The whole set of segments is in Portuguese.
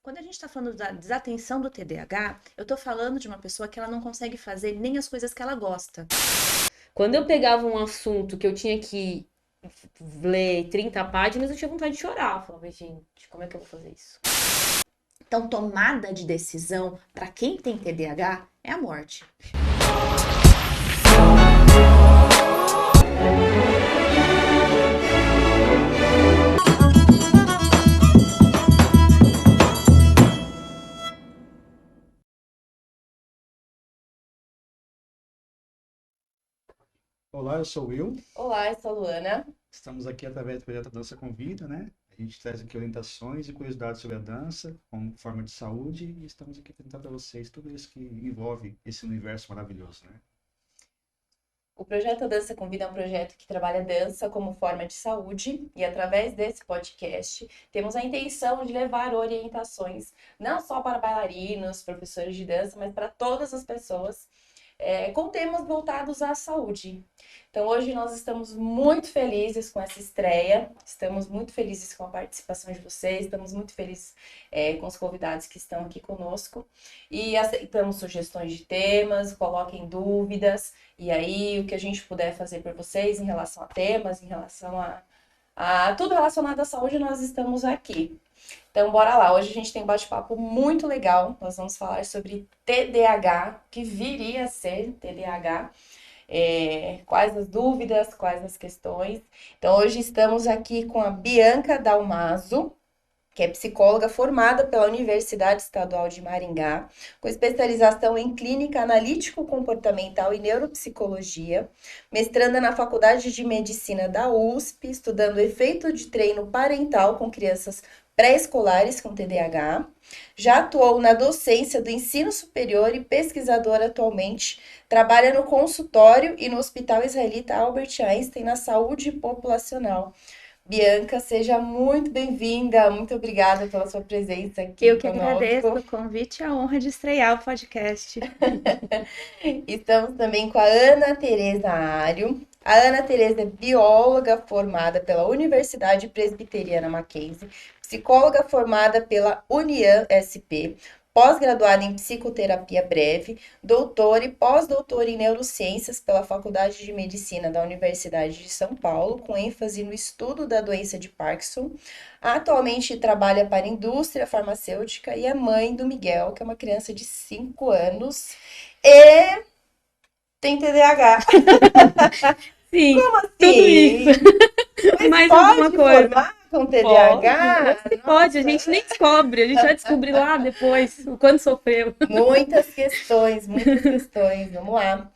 Quando a gente está falando da desatenção do TDAH, eu estou falando de uma pessoa que ela não consegue fazer nem as coisas que ela gosta. Quando eu pegava um assunto que eu tinha que ler 30 páginas, eu tinha vontade de chorar. Eu falava, gente, como é que eu vou fazer isso? Então, tomada de decisão para quem tem TDAH é a morte. Olá, eu sou o Will. Olá, eu sou a Luana. Estamos aqui através do projeto Dança com Vida, né? A gente traz aqui orientações e curiosidades sobre a dança, como forma de saúde, e estamos aqui para contar para vocês tudo isso que envolve esse universo maravilhoso, né? O projeto Dança com Vida é um projeto que trabalha dança como forma de saúde e através desse podcast temos a intenção de levar orientações não só para bailarinos, professores de dança, mas para todas as pessoas com temas voltados à saúde. Então, hoje nós estamos muito felizes com essa estreia, estamos muito felizes com a participação de vocês, estamos muito felizes com os convidados que estão aqui conosco e aceitamos sugestões de temas, coloquem dúvidas, e aí o que a gente puder fazer por vocês em relação a temas, em relação a tudo relacionado à saúde, nós estamos aqui. Então, bora lá. Hoje a gente tem um bate-papo muito legal. Nós vamos falar sobre TDAH, que viria a ser TDAH. Quais as dúvidas, quais as questões. Então, hoje estamos aqui com a Bianca Dalmaso, que é psicóloga formada pela Universidade Estadual de Maringá, com especialização em clínica analítico-comportamental e neuropsicologia, mestranda na Faculdade de Medicina da USP, estudando efeito de treino parental com crianças pré-escolares com TDAH. Já atuou na docência do ensino superior e pesquisadora atualmente. Trabalha no consultório e no Hospital Israelita Albert Einstein na saúde populacional. Bianca, seja muito bem-vinda. Muito obrigada pela sua presença aqui Eu que agradeço conosco. o convite e a honra de estrear o podcast. Estamos também com a Ana Tereza Ario. A Ana Tereza é bióloga formada pela Universidade Presbiteriana Mackenzie, psicóloga formada pela Uniam SP, pós-graduada em psicoterapia breve, doutora e pós-doutora em neurociências pela Faculdade de Medicina da Universidade de São Paulo, com ênfase no estudo da doença de Parkinson. Atualmente trabalha para a indústria farmacêutica e é mãe do Miguel, que é uma criança de 5 anos. E tem TDAH. Sim, Como tudo isso. assim? Mas Mais alguma pode coisa. formar com Pode, TDAH? pode, a gente nem descobre, a gente vai descobrir lá depois o quanto sofreu. Muitas questões, muitas questões. Vamos lá.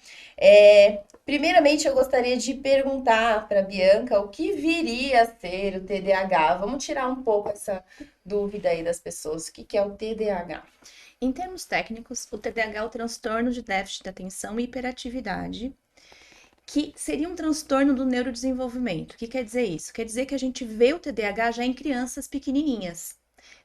Primeiramente, eu gostaria de perguntar para a Bianca o que viria a ser o TDAH. Vamos tirar um pouco essa dúvida aí das pessoas. O que que é o TDAH? Em termos técnicos, o TDAH é o transtorno de déficit de atenção e hiperatividade, que seria um transtorno do neurodesenvolvimento. O que quer dizer isso? Quer dizer que a gente vê o TDAH já em crianças pequenininhas.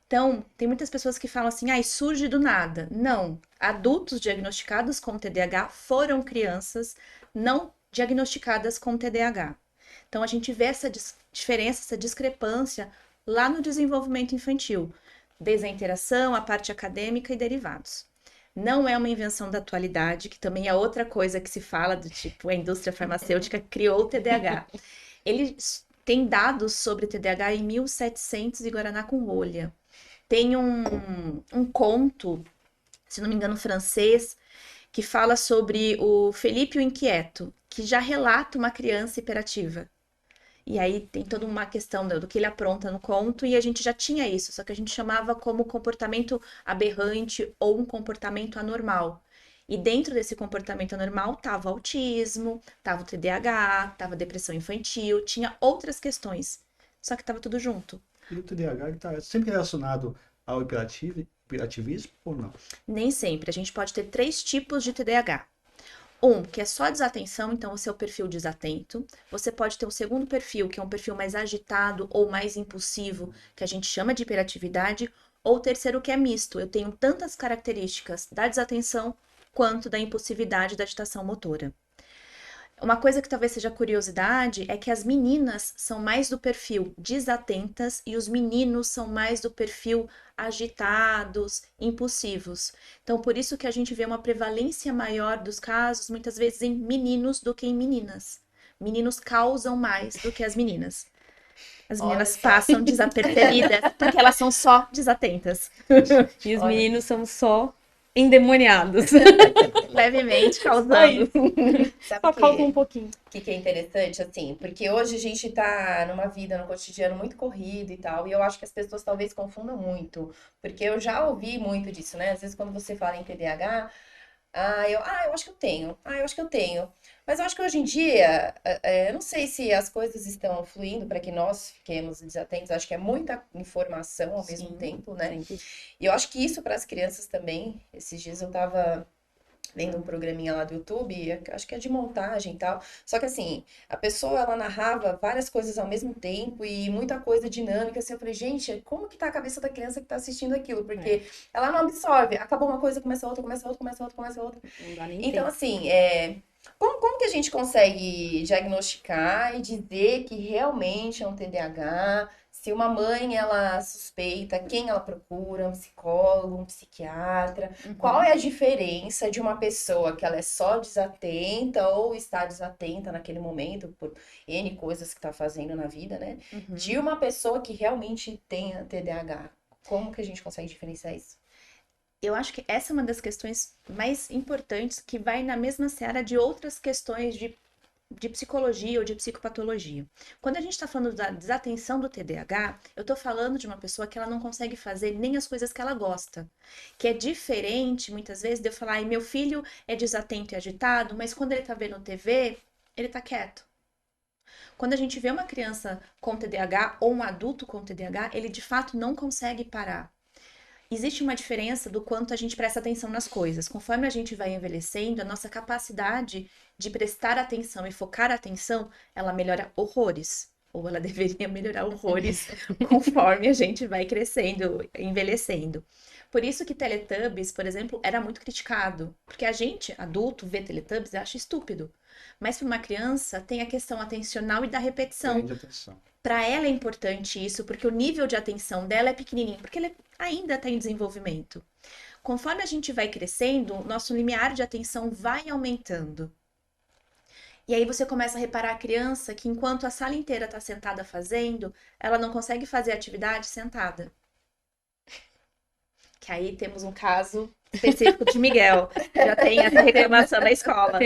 Então, tem muitas pessoas que falam assim, surge do nada. Não, adultos diagnosticados com TDAH foram crianças não diagnosticadas com TDAH. Então, a gente vê essa diferença, essa discrepância lá no desenvolvimento infantil, desde a interação, a parte acadêmica e derivados. Não é uma invenção da atualidade, que também é outra coisa que se fala do tipo, a indústria farmacêutica criou o TDAH. Eles têm dados sobre TDAH em 1700 e Guaraná com rolha. Tem um conto, se não me engano, francês, que fala sobre o Felipe o Inquieto, que já relata uma criança hiperativa. E aí tem toda uma questão do que ele apronta no conto, e a gente já tinha isso, só que a gente chamava como comportamento aberrante ou um comportamento anormal. E dentro desse comportamento anormal estava autismo, estava o TDAH, estava depressão infantil, tinha outras questões. Só que estava tudo junto. E o TDAH está sempre relacionado ao hiperativismo ou não? Nem sempre. A gente pode ter 3 tipos de TDAH. Um, que é só desatenção, então você é o perfil desatento. Você pode ter um segundo perfil, que é um perfil mais agitado ou mais impulsivo, que a gente chama de hiperatividade. Ou o terceiro, que é misto. Eu tenho tantas características da desatenção quanto da impulsividade e da agitação motora. Uma coisa que talvez seja curiosidade é que as meninas são mais do perfil desatentas e os meninos são mais do perfil agitados, impulsivos. Então, por isso que a gente vê uma prevalência maior dos casos, muitas vezes em meninos do que em meninas. Meninos causam mais do que as meninas. As Olha meninas só. passam desapercebidas porque elas são só desatentas. E os Olha. meninos são só endemoniados. Levemente Só causando. isso. Sabe Só o causa um que, pouquinho. que é interessante, assim? Porque hoje a gente tá numa vida, no cotidiano muito corrido e tal, e eu acho que as pessoas talvez confundam muito, porque eu já ouvi muito disso, né? Às vezes quando você fala em TDAH, eu acho que eu tenho, eu acho que eu tenho. Mas eu acho que hoje em dia, eu não sei se as coisas estão fluindo para que nós fiquemos desatentos, acho que é muita informação ao mesmo Sim, tempo, né? Sempre. E eu acho que isso para as crianças também, esses dias eu tava vendo um programinha lá do YouTube, acho que é de montagem e tal. Só que assim, a pessoa ela narrava várias coisas ao mesmo tempo e muita coisa dinâmica, assim, eu falei, gente, como que tá a cabeça da criança que tá assistindo aquilo? Porque ela não absorve, acabou uma coisa, começa outra, começa outra, começa outra, começa outra. Não dá nem Então, tempo. assim, como que a gente consegue diagnosticar e dizer que realmente é um TDAH? Se uma mãe, ela suspeita, quem ela procura? Um psicólogo, um psiquiatra? Qual é a diferença de uma pessoa que ela é só desatenta ou está desatenta naquele momento por N coisas que está fazendo na vida, né? De uma pessoa que realmente tenha TDAH? Como que a gente consegue diferenciar isso? Eu acho que essa é uma das questões mais importantes que vai na mesma seara de outras questões de psicologia ou de psicopatologia. Quando a gente está falando da desatenção do TDAH, eu estou falando de uma pessoa que ela não consegue fazer nem as coisas que ela gosta. Que é diferente, muitas vezes, de eu falar, ai, meu filho é desatento e agitado, mas quando ele está vendo TV, ele está quieto. Quando a gente vê uma criança com TDAH ou um adulto com TDAH, ele de fato não consegue parar. Existe uma diferença do quanto a gente presta atenção nas coisas. Conforme a gente vai envelhecendo, a nossa capacidade de prestar atenção e focar a atenção, ela melhora horrores. Ou ela deveria melhorar horrores conforme a gente vai crescendo, envelhecendo. Por isso que Teletubbies, por exemplo, era muito criticado. Porque a gente, adulto, vê Teletubbies e acha estúpido. Mas para uma criança, tem a questão atencional e da repetição. Prende atenção. Para ela é importante isso, porque o nível de atenção dela é pequenininho, porque ela ainda está em desenvolvimento. Conforme a gente vai crescendo, nosso limiar de atenção vai aumentando. E aí você começa a reparar a criança que enquanto a sala inteira está sentada fazendo, ela não consegue fazer a atividade sentada. Que aí temos um caso específico de Miguel. Já tem essa reclamação na escola.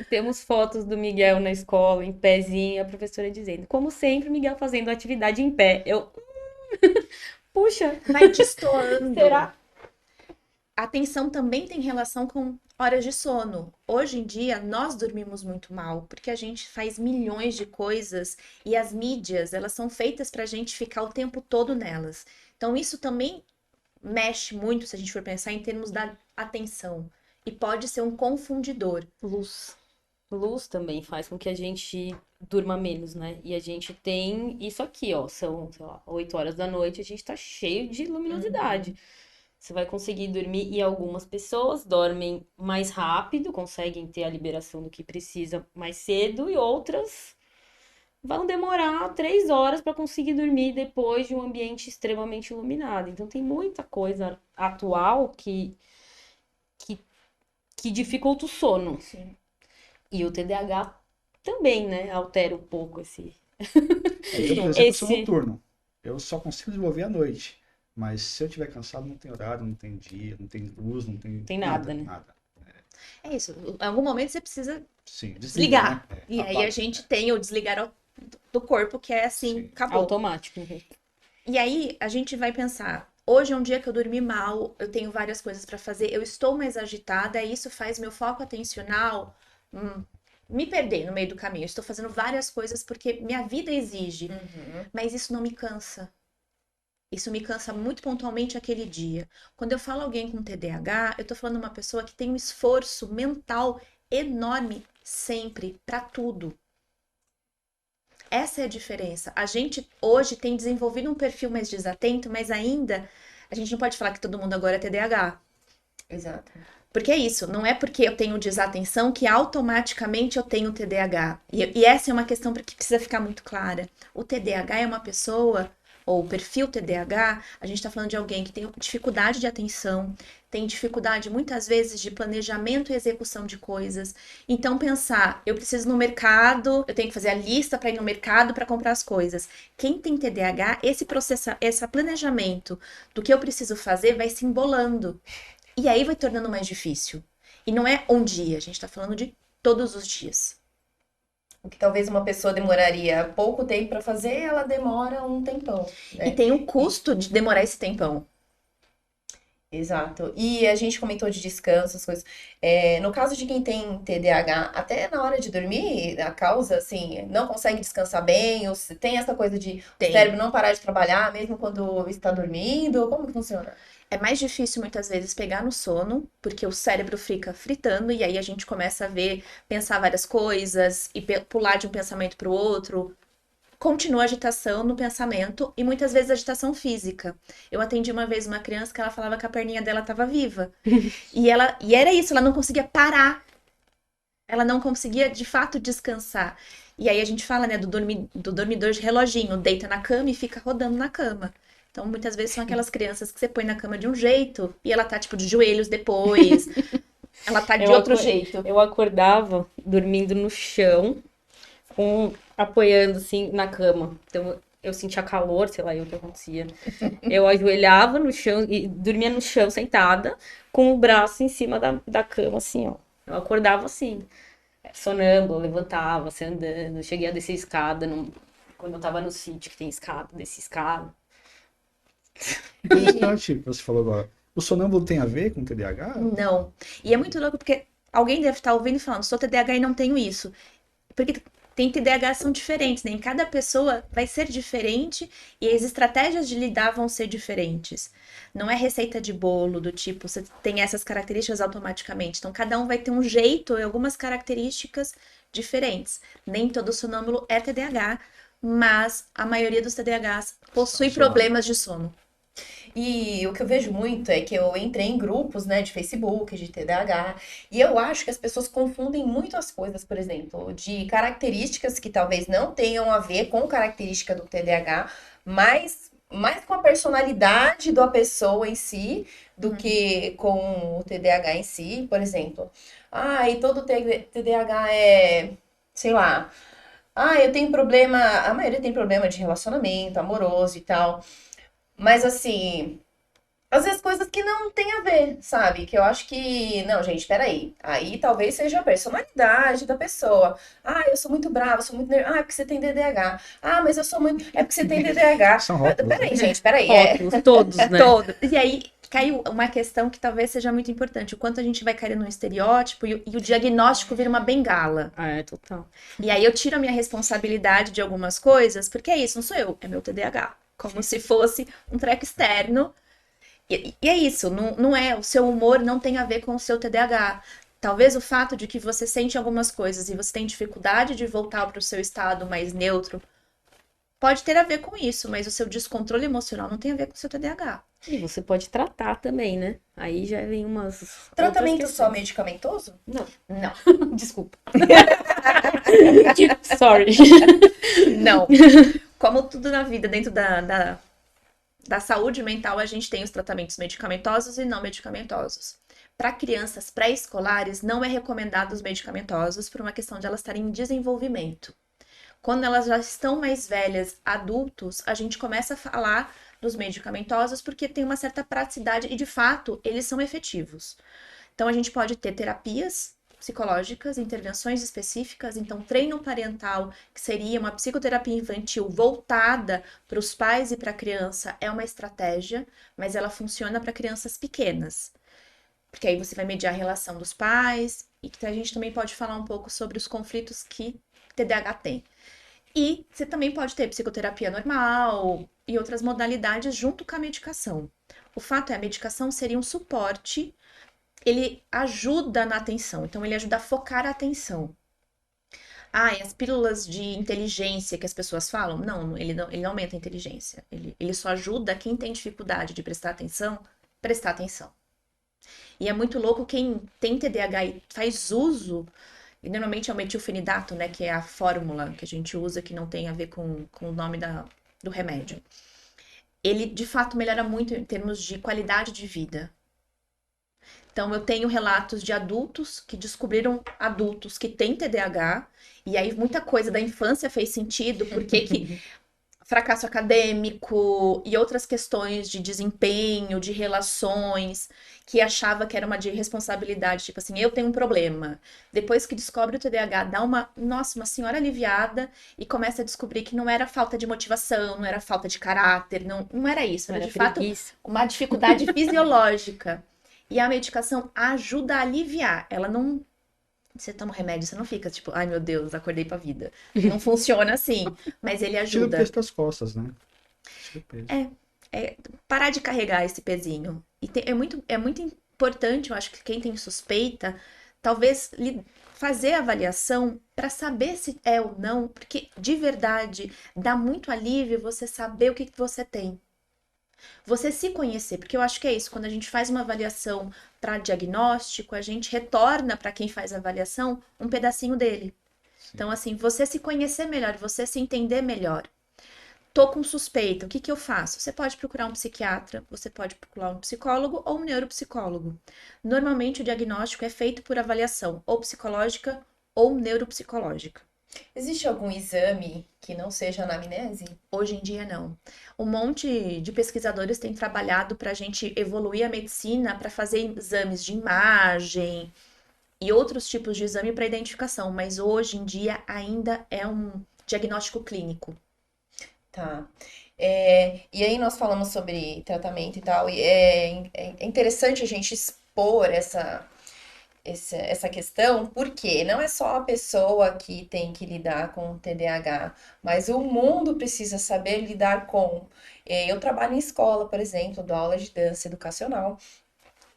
Temos fotos do Miguel na escola, em pezinho, a professora dizendo, como sempre, Miguel fazendo atividade em pé. Puxa, Vai destoando. será? A atenção também tem relação com horas de sono. Hoje em dia, nós dormimos muito mal, porque a gente faz milhões de coisas e as mídias, elas são feitas para a gente ficar o tempo todo nelas. Então, isso também mexe muito, se a gente for pensar em termos da atenção. E pode ser um confundidor. Luz. Luz também faz com que a gente durma menos, né? E a gente tem isso aqui, ó. São, sei lá, 8 horas da noite, a gente tá cheio de luminosidade. Você vai conseguir dormir, e algumas pessoas dormem mais rápido, conseguem ter a liberação do que precisa mais cedo, e outras vão demorar 3 horas para conseguir dormir depois de um ambiente extremamente iluminado. Então tem muita coisa atual que dificulta o sono. Sim. E o TDAH também, né? Altera um pouco esse. Eu, por exemplo, sou Esse- noturno. Eu só consigo desenvolver à noite. Mas se eu estiver cansado, não tem horário, não tem dia, não tem luz, não tem, Tem nada, né? nada. É isso. Em algum momento você precisa Sim, desligar. né? E aí Apaga. a gente tem o desligar do corpo, que é assim, Sim. acabou. Automático. E aí a gente vai pensar, hoje é um dia que eu dormi mal, eu tenho várias coisas para fazer, eu estou mais agitada, e isso faz meu foco atencional me perder no meio do caminho. Eu estou fazendo várias coisas porque minha vida exige, mas isso não me cansa. Isso me cansa muito pontualmente aquele dia. Quando eu falo alguém com TDAH, eu tô falando uma pessoa que tem um esforço mental enorme sempre para tudo. Essa é a diferença. A gente hoje tem desenvolvido um perfil mais desatento, mas ainda a gente não pode falar que todo mundo agora é TDAH. Exato. Porque é isso, não é porque eu tenho desatenção que automaticamente eu tenho TDAH. E essa é uma questão que precisa ficar muito clara. O TDAH é uma pessoa, ou o perfil TDAH, a gente está falando de alguém que tem dificuldade de atenção, tem dificuldade muitas vezes de planejamento e execução de coisas. Então, pensar, eu preciso ir no mercado, eu tenho que fazer a lista para ir no mercado para comprar as coisas. Quem tem TDAH, esse processo, esse planejamento do que eu preciso fazer vai se embolando. E aí vai tornando mais difícil. E não é um dia, a gente tá falando de todos os dias. O que talvez uma pessoa demoraria pouco tempo para fazer, ela demora um tempão, né? E tem um custo de demorar esse tempão. Exato. E a gente comentou de descanso, as coisas. No caso de quem tem TDAH, até na hora de dormir, a causa, assim, não consegue descansar bem, ou se tem essa coisa de o cérebro não parar de trabalhar, mesmo quando está dormindo, como que funciona? É mais difícil muitas vezes pegar no sono, porque o cérebro fica fritando e aí a gente começa a pensar várias coisas e pular de um pensamento para o outro. Continua a agitação no pensamento e muitas vezes agitação física. Eu atendi uma vez uma criança que ela falava que a perninha dela estava viva. E era isso, ela não conseguia parar. Ela não conseguia de fato descansar. E aí a gente fala, né, do dormidor de reloginho, deita na cama e fica rodando na cama. Então, muitas vezes são aquelas crianças que você põe na cama de um jeito e ela tá, tipo, de joelhos depois. Ela tá de outro jeito. Eu acordava dormindo no chão, apoiando assim na cama. Então eu sentia calor, sei lá, o que acontecia. Eu ajoelhava no chão e dormia no chão sentada, com o braço em cima da cama, assim, ó. Eu acordava assim, sonâmbula, levantava, assim, andando. Cheguei a descer escada quando eu tava no sítio, que tem escada, desci escada. Interessante o que você falou agora. O sonâmbulo tem a ver com TDAH? Não. E é muito louco porque alguém deve estar ouvindo e falando, sou TDAH e não tenho isso. Porque tem TDAH são diferentes, né? Em cada pessoa vai ser diferente e as estratégias de lidar vão ser diferentes. Não é receita de bolo do tipo, você tem essas características automaticamente. Então, cada um vai ter um jeito e algumas características diferentes. Nem todo sonâmbulo é TDAH, mas a maioria dos TDAHs possui problemas de sono. E o que eu vejo muito é que eu entrei em grupos, né, de Facebook, de TDAH, e eu acho que as pessoas confundem muito as coisas, por exemplo, de características que talvez não tenham a ver com característica do TDAH, mas mais com a personalidade da pessoa em si, do que com o TDAH em si, por exemplo. E todo TDAH é, sei lá, eu tenho problema, a maioria tem problema de relacionamento amoroso e tal. Mas assim, às vezes coisas que não tem a ver, sabe? Que eu acho que, não, gente, peraí. Aí talvez seja a personalidade da pessoa. Eu sou muito brava, sou muito nervosa. É porque você tem DDH. Mas eu sou muito. É porque você tem DDH. São rótulos, Peraí, né? gente, peraí. Rótulos, todos, né? Todo. E aí caiu uma questão que talvez seja muito importante. O quanto a gente vai cair num estereótipo e o diagnóstico vira uma bengala. Total. E aí eu tiro a minha responsabilidade de algumas coisas, porque é isso, não sou eu, é meu TDAH. Como se fosse um treco externo. E é isso, não é, o seu humor não tem a ver com o seu TDAH. Talvez o fato de que você sente algumas coisas e você tem dificuldade de voltar para o seu estado mais neutro pode ter a ver com isso, mas o seu descontrole emocional não tem a ver com o seu TDAH. E você pode tratar também, né? Aí já vem umas. Tratamento outras só questões. medicamentoso? Não. Desculpa. Sorry. Não. Como tudo na vida, dentro da saúde mental, a gente tem os tratamentos medicamentosos e não medicamentosos. Para crianças pré-escolares, não é recomendado os medicamentosos por uma questão de elas estarem em desenvolvimento. Quando elas já estão mais velhas, adultos, a gente começa a falar dos medicamentosos porque tem uma certa praticidade e, de fato, eles são efetivos. Então, a gente pode ter terapias psicológicas, intervenções específicas, então treino parental, que seria uma psicoterapia infantil voltada para os pais e para a criança, é uma estratégia, mas ela funciona para crianças pequenas. Porque aí você vai mediar a relação dos pais, e que a gente também pode falar um pouco sobre os conflitos que TDAH tem. E você também pode ter psicoterapia normal e outras modalidades junto com a medicação. O fato é, a medicação seria um suporte, ele ajuda na atenção, então ele ajuda a focar a atenção. E as pílulas de inteligência que as pessoas falam? Não, ele não aumenta a inteligência. Ele só ajuda quem tem dificuldade de prestar atenção. E é muito louco quem tem TDAH e faz uso, e normalmente é o metilfenidato, né, que é a fórmula que a gente usa, que não tem a ver com o nome do remédio. Ele, de fato, melhora muito em termos de qualidade de vida. Então, eu tenho relatos de adultos que descobriram adultos que têm TDAH, e aí muita coisa da infância fez sentido, porque que fracasso acadêmico e outras questões de desempenho, de relações, que achava que era uma de responsabilidade, tipo assim, eu tenho um problema. Depois que descobre o TDAH, dá uma, nossa, uma senhora aliviada e começa a descobrir que não era falta de motivação, não era falta de caráter, não era isso, era de fato preguiça. uma dificuldade fisiológica. E a medicação ajuda a aliviar. Ela não. Você toma remédio, você não fica tipo, ai meu Deus, acordei pra vida. Não funciona assim, mas ele Tira o ajuda. peso das costas, né? Tira o peso. Parar de carregar esse pezinho. E é muito importante, eu acho que quem tem suspeita, talvez fazer a avaliação para saber se é ou não, porque de verdade dá muito alívio você saber o que você tem. Você se conhecer, porque eu acho que é isso, quando a gente faz uma avaliação para diagnóstico, a gente retorna para quem faz a avaliação um pedacinho dele. Sim. Então, assim, você se conhecer melhor, você se entender melhor. Tô com suspeita, o que que eu faço? Você pode procurar um psiquiatra, você pode procurar um psicólogo ou um neuropsicólogo. Normalmente o diagnóstico é feito por avaliação ou psicológica ou neuropsicológica. Existe algum exame que não seja anamnese? Hoje em dia não. Um monte de pesquisadores têm trabalhado para a gente evoluir a medicina para fazer exames de imagem e outros tipos de exame para identificação, mas hoje em dia ainda é um diagnóstico clínico. Tá. E aí nós falamos sobre tratamento e tal, e é interessante a gente expor essa questão, porque não é só a pessoa que tem que lidar com o TDAH, mas o mundo precisa saber lidar com. Eu trabalho em escola, por exemplo, dou aula de dança educacional,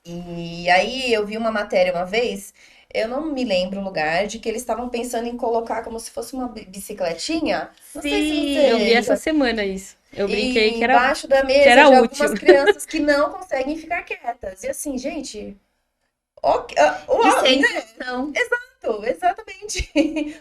e aí eu vi uma matéria uma vez, eu não me lembro o lugar, de que eles estavam pensando em colocar como se fosse uma bicicletinha. Não sei se Sim, Eu vi você essa semana isso. Eu brinquei que era, embaixo da que mesa era de útil. algumas crianças que não conseguem ficar quietas. E assim, gente, ok, e uau, sem né? intenção. Exatamente.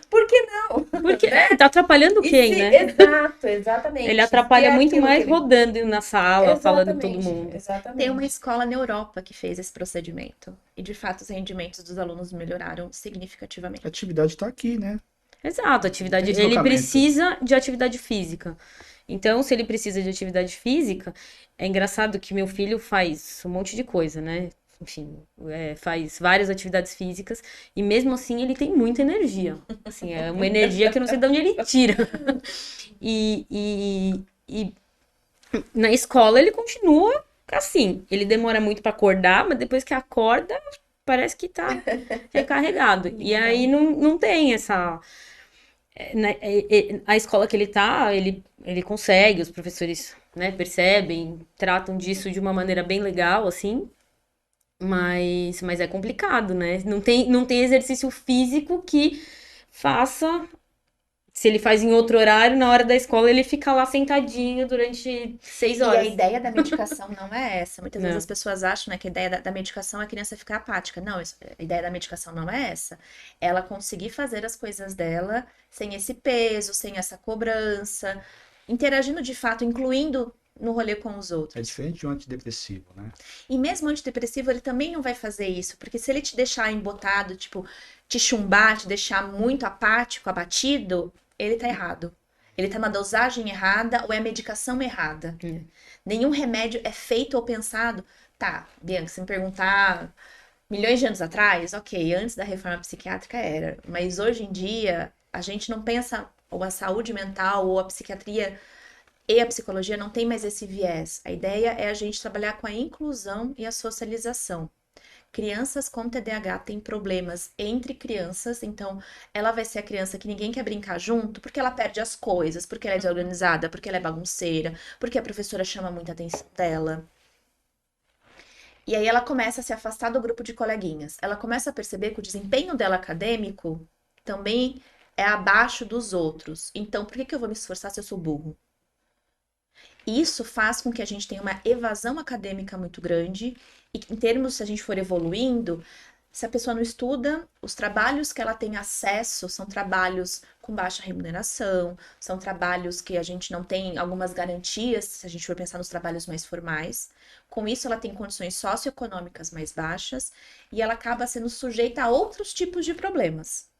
Por que não? Porque Né? tá atrapalhando E quem, se, né? exato, exatamente. Ele Se atrapalha é muito aquilo que mais ele... rodando na sala, falando com todo Exatamente, mundo. Tem exatamente. uma escola na Europa que fez esse procedimento. E de fato os rendimentos dos alunos melhoraram significativamente. A atividade está aqui, né? Exato, atividade. Tem Ele deslocamento. precisa de atividade física. Então, se ele precisa de atividade física, é engraçado que meu filho faz um monte de coisa, né? Enfim, faz várias atividades físicas e mesmo assim ele tem muita energia. Assim, é uma energia que eu não sei de onde ele tira. E na escola ele continua assim. Ele demora muito para acordar, mas depois que acorda, parece que tá recarregado. E aí não tem essa. A escola que ele tá, ele consegue, os professores, né, percebem, tratam disso de uma maneira bem legal, assim, mas é complicado, né? Não tem exercício físico que faça. Se ele faz em outro horário, na hora da escola, ele fica lá sentadinho durante 6 E a horas. ideia da medicação não é essa. Muitas vezes Não. as pessoas acham, né, que a ideia da medicação é a criança ficar apática. Não, a ideia da medicação não é essa. Ela conseguir fazer as coisas dela sem esse peso, sem essa cobrança, interagindo de fato, incluindo no rolê com os É outros. diferente de um antidepressivo, né? E mesmo o antidepressivo, ele também não vai fazer isso, porque se ele te deixar embotado, tipo, te chumbar, te deixar muito apático, abatido, ele tá errado. Ele tá na dosagem errada ou é a medicação errada. Nenhum remédio é feito ou pensado. Tá, Bianca, se me perguntar milhões de anos atrás, ok, antes da reforma psiquiátrica era, mas hoje em dia a gente não pensa, ou a saúde mental ou a psiquiatria e a psicologia não tem mais esse viés. A ideia é a gente trabalhar com a inclusão e a socialização. Crianças com TDAH têm problemas entre crianças, então ela vai ser a criança que ninguém quer brincar junto, porque ela perde as coisas, porque ela é desorganizada, porque ela é bagunceira, porque a professora chama muita atenção dela. E aí ela começa a se afastar do grupo de coleguinhas. Ela começa a perceber que o desempenho dela acadêmico também é abaixo dos outros. Então, por que eu vou me esforçar se eu sou burro? Isso faz com que a gente tenha uma evasão acadêmica muito grande E em termos, se a gente for evoluindo, se a pessoa não estuda, os trabalhos que ela tem acesso são trabalhos com baixa remuneração, são trabalhos que a gente não tem algumas garantias, se a gente for pensar nos trabalhos mais formais. Com isso, ela tem condições socioeconômicas mais baixas e ela acaba sendo sujeita a outros tipos de problemas.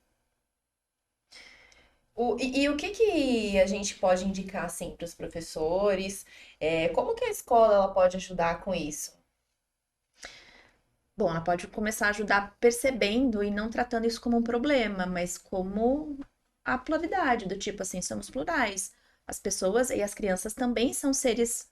E o que que a gente pode indicar assim para os professores? Como que a escola ela pode ajudar com isso? Bom, ela pode começar a ajudar percebendo e não tratando isso como um problema, mas como a pluralidade, do tipo assim, somos plurais. As pessoas e as crianças também são seres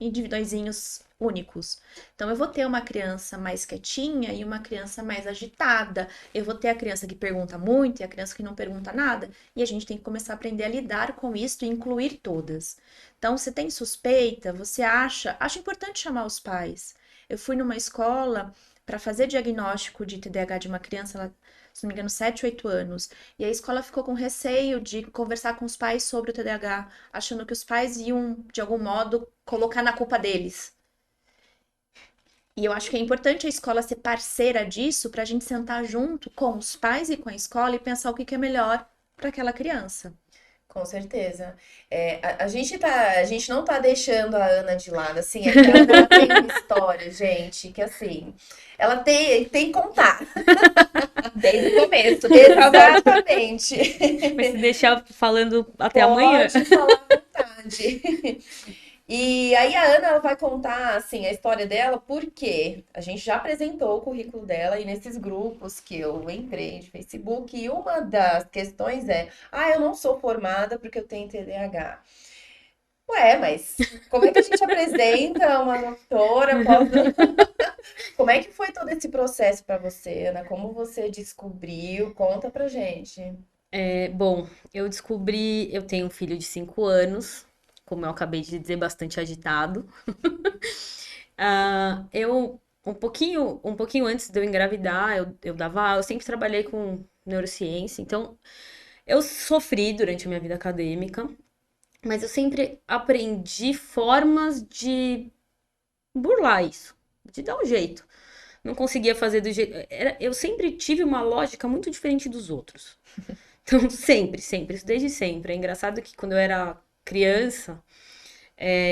individuaizinhos únicos. Então, eu vou ter uma criança mais quietinha e uma criança mais agitada. Eu vou ter a criança que pergunta muito e a criança que não pergunta nada. E a gente tem que começar a aprender a lidar com isso e incluir todas. Então, se tem suspeita, você acha importante chamar os pais. Eu fui numa escola para fazer diagnóstico de TDAH de uma criança, ela, se não me engano, 7, 8 anos. E a escola ficou com receio de conversar com os pais sobre o TDAH, achando que os pais iam, de algum modo, colocar na culpa deles. E eu acho que é importante a escola ser parceira disso para a gente sentar junto com os pais e com a escola e pensar o que é melhor para aquela criança. Com certeza. A gente não tá deixando a Ana de lado, assim, é que ela tem uma história, gente, que assim, ela tem que contar. Desde o começo. Exatamente. Mas se deixar falando até amanhã. Pode falar à vontade. E aí a Ana ela vai contar assim a história dela porque a gente já apresentou o currículo dela e nesses grupos que eu entrei de Facebook e uma das questões eu não sou formada porque eu tenho TDAH. Ué, mas como é que a gente apresenta uma doutora? Como é que foi todo esse processo para você, Ana? Como você descobriu? Conta pra gente. Bom, eu descobri, eu tenho um filho de 5 anos, como eu acabei de dizer, bastante agitado. Um pouquinho antes de eu engravidar, eu dava aula, eu sempre trabalhei com neurociência, então eu sofri durante a minha vida acadêmica, mas eu sempre aprendi formas de burlar isso, de dar um jeito. Não conseguia fazer do jeito. Eu sempre tive uma lógica muito diferente dos outros. Então, sempre, sempre, isso desde sempre. É engraçado que quando eu era criança,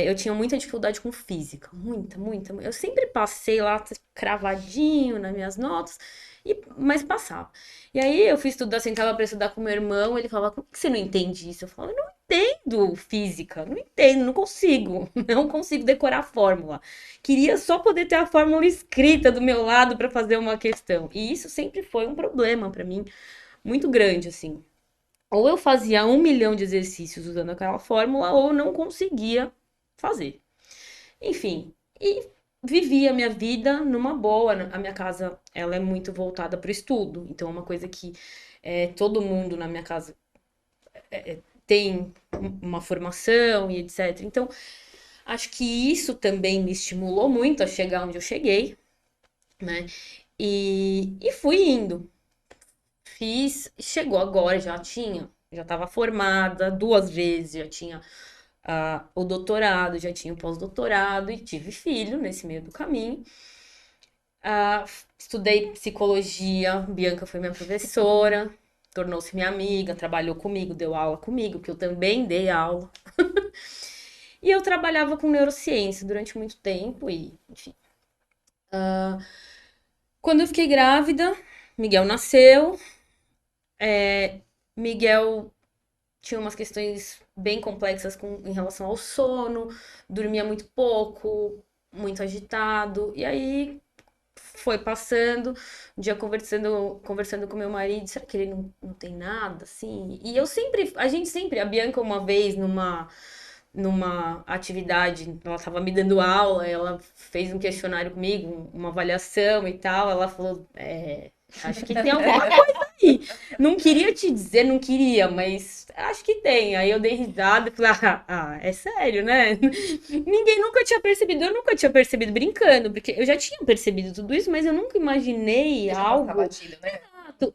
eu tinha muita dificuldade com física. Muita, muita. Eu sempre passei lá cravadinho nas minhas notas, mas passava. E aí eu fui estudar, sentava pra estudar com meu irmão, ele falava, como que você não entende isso? Eu falava, eu não entendo física, não entendo, não consigo. Não consigo decorar a fórmula. Queria só poder ter a fórmula escrita do meu lado pra fazer uma questão. E isso sempre foi um problema pra mim, muito grande, assim. Ou eu fazia 1 milhão de exercícios usando aquela fórmula, ou não conseguia fazer. Enfim, e vivia a minha vida numa boa. A minha casa, ela é muito voltada para o estudo. Então, é uma coisa que todo mundo na minha casa tem uma formação e etc. Então, acho que isso também me estimulou muito a chegar onde eu cheguei, né? E fui indo. Chegou agora, já estava formada 2 vezes, já tinha o doutorado, já tinha o pós-doutorado e tive filho nesse meio do caminho. Estudei psicologia, Bianca foi minha professora, tornou-se minha amiga, trabalhou comigo, deu aula comigo, que eu também dei aula. E eu trabalhava com neurociência durante muito tempo e, enfim. Quando eu fiquei grávida, Miguel nasceu. Miguel tinha umas questões bem complexas em relação ao sono, dormia muito pouco, muito agitado. E aí foi passando, um dia conversando com meu marido, será que ele não tem nada, assim? E a Bianca uma vez numa atividade, ela estava me dando aula, ela fez um questionário comigo, uma avaliação e tal, ela falou, acho que tem alguma coisa aí. Não queria te dizer, não queria, mas acho que tem. Aí eu dei risada e falei, é sério, né? Ninguém nunca tinha percebido, eu nunca tinha percebido brincando, porque eu já tinha percebido tudo isso, mas eu nunca imaginei Deixa algo. passar batido, né?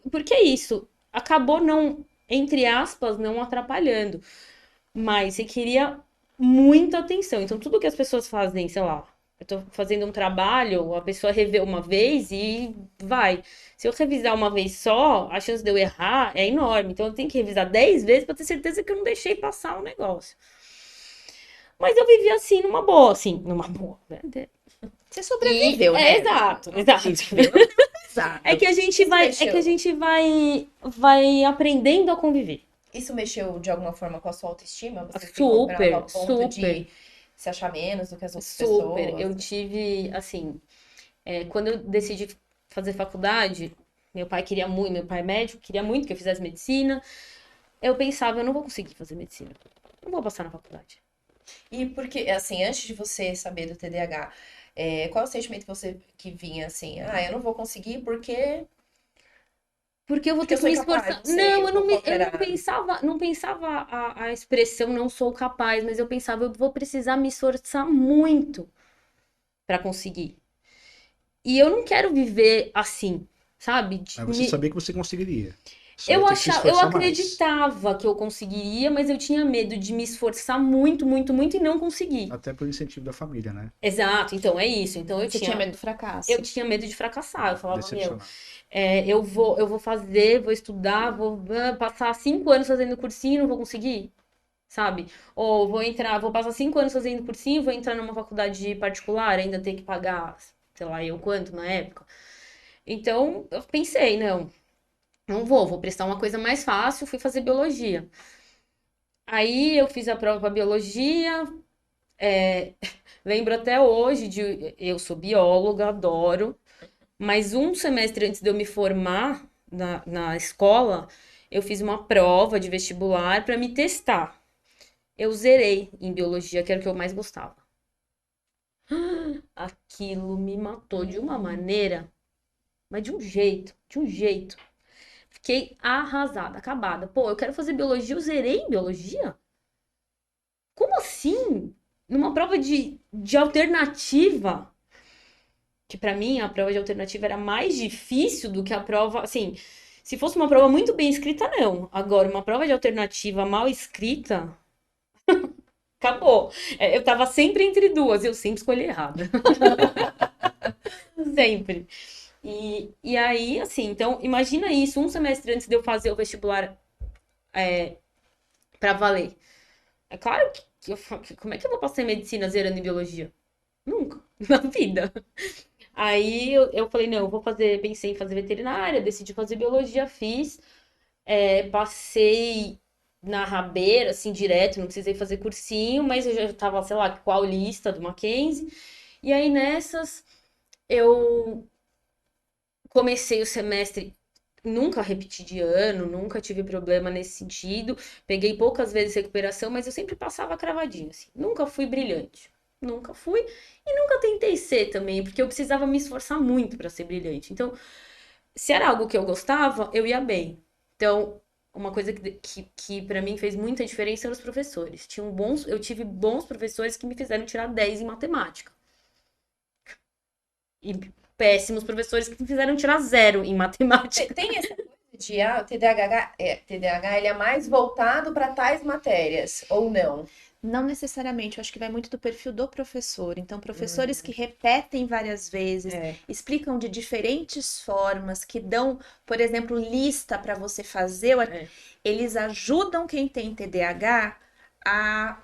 Porque é isso, acabou não, entre aspas, não atrapalhando. Mas você queria muita atenção. Então, tudo que as pessoas fazem, sei lá, Eu tô fazendo um trabalho, a pessoa revê uma vez e vai. Se eu revisar uma vez só, a chance de eu errar é enorme. Então eu tenho que revisar 10 vezes para ter certeza que eu não deixei passar o negócio. Mas eu vivi assim, numa boa, né? Você sobreviveu, É, né? exato, exato. Exato. É que a gente vai aprendendo a conviver. Isso mexeu de alguma forma com a sua autoestima? Você ficou brava Super, ao ponto super, de se achar menos do que as outras super. pessoas? Eu tive, assim, quando eu decidi fazer faculdade, meu pai queria muito, meu pai é médico, queria muito que eu fizesse medicina. Eu pensava, eu não vou conseguir fazer medicina. Não vou passar na faculdade. E porque, assim, antes de você saber do TDAH, qual é o sentimento que vinha assim? Ah, eu não vou conseguir Porque eu vou porque ter eu que sou me incapaz, esforçar. não sei, Não, eu vou eu não ponderar. pensava, não pensava a expressão não sou capaz, mas eu pensava, eu vou precisar me esforçar muito para conseguir. E eu não quero viver assim, sabe? Mas você sabia que você conseguiria. Só ia Eu ter que se achava, eu esforçar mais. acreditava que eu conseguiria, mas eu tinha medo de me esforçar muito, muito, muito e não conseguir. Até por incentivo da família, né? Exato, então é isso. Então Você tinha medo do eu fracasso. tinha medo de fracassar. Eu falava, meu, Decepcionar. eu vou fazer, vou estudar, vou passar 5 anos fazendo cursinho e não vou conseguir, sabe? Ou vou passar 5 anos fazendo cursinho, vou entrar numa faculdade particular, ainda ter que pagar, sei lá, eu quanto na época. Então, eu pensei, não vou prestar uma coisa mais fácil, fui fazer biologia. Aí eu fiz a prova para biologia, lembro até hoje eu sou bióloga, adoro, mas um semestre antes de eu me formar na escola, eu fiz uma prova de vestibular para me testar. Eu zerei em biologia, que era o que eu mais gostava. Aquilo me matou de uma maneira, mas de um jeito. Fiquei arrasada, acabada. Pô, eu quero fazer biologia, eu zerei em biologia? Como assim? Numa prova de alternativa, que pra mim a prova de alternativa era mais difícil do que a prova, assim, se fosse uma prova muito bem escrita, não. Agora, uma prova de alternativa mal escrita, acabou. Eu tava sempre entre duas, eu sempre escolhi errada. Sempre. E aí, assim, então, imagina isso, um semestre antes de eu fazer o vestibular pra valer. É claro como é que eu vou passar em medicina zerando em biologia? Nunca, na vida. Aí eu falei, não, eu vou fazer, pensei em fazer veterinária, decidi fazer biologia, fiz, passei na rabeira, assim, direto, não precisei fazer cursinho, mas eu já tava, sei lá, qual lista do Mackenzie. E aí nessas, eu comecei o semestre, nunca repeti de ano, nunca tive problema nesse sentido, peguei poucas vezes recuperação, mas eu sempre passava cravadinho, assim, nunca fui brilhante. Nunca fui e nunca tentei ser também, porque eu precisava me esforçar muito para ser brilhante. Então, se era algo que eu gostava, eu ia bem. Então, uma coisa que para mim fez muita diferença eram os professores. Eu tive bons professores que me fizeram tirar 10 em matemática. E péssimos professores que me fizeram tirar 0 em matemática. Tem essa coisa de, o TDAH ele é mais voltado para tais matérias, ou não? Não necessariamente, eu acho que vai muito do perfil do professor. Então, professores que repetem várias vezes, É. explicam de diferentes formas, que dão, por exemplo, lista para você fazer, É. eles ajudam quem tem TDAH a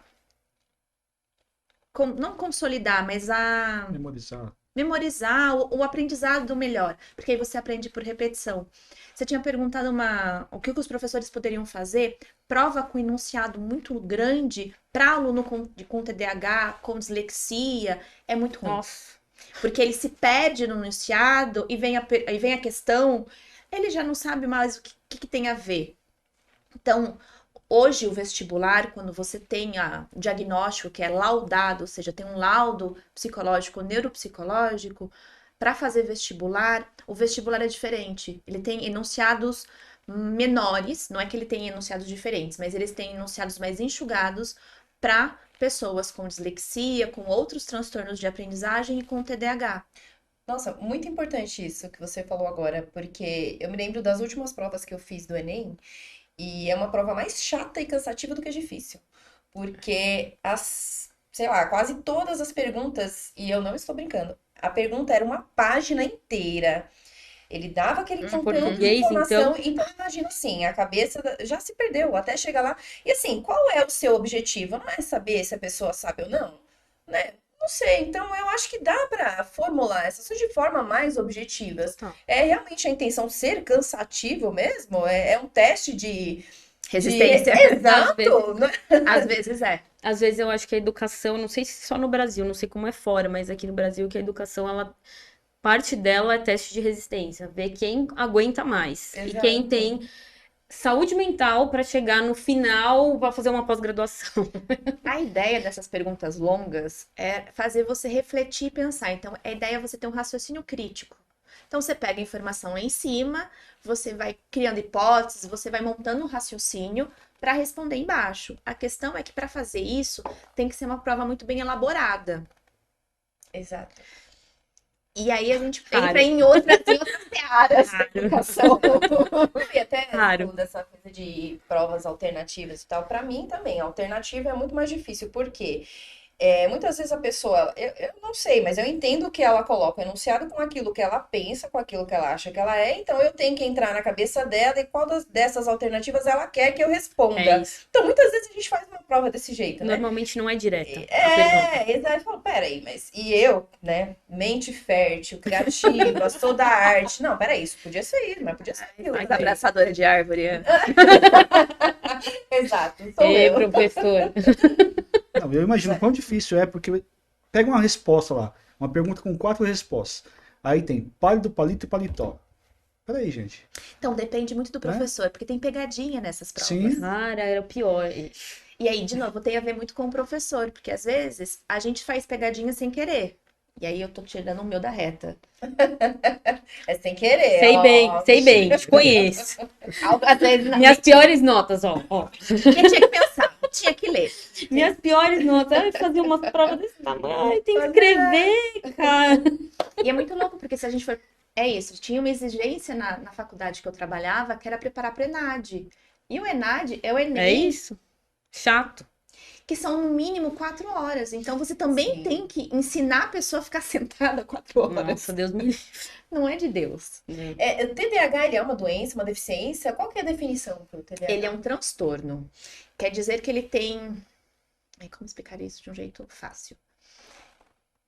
não consolidar, mas a Memorizar. memorizar o aprendizado melhor, porque aí você aprende por repetição. Você tinha perguntado o que os professores poderiam fazer? Prova com enunciado muito grande para aluno com TDAH, com dislexia, é muito ruim. Nossa. Porque ele se perde no enunciado e vem a questão, ele já não sabe mais o que tem a ver. Então, hoje o vestibular, quando você tem o diagnóstico que é laudado, ou seja, tem um laudo psicológico, neuropsicológico, para fazer vestibular, o vestibular é diferente. Ele tem enunciados menores, não é que ele tem enunciados diferentes, mas eles têm enunciados mais enxugados para pessoas com dislexia, com outros transtornos de aprendizagem e com TDAH. Nossa, muito importante isso que você falou agora, porque eu me lembro das últimas provas que eu fiz do Enem, e é uma prova mais chata e cansativa do que difícil. Porque sei lá, quase todas as perguntas, e eu não estou brincando, a pergunta era uma página inteira. Ele dava aquele Em conteúdo de português, então. informação, então imagina assim, a cabeça já se perdeu até chegar lá. E assim, qual é o seu objetivo? Não é saber se a pessoa sabe ou não, né? Não sei, então eu acho que dá para formular essas coisas de forma mais objetivas. Total. É realmente a intenção ser cansativo mesmo? É um teste de Resistência. Às vezes, Exato, né? Às vezes é. às vezes eu acho que a educação, não sei se só no Brasil, não sei como é fora, mas aqui no Brasil que a educação, ela parte dela é teste de resistência, ver quem aguenta mais e quem Exato. tem saúde mental para chegar no final para fazer uma pós-graduação. A ideia dessas perguntas longas é fazer você refletir e pensar. Então, a ideia é você ter um raciocínio crítico. Então, você pega a informação lá em cima, você vai criando hipóteses, você vai montando um raciocínio para responder embaixo. A questão é que para fazer isso, tem que ser uma prova muito bem elaborada. Exato. E aí a gente Raro. entra em outras áreas da Raro. educação. E até Claro. falou dessa coisa de provas alternativas e tal. Pra mim também, a alternativa é muito mais difícil. Por quê? Muitas vezes a pessoa, eu não sei, mas eu entendo que ela coloca o enunciado com aquilo que ela pensa, com aquilo que ela acha que ela é, então eu tenho que entrar na cabeça dela e qual dessas alternativas ela quer que eu responda. É isso. Então muitas vezes a gente faz uma prova desse jeito, né? Normalmente não é direta a pergunta. Exato. Eu falo, peraí, mas e eu, né? Mente fértil, criativa, sou da arte. Não, peraí, isso podia ser isso, mas podia ser aquilo. Mas abraçadora de árvore. Exato, sou Ei, eu. professor. Não, eu imagino quão difícil é, porque pega uma resposta lá, uma pergunta com 4 respostas. Aí tem pálido, palito e paletó. Peraí, gente. Então, depende muito do professor, porque tem pegadinha nessas provas. Sim. Cara, era o pior. E aí, de novo, tem a ver muito com o professor, porque às vezes a gente faz pegadinha sem querer. E aí eu tô tirando o meu da reta. É sem querer. Sei bem, te conheço. Às vezes, Minhas piores notas, ó. eu tinha que pensar, tinha que ler. Minhas piores notas. Ai, fazer umas provas desse tamanho. Ai, tem que escrever, cara. E é muito louco, porque se a gente for. É isso, tinha uma exigência na faculdade que eu trabalhava, que era preparar para o ENAD. E o ENAD é o É Enem, isso. Chato. que são no mínimo 4 horas. Então você também Sim. tem que ensinar a pessoa a ficar sentada 4 horas. Nossa, Deus me livre. Não é de Deus. O TDAH, ele é uma doença, uma deficiência? Qual que é a definição pro TDAH? Ele é um transtorno. Quer dizer que ele tem. Ai, como explicar isso de um jeito fácil?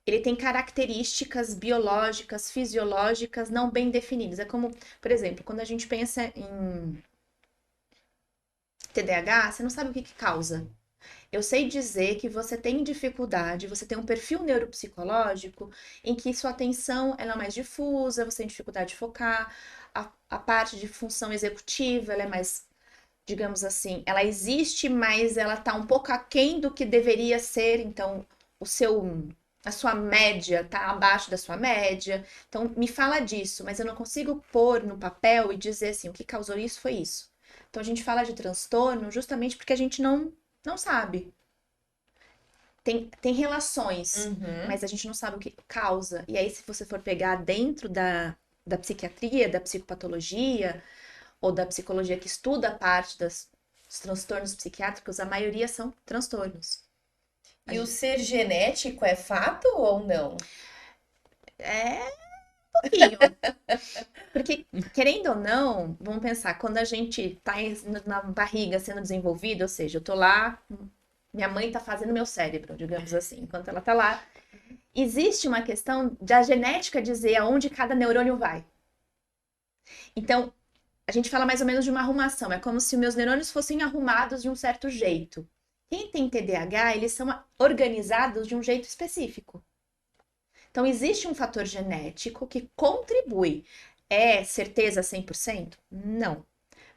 Ele tem características biológicas, fisiológicas não bem definidas. É como, por exemplo, quando a gente pensa em TDAH, você não sabe o que causa. Eu sei dizer que você tem dificuldade, você tem um perfil neuropsicológico em que sua atenção ela é mais difusa, você tem dificuldade de focar, a parte de função executiva ela é mais, digamos assim, ela existe, mas ela está um pouco aquém do que deveria ser, então a sua média está abaixo da sua média. Então me fala disso, mas eu não consigo pôr no papel e dizer assim, o que causou isso foi isso. Então a gente fala de transtorno justamente porque a gente não sabe. Tem relações, Uhum. mas a gente não sabe o que causa. E aí, se você for pegar dentro da psiquiatria, da psicopatologia, ou da psicologia que estuda a parte dos transtornos psiquiátricos, a maioria são transtornos. E o ser genético é fato ou não? É um pouquinho. Porque, querendo ou não, vamos pensar, quando a gente tá na barriga sendo desenvolvido, ou seja, eu tô lá, minha mãe tá fazendo meu cérebro, digamos assim, enquanto ela tá lá, existe uma questão da genética dizer aonde cada neurônio vai. Então, a gente fala mais ou menos de uma arrumação, é como se meus neurônios fossem arrumados de um certo jeito. Quem tem TDAH, eles são organizados de um jeito específico. Então, existe um fator genético que contribui. É certeza 100%? Não.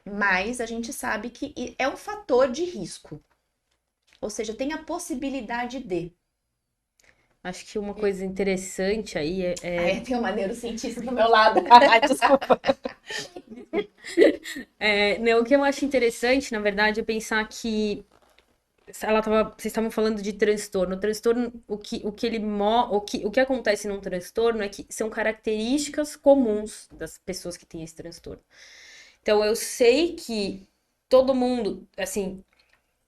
Mas a gente sabe que é um fator de risco. Ou seja, tem a possibilidade de. Acho que uma coisa interessante aí Ai, tem uma neurocientista do meu lado. Ai, desculpa. Não, o que eu acho interessante, na verdade, é pensar que vocês estavam falando de transtorno. O transtorno, o que acontece num transtorno é que são características comuns das pessoas que têm esse transtorno. Então, eu sei que todo mundo, assim,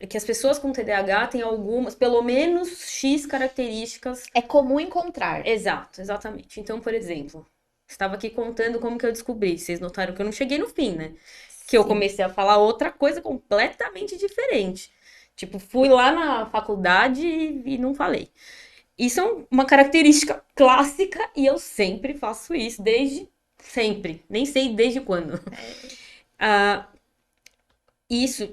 que as pessoas com TDAH têm algumas, pelo menos X características. É comum encontrar. Exato, exatamente. Então, por exemplo, estava aqui contando como que eu descobri. Vocês notaram que eu não cheguei no fim, né? Que eu Sim. comecei a falar outra coisa completamente diferente. Tipo, fui lá na faculdade e não falei. Isso é uma característica clássica e eu sempre faço isso, desde sempre. Nem sei desde quando. Ah, isso,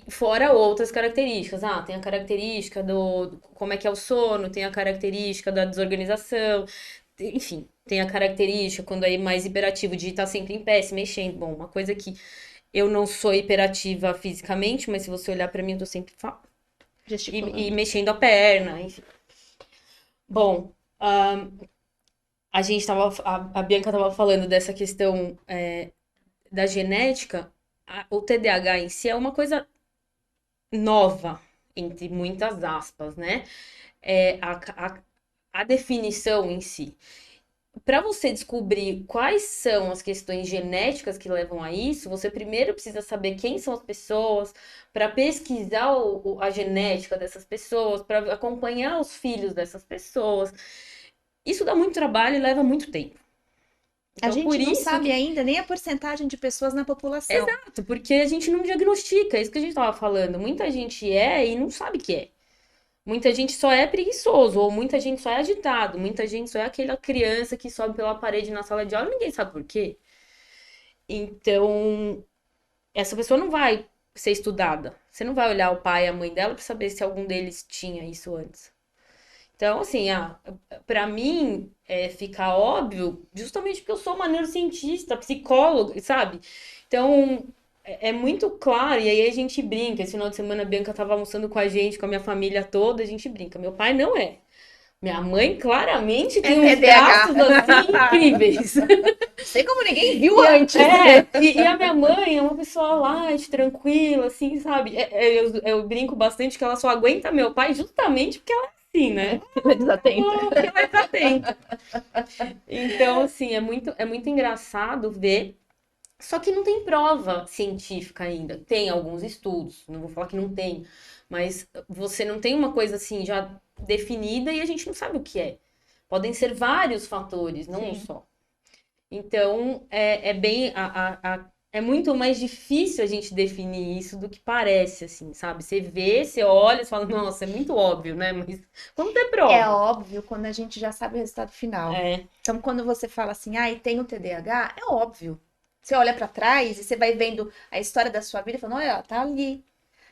fora outras características. Ah, tem a característica do como é que é o sono, tem a característica da desorganização, enfim, tem a característica quando é mais hiperativo de estar sempre em pé, se mexendo. Bom, uma coisa que eu não sou hiperativa fisicamente, mas se você olhar pra mim, eu tô sempre Gesticulando. e mexendo a perna, enfim. Bom, a gente tava, a Bianca tava falando dessa questão da genética. O TDAH em si é uma coisa nova, entre muitas aspas, né? A definição em si. Para você descobrir quais são as questões genéticas que levam a isso, você primeiro precisa saber quem são as pessoas, para pesquisar a genética dessas pessoas, para acompanhar os filhos dessas pessoas. Isso dá muito trabalho e leva muito tempo. A Então, por gente não isso sabe ainda nem a porcentagem de pessoas na população. Exato, porque a gente não diagnostica, é isso que a gente estava falando. Muita gente é e não sabe que é. Muita gente só é preguiçoso, ou muita gente só é agitado, muita gente só é aquela criança que sobe pela parede na sala de aula e ninguém sabe por quê. Então, essa pessoa não vai ser estudada. Você não vai olhar o pai e a mãe dela para saber se algum deles tinha isso antes. Então, assim, para mim, fica óbvio, justamente porque eu sou uma neurocientista, psicóloga, sabe? Então, é muito claro, e aí a gente brinca. Esse final de semana a Bianca tava almoçando com a gente, com a minha família toda, a gente brinca. Meu pai não é. Minha mãe claramente tem uns TDAH. traços assim incríveis. Sei como ninguém viu antes. E a minha mãe é uma pessoa light, tranquila, assim, sabe? Eu brinco bastante que ela só aguenta meu pai justamente porque ela é assim, né? Ela é desatenta. Porque ela é desatenta. Então, assim, é muito engraçado ver. Só que não tem prova científica ainda. Tem alguns estudos, não vou falar que não tem, mas você não tem uma coisa assim já definida e a gente não sabe o que é. Podem ser vários fatores, não um Sim. só. Então, é muito mais difícil a gente definir isso do que parece, assim, sabe? Você vê, você olha, você fala, nossa, é muito óbvio, né? Mas quando tem prova. É óbvio quando a gente já sabe o resultado final. É, Então, quando você fala assim, e tem o TDAH, é óbvio. Você olha pra trás e você vai vendo a história da sua vida e falando, olha, tá ali.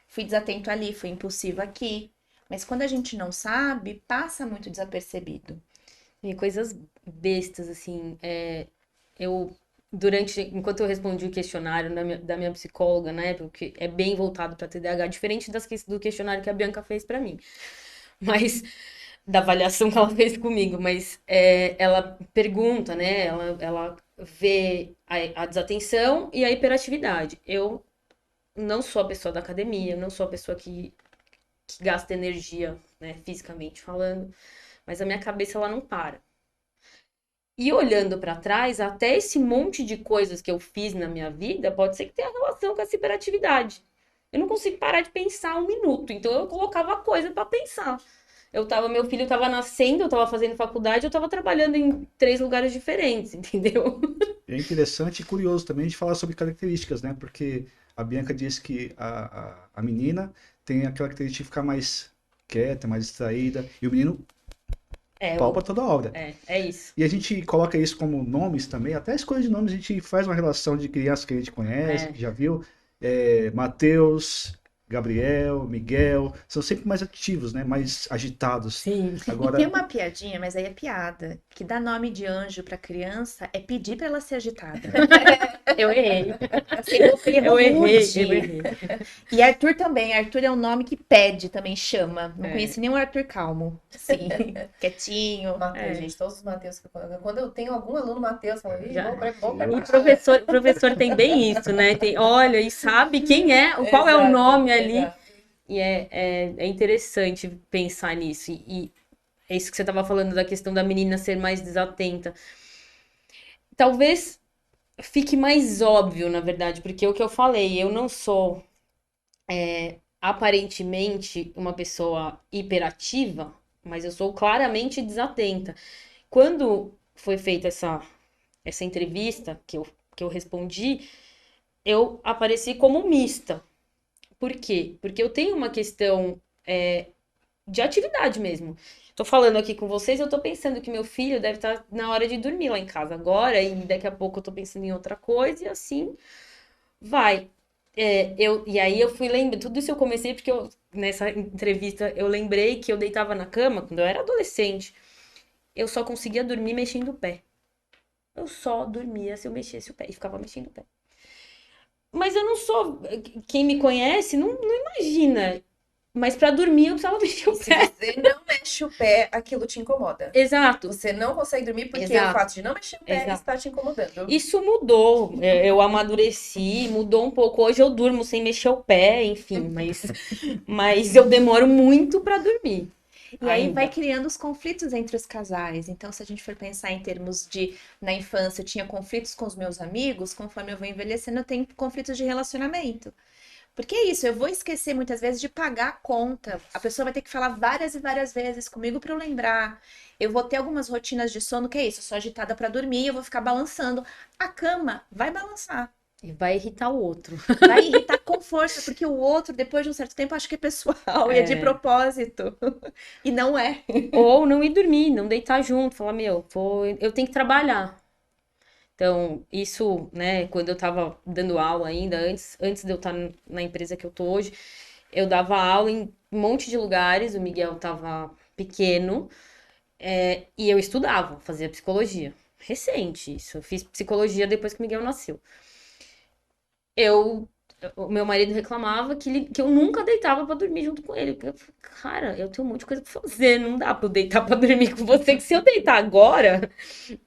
Fui desatento ali, fui impulsivo aqui. Mas quando a gente não sabe, passa muito desapercebido. tem coisas bestas, assim. Enquanto eu respondi o questionário da minha psicóloga, né, porque é bem voltado para TDAH, diferente do questionário que a Bianca fez para mim, mas da avaliação que ela fez comigo, mas ela pergunta, né, ela vê a desatenção e a hiperatividade. Eu não sou a pessoa da academia, eu não sou a pessoa que gasta energia, né, fisicamente falando, mas a minha cabeça ela não para. E olhando pra trás, até esse monte de coisas que eu fiz na minha vida, pode ser que tenha relação com essa hiperatividade. Eu não consigo parar de pensar um minuto, então eu colocava coisa pra pensar. Meu filho tava nascendo, eu tava fazendo faculdade, eu tava trabalhando em 3 lugares diferentes, entendeu? É interessante e curioso também a gente falar sobre características, né? Porque a Bianca disse que a menina tem a característica de ficar mais quieta, mais distraída, e o menino pau pra toda obra. É isso. E a gente coloca isso como nomes também, até a escolha de nomes a gente faz uma relação de crianças que a gente conhece, que já viu. Mateus, Gabriel, Miguel, são sempre mais ativos, né? Mais agitados. Sim. Agora, E tem uma piadinha, mas aí é piada, que dar nome de anjo pra criança é pedir pra ela ser agitada. Eu errei. Assim, você errou rude. Eu errei. E Arthur também. Arthur é um nome que pede, também chama. Não É. conheci nenhum Arthur calmo. Sim, quietinho. Matheus, gente, todos os Mateus que quando eu tenho algum aluno Mateus, eu falo, "Ih, Já. vou pra E professor tem bem isso, né? Olha e sabe quem é, qual é o nome ali. Exato. E é interessante pensar nisso. E é isso que você estava falando da questão da menina ser mais desatenta. Talvez fique mais óbvio, na verdade, porque é o que eu falei, eu não sou aparentemente uma pessoa hiperativa, mas eu sou claramente desatenta. Quando foi feita essa entrevista que eu respondi, eu apareci como mista. Por quê? Porque eu tenho uma questão de atividade mesmo. Tô falando aqui com vocês, eu tô pensando que meu filho deve estar na hora de dormir lá em casa agora, e daqui a pouco eu tô pensando em outra coisa, e assim vai. E aí eu fui lembrando, tudo isso eu comecei porque nessa entrevista eu lembrei que eu deitava na cama quando eu era adolescente. Eu só conseguia dormir mexendo o pé. Eu só dormia se eu mexesse o pé e ficava mexendo o pé. Mas eu não sou. Quem me conhece não imagina. Mas pra dormir eu precisava mexer o Se pé. você não mexe o pé, aquilo te incomoda. Exato. Você não consegue dormir porque Exato. o fato de não mexer o pé Exato. está te incomodando. Isso mudou. Eu amadureci, mudou um pouco. Hoje eu durmo sem mexer o pé, enfim, mas eu demoro muito pra dormir. E aí Ainda. vai criando os conflitos entre os casais. Então, se a gente for pensar em termos de, na infância, eu tinha conflitos com os meus amigos, conforme eu vou envelhecendo, eu tenho conflitos de relacionamento. Porque é isso, eu vou esquecer muitas vezes de pagar a conta. A pessoa vai ter que falar várias e várias vezes comigo para eu lembrar. Eu vou ter algumas rotinas de sono, que é isso, eu sou agitada para dormir, eu vou ficar balançando. A cama vai balançar. E vai irritar o outro. Vai irritar com força, porque o outro, depois de um certo tempo, acha que é pessoal e é de propósito. E não é. Ou não ir dormir, não deitar junto, falar, eu tenho que trabalhar. Então, isso, né, quando eu tava dando aula ainda, antes de eu estar na empresa que eu tô hoje, eu dava aula em um monte de lugares, o Miguel tava pequeno, e eu estudava, fazia psicologia. Recente isso, eu fiz psicologia depois que o Miguel nasceu. O meu marido reclamava que eu nunca deitava pra dormir junto com ele. Eu falei, cara, eu tenho um monte de coisa pra fazer, não dá pra eu deitar pra dormir com você, que se eu deitar agora,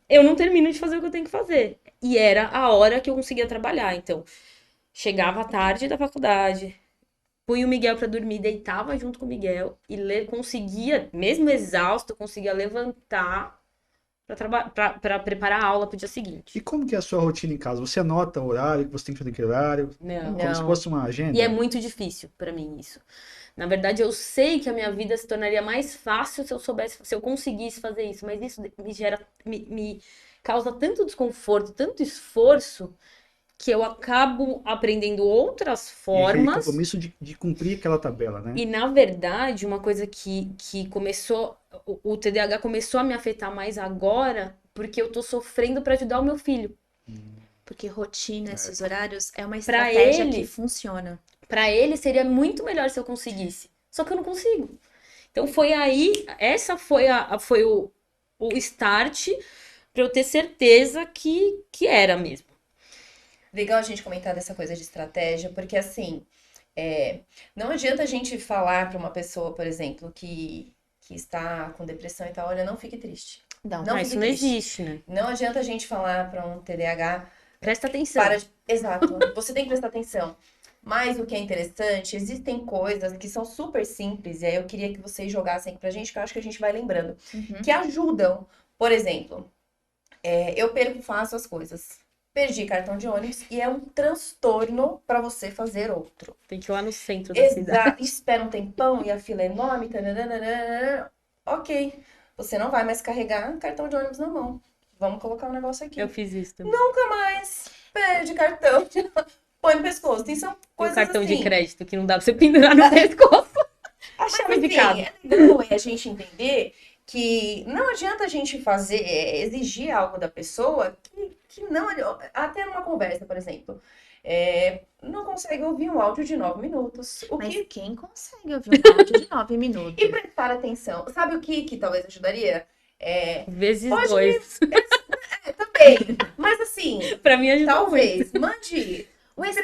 eu não termino de fazer o que eu tenho que fazer. E era a hora que eu conseguia trabalhar. Então, chegava à tarde da faculdade, punha o Miguel pra dormir, deitava junto com o Miguel e conseguia, mesmo exausto, eu conseguia levantar pra preparar a aula pro dia seguinte. E como que é a sua rotina em casa? Você anota o horário que você tem que fazer naquele horário? Não. Como se fosse uma agenda? E é muito difícil pra mim isso. Na verdade, eu sei que a minha vida se tornaria mais fácil se eu soubesse, se eu conseguisse fazer isso, mas isso me causa tanto desconforto, tanto esforço, que eu acabo aprendendo outras E aquele formas. compromisso de cumprir aquela tabela, né? E na verdade, uma coisa que começou, o TDAH começou a me afetar mais agora, porque eu tô sofrendo pra ajudar o meu filho. Porque rotina, esses horários, é uma Pra estratégia ele- que funciona. Pra ele seria muito melhor se eu conseguisse. Só que eu não consigo. Então foi aí, essa foi o start pra eu ter certeza que era mesmo. Legal a gente comentar dessa coisa de estratégia, porque assim, não adianta a gente falar para uma pessoa, por exemplo, que está com depressão e tal, olha, não fique triste. Não, Não Ah, fique isso não triste. existe, né? Não adianta a gente falar para um TDAH, Presta atenção. Exato, você tem que prestar atenção. Mas o que é interessante, existem coisas que são super simples, e aí eu queria que vocês jogassem aqui pra gente, que eu acho que a gente vai lembrando, que ajudam. Por exemplo, eu perco fácil as coisas. Perdi cartão de ônibus e é um transtorno para você fazer outro. Tem que ir lá no centro da cidade. Exato. Espera um tempão e a fila é enorme. Tananana. Ok. Você não vai mais carregar cartão de ônibus na mão. Vamos colocar um negócio aqui. Eu fiz isso também. Nunca mais perde cartão. Põe no pescoço. Tem são Tem um coisas cartão assim. de crédito que não dá pra você pendurar no pescoço. A Mas chave de enfim, casa. é legal a gente entender que não adianta a gente fazer, exigir algo da pessoa que não, até numa conversa, por exemplo, não consegue ouvir um áudio de 9 minutos. Mas quem consegue ouvir um áudio de 9 minutos? E prestar atenção. Sabe o que talvez ajudaria? Vezes Pode 2. Também. Mas assim, Pra mim ajuda muito. talvez, mande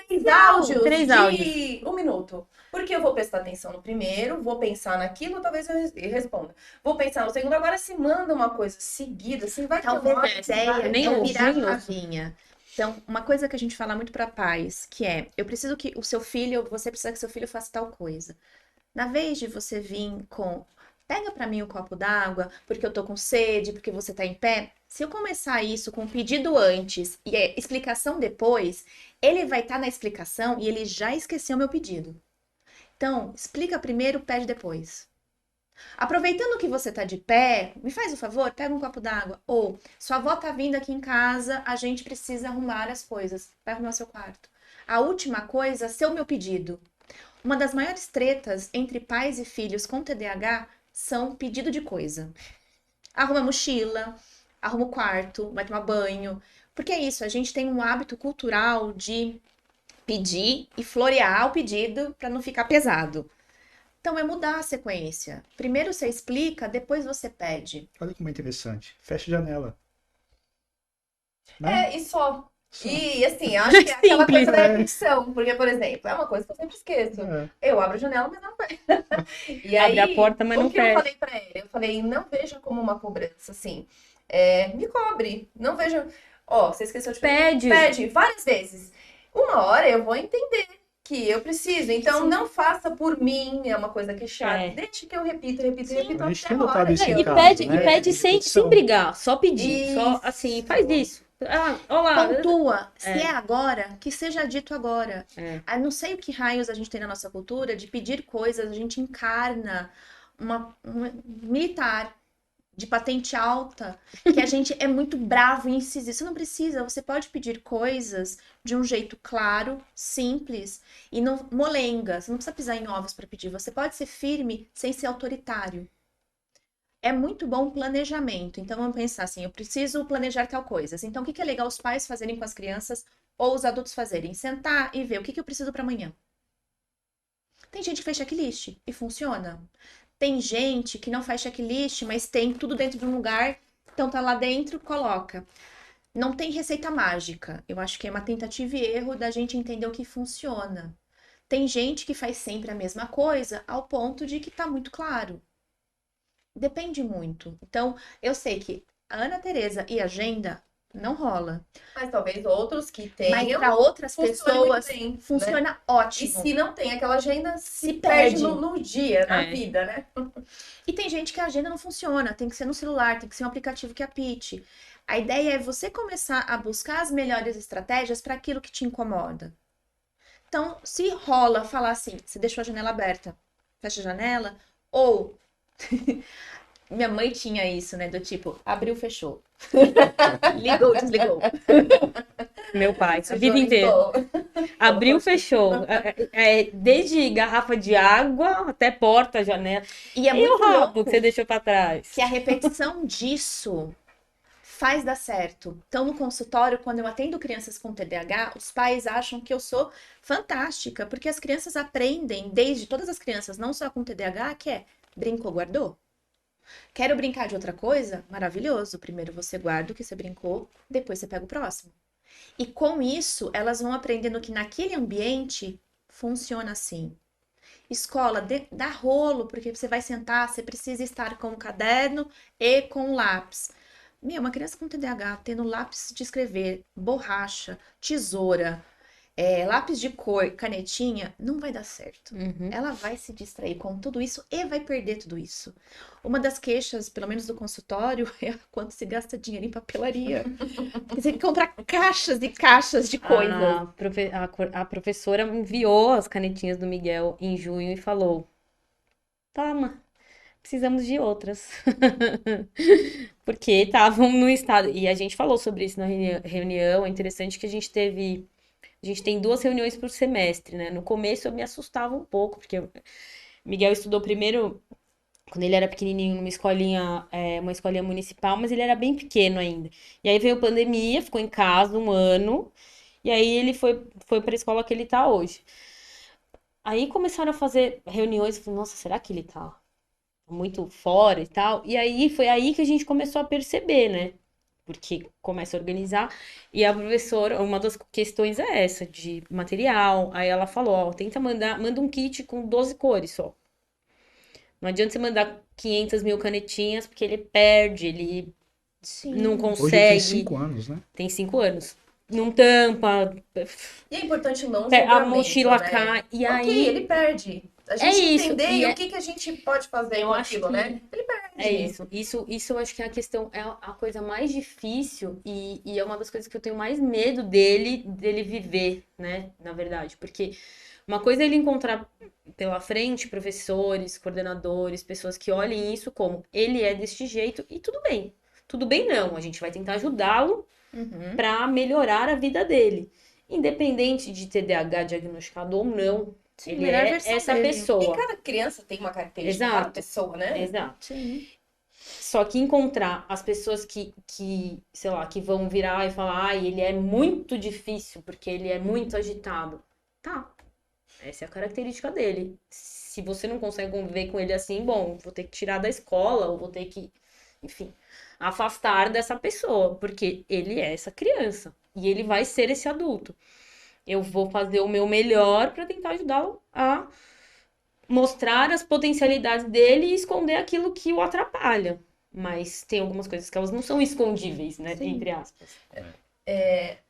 três áudios Três de áudios. 1 minuto. Porque eu vou prestar atenção no primeiro, vou pensar naquilo, talvez eu responda. Vou pensar no segundo. Agora, se manda uma coisa seguida, assim, vai ter Talvez uma hora a que ideia vai- nem é ouço, virar nem a ouço. chavinha. Então, uma coisa que a gente fala muito para pais, que é, eu preciso que o seu filho, você precisa que seu filho faça tal coisa. Na vez de você vir com, pega para mim um copo d'água, porque eu tô com sede, porque você tá em pé, se eu começar isso com um pedido antes e explicação depois, ele vai estar na explicação e ele já esqueceu meu pedido. Então, explica primeiro, pede depois. Aproveitando que você tá de pé, me faz o favor, pega um copo d'água. Ou, sua avó tá vindo aqui em casa, a gente precisa arrumar as coisas. Vai arrumar seu quarto. A última coisa, seu meu pedido. Uma das maiores tretas entre pais e filhos com TDAH são pedido de coisa. Arruma a mochila, arruma o quarto, vai tomar banho. Porque é isso, a gente tem um hábito cultural de pedir e florear o pedido para não ficar pesado. Então é mudar a sequência. Primeiro você explica, depois você pede. Olha como é interessante. Fecha a janela. Né? É, e só. Só. E assim, acho que é aquela Simples, coisa da né? repetição. Porque, por exemplo, é uma coisa que eu sempre esqueço. É. Eu abro a janela, mas não fecho. E Abre aí, a porta, mas não o que eu fecha. falei pra ele? Eu falei, não veja como uma cobrança, assim. Me cobre. Não veja. Ó, você esqueceu de Pede. Pede várias vezes. Uma hora eu vou entender que eu preciso. Então, Sim. não faça por mim. É uma coisa que é chata. É. Deixa que eu repito A gente até tem a notado hora. isso em E casa, pede, né? e pede sem Repetição. brigar, só pedir. Só Isso. assim, faz isso. Ah, olá. Pontua. Se É. é agora, que seja dito agora. É. Ah, não sei o que raios a gente tem na nossa cultura de pedir coisas, a gente encarna uma militar de patente alta, que a gente é muito bravo e incisivo. Você não precisa, você pode pedir coisas de um jeito claro, simples e não molenga. Você não precisa pisar em ovos para pedir. Você pode ser firme sem ser autoritário. É muito bom o planejamento. Então vamos pensar assim, eu preciso planejar tal coisas. Então o que que é legal os pais fazerem com as crianças ou os adultos fazerem? Sentar e ver o que que eu preciso para amanhã. Tem gente que faz checklist e funciona. Tem gente que não faz checklist, mas tem tudo dentro de um lugar, então tá lá dentro, coloca. Não tem receita mágica. Eu acho que é uma tentativa e erro da gente entender o que funciona. Tem gente que faz sempre a mesma coisa, ao ponto de que tá muito claro. Depende muito. Então, eu sei que a Ana Teresa e a agenda não rola. Mas talvez outros que Mas tenham. para outras funcione muito pessoas bem, né? funciona E ótimo. se não tem aquela agenda, se perde. perde no dia, na É. vida, né? E tem gente que a agenda não funciona, tem que ser no celular, tem que ser um aplicativo que apite. A ideia é você começar a buscar as melhores estratégias para aquilo que te incomoda. Então, se rola falar assim, você deixou a janela aberta, fecha a janela, ou minha mãe tinha isso, né, do tipo, abriu, fechou. Ligou, desligou. Meu pai, a Sujou, vida inteira. limpou. Abriu, fechou. Desde garrafa de água até porta, janela. E é E o muito rabo louco que você deixou pra trás? que a repetição disso faz dar certo. Então, no consultório, quando eu atendo crianças com TDAH, os pais acham que eu sou fantástica, porque as crianças aprendem, desde todas as crianças, não só com TDAH, que é brincou, guardou. Quero brincar de outra coisa? Maravilhoso. Primeiro você guarda o que você brincou, depois você pega o próximo. E com isso, elas vão aprendendo que naquele ambiente funciona assim. Escola, dá rolo, porque você vai sentar, você precisa estar com o caderno e com o lápis. Uma criança com TDAH tendo lápis de escrever, borracha, tesoura, lápis de cor, canetinha, não vai dar certo. Uhum. Ela vai se distrair com tudo isso e vai perder tudo isso. Uma das queixas, pelo menos do consultório, é quanto se gasta dinheiro em papelaria. Você tem que comprar caixas e caixas de coisas. A professora enviou as canetinhas do Miguel em junho e falou: toma, precisamos de outras. Porque estavam no estado. E a gente falou sobre isso na reunião. É interessante que a gente tem 2 reuniões por semestre, né? No começo eu me assustava um pouco, porque Miguel estudou primeiro, quando ele era pequenininho, uma escolinha municipal, mas ele era bem pequeno ainda. E aí veio a pandemia, ficou em casa 1 ano, e aí ele foi para a escola que ele tá hoje. Aí começaram a fazer reuniões, eu falei, nossa, será que ele tá muito fora e tal? E aí foi aí que a gente começou a perceber, né? Porque começa a organizar. E a professora, uma das questões é essa, de material. Aí ela falou, ó, manda um kit com 12 cores só. Não adianta você mandar 500 mil canetinhas, porque ele perde, ele Sim. não Hoje ele consegue. tem 5 anos, né? Tem 5 anos. Não tampa, E é importante não a julgamento, mochila né? cai. E Ok, aí, ele perde. A gente isso, entender e o que a gente pode fazer eu com acho aquilo, que né? Ele perde. é isso eu acho que é a questão, é a coisa mais difícil e é uma das coisas que eu tenho mais medo dele viver, né, na verdade, porque uma coisa é ele encontrar pela frente professores, coordenadores, pessoas que olhem isso como ele é deste jeito e tudo bem. Tudo bem não, a gente vai tentar ajudá-lo Uhum. para melhorar a vida dele. Independente de TDAH diagnosticado ou não, Sim, ele melhor é versão essa dele. E pessoa. cada criança tem uma característica, cada Exato, pessoa, né? exato. Sim. Só que encontrar as pessoas sei lá, que vão virar e falar, ai, ele é muito difícil porque ele é muito agitado. Tá, essa é a característica dele. Se você não consegue conviver com ele assim, bom, vou ter que tirar da escola, ou vou ter que, enfim, afastar dessa pessoa, porque ele é essa criança e ele vai ser esse adulto. Eu vou fazer o meu melhor para tentar ajudá-lo a mostrar as potencialidades dele e esconder aquilo que o atrapalha. Mas tem algumas coisas que elas não são escondíveis, né? Sim. Entre aspas.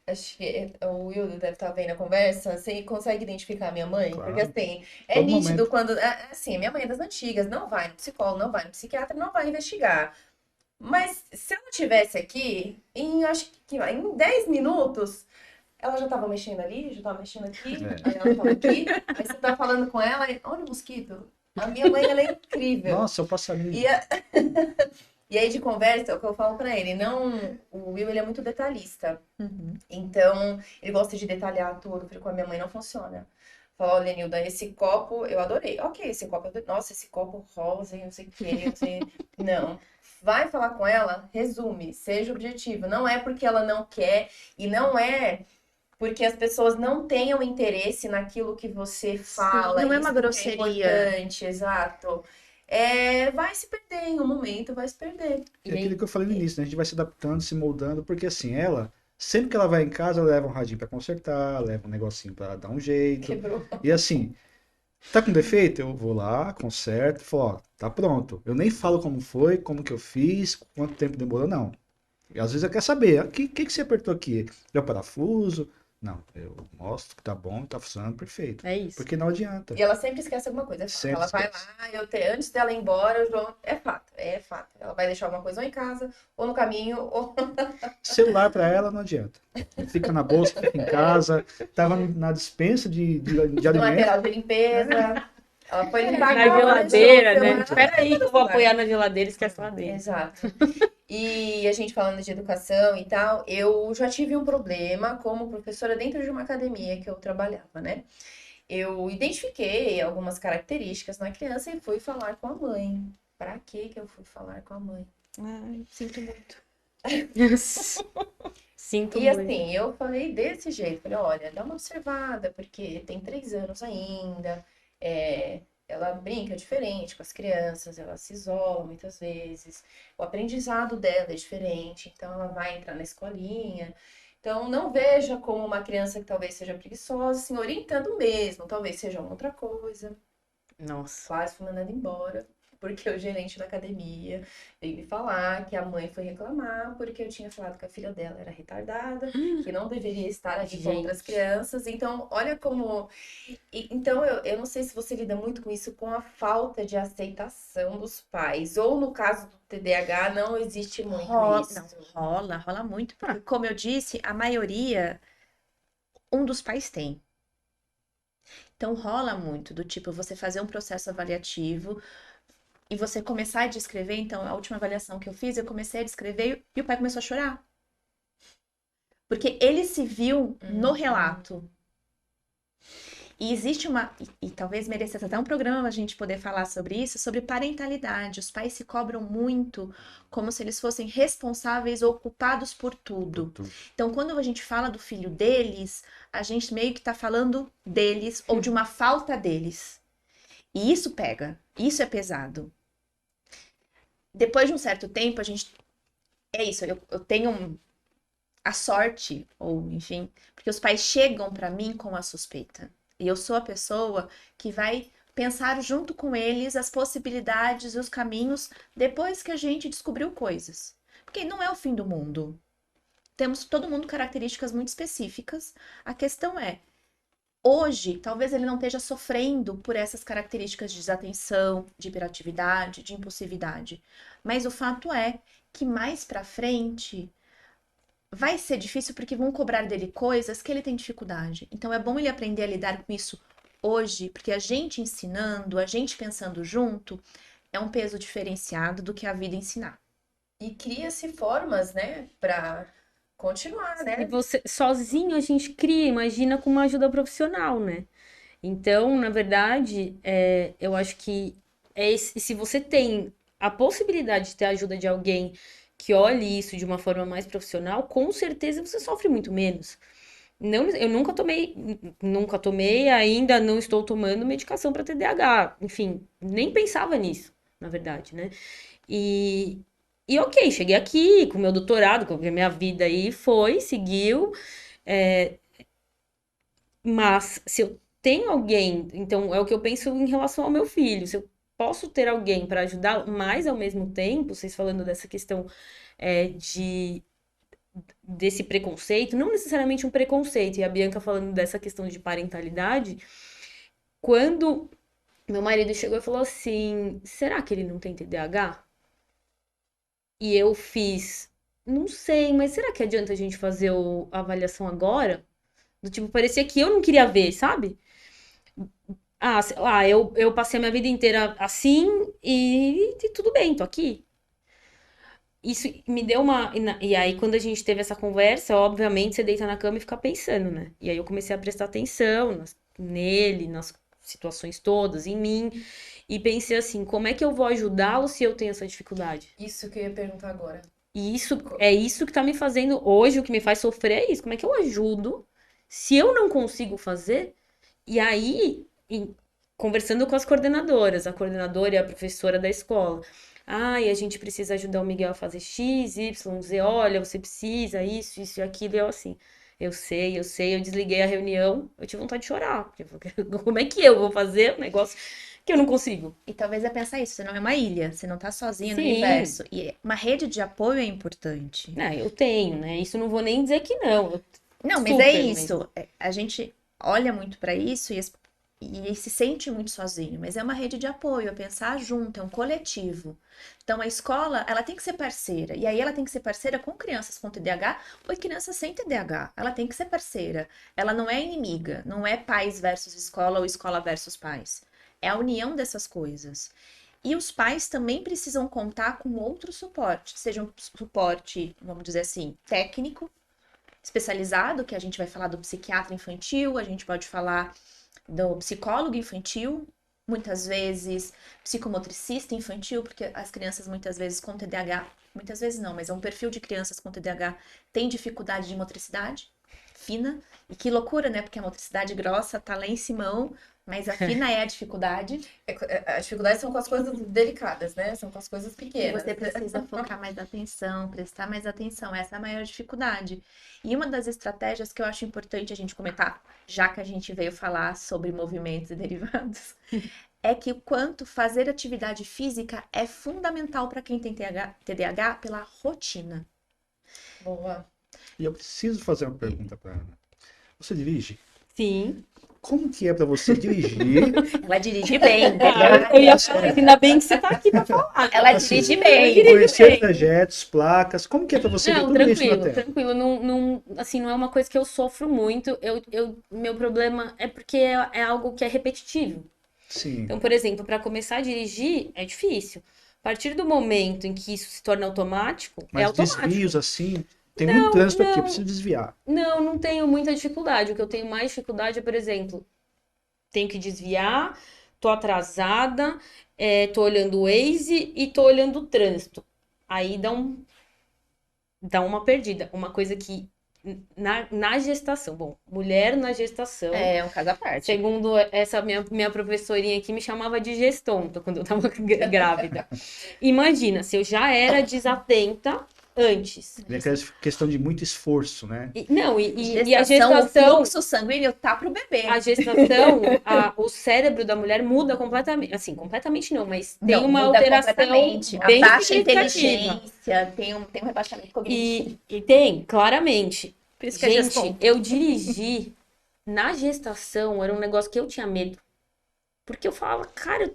Acho que o Will deve estar vendo a conversa. Você consegue identificar a minha mãe? Claro. Porque assim, é Todo nítido momento. quando. Assim, minha mãe é das antigas, não vai no psicólogo, não vai no psiquiatra, não vai investigar. Mas se ela tivesse aqui, acho que em 10 minutos, ela já tava mexendo ali, já tava mexendo aqui, É. aí ela tava aqui, aí você tá falando com ela, e, olha o mosquito. A minha mãe, ela é incrível. Nossa, o passarinho. E, e aí de conversa, é o que eu falo pra ele, não, o Will, ele é muito detalhista. Uhum. Então, ele gosta de detalhar tudo. Eu falei, com a minha mãe não funciona. Fala, olha, Nilda, esse copo eu adorei. Ok, esse copo, nossa, esse copo rosa, e não sei o quê, não sei. Não. Vai falar com ela, resume, seja objetivo. Não é porque ela não quer e não é porque as pessoas não tenham interesse naquilo que você fala. não é Isso uma que é grosseria. importante, exato. Vai se perder em um momento, vai se perder. É aquilo que eu falei no início, né? A gente vai se adaptando, se moldando, porque assim, ela, sempre que ela vai em casa, ela leva um radinho pra consertar, leva um negocinho pra dar um jeito. Quebrou. E assim, tá com defeito? Eu vou lá, conserto, falo, ó, tá pronto. Eu nem falo como foi, como que eu fiz, quanto tempo demorou, não. E às vezes eu quero saber, o que você apertou aqui? É o parafuso? Não, eu mostro que tá bom, tá funcionando perfeito. É isso. Porque não adianta. E ela sempre esquece alguma coisa, é fato. Sempre Ela vai esquece. lá, antes dela ir embora, o João. É fato, é fato. Ela vai deixar alguma coisa ou em casa, ou no caminho, ou Celular pra ela não adianta. Fica na bolsa, fica em casa, tava na dispensa de no alimento. material de limpeza. Ela foi limpar Na a cama, geladeira, deixou o né? celular. Espera aí que eu vou apoiar na geladeira, esquece lá dentro. Exato. E a gente falando de educação e tal, eu já tive um problema como professora dentro de uma academia que eu trabalhava, né? Eu identifiquei algumas características na criança e fui falar com a mãe. Pra que eu fui falar com a mãe? Ai, sinto muito. Sinto E muito. assim, eu falei desse jeito, falei, olha, dá uma observada, porque tem 3 anos ainda, ela brinca diferente com as crianças, ela se isola muitas vezes, o aprendizado dela é diferente, então ela vai entrar na escolinha. Então, não veja como uma criança que talvez seja preguiçosa, assim, orientando mesmo, talvez seja uma outra coisa. Nossa. Quase fui mandada embora, porque o gerente da academia veio me falar que a mãe foi reclamar porque eu tinha falado que a filha dela era retardada, que não deveria estar ali com outras Gente. crianças. Então, olha como. Então, eu não sei se você lida muito com isso, com a falta de aceitação dos pais. Ou no caso do TDAH, não existe muito Rola, isso. não, rola muito, porque, como eu disse, a maioria, um dos pais tem. Então rola muito, do tipo, você fazer um processo avaliativo e você começar a descrever. Então, a última avaliação que eu fiz, eu comecei a descrever e o pai começou a chorar. Porque ele se viu no relato. E existe e talvez merecesse até um programa a gente poder falar sobre isso, sobre parentalidade. Os pais se cobram muito como se eles fossem responsáveis ou culpados por tudo. Então, quando a gente fala do filho deles, a gente meio que tá falando deles ou de uma falta deles. E isso pega, isso é pesado. Depois de um certo tempo, a gente. É isso, eu tenho a sorte, ou enfim, porque os pais chegam pra mim com a suspeita. E eu sou a pessoa que vai pensar junto com eles as possibilidades e os caminhos depois que a gente descobriu coisas. Porque não é o fim do mundo. Temos todo mundo características muito específicas. A questão é, Hoje, talvez ele não esteja sofrendo por essas características de desatenção, de hiperatividade, de impulsividade. Mas o fato é que mais pra frente vai ser difícil porque vão cobrar dele coisas que ele tem dificuldade. Então é bom ele aprender a lidar com isso hoje, porque a gente ensinando, a gente pensando junto, é um peso diferenciado do que a vida ensinar. E cria-se formas, né, pra continuar, E né? você, sozinho a gente cria, imagina com uma ajuda profissional, né? Então, na verdade, eu acho que se você tem a possibilidade de ter a ajuda de alguém que olhe isso de uma forma mais profissional, com certeza você sofre muito menos. Não, eu nunca tomei, ainda não estou tomando medicação para TDAH. Enfim, nem pensava nisso, na verdade, né? E, e ok, cheguei aqui com meu doutorado, com a minha vida aí foi, seguiu. é, mas se eu tenho alguém, então é o que eu penso em relação ao meu filho. Se eu posso ter alguém para ajudar, mas ao mesmo tempo, vocês falando dessa questão de desse preconceito, não necessariamente um preconceito, e a Bianca falando dessa questão de parentalidade, quando meu marido chegou e falou assim: será que ele não tem TDAH? E eu fiz, não sei, mas será que adianta a gente fazer a avaliação agora? Do tipo, parecia que eu não queria ver, sabe? Ah, sei lá, eu passei a minha vida inteira assim e tudo bem, tô aqui. Isso me deu uma. E aí, quando a gente teve essa conversa, obviamente você deita na cama e fica pensando, né? E aí eu comecei a prestar atenção nele, nas situações todas, em mim. E pensei assim: como é que eu vou ajudá-lo se eu tenho essa dificuldade? Isso que eu ia perguntar agora. E isso que tá me fazendo hoje, o que me faz sofrer é isso. Como é que eu ajudo se eu não consigo fazer? E aí, conversando com as coordenadoras, a coordenadora e a professora da escola. Ah, e a gente precisa ajudar o Miguel a fazer X, Y, Z, olha, você precisa, isso e aquilo. E eu assim, eu sei, eu desliguei a reunião, eu tive vontade de chorar. Porque como é que eu vou fazer um negócio que eu não consigo? E talvez é pensar isso, você não é uma ilha, você não tá sozinha no Sim. universo. E uma rede de apoio é importante. Eu tenho, né? Isso não vou nem dizer que não. Não, mas Super é mesmo. isso. A gente olha muito para isso e se sente muito sozinho, mas é uma rede de apoio, é pensar junto, é um coletivo. Então a escola, ela tem que ser parceira, e aí ela tem que ser parceira com crianças com TDAH ou crianças sem TDAH. Ela tem que ser parceira. Ela não é inimiga, não é pais versus escola ou escola versus pais. É a união dessas coisas. E os pais também precisam contar com outro suporte, seja um suporte, vamos dizer assim, técnico, especializado, que a gente vai falar do psiquiatra infantil, a gente pode falar do psicólogo infantil, muitas vezes psicomotricista infantil, porque as crianças muitas vezes com TDAH, muitas vezes não, mas é um perfil de crianças com TDAH tem dificuldade de motricidade fina, e que loucura, né? Porque a motricidade grossa tá lá em cima, mas a fina é a dificuldade. As dificuldades são com as coisas delicadas, né? São com as coisas E pequenas. você precisa focar mais atenção, prestar mais atenção. Essa é a maior dificuldade. E uma das estratégias que eu acho importante a gente comentar, já que a gente veio falar sobre movimentos e derivados, é que o quanto fazer atividade física é fundamental para quem tem TDAH pela rotina. Boa. E eu preciso fazer uma pergunta para Ana. Você dirige? Sim. Como que é para você dirigir? Ela dirige bem, Eu ia falar, ainda bem que você tá aqui pra falar. ela Assim, dirige bem. Conhecer trajetos, placas, como que é para você ver Não, tudo isso na tranquilo, tela? tranquilo. Não, assim, não é uma coisa que eu sofro muito. Meu problema é porque é algo que é repetitivo. Sim. Então, por exemplo, para começar a dirigir é difícil. A partir do momento em que isso se torna automático, é Mas automático. desvios assim, tem muito trânsito aqui, eu preciso desviar. Não tenho muita dificuldade. O que eu tenho mais dificuldade é, por exemplo, tenho que desviar, tô atrasada, tô olhando o Waze e tô olhando o trânsito. Aí dá uma perdida. Uma coisa que na gestação, bom, mulher na gestação, É um caso à parte. segundo essa minha professorinha aqui, me chamava de gestonta quando eu tava grávida. Imagina, se eu já era desatenta antes. Vem aquela questão de muito esforço, né? E a O gestação, fluxo sanguíneo tá pro bebê. a gestação, o cérebro da mulher muda completamente. Assim, completamente não, mas tem Não, uma muda alteração completamente. A bem baixa significativa. inteligência, tem um rebaixamento cognitivo. E tem, claramente. Por isso que é Gente, gestonta. eu dirigi na gestação era um negócio que eu tinha medo. Porque eu falava, cara,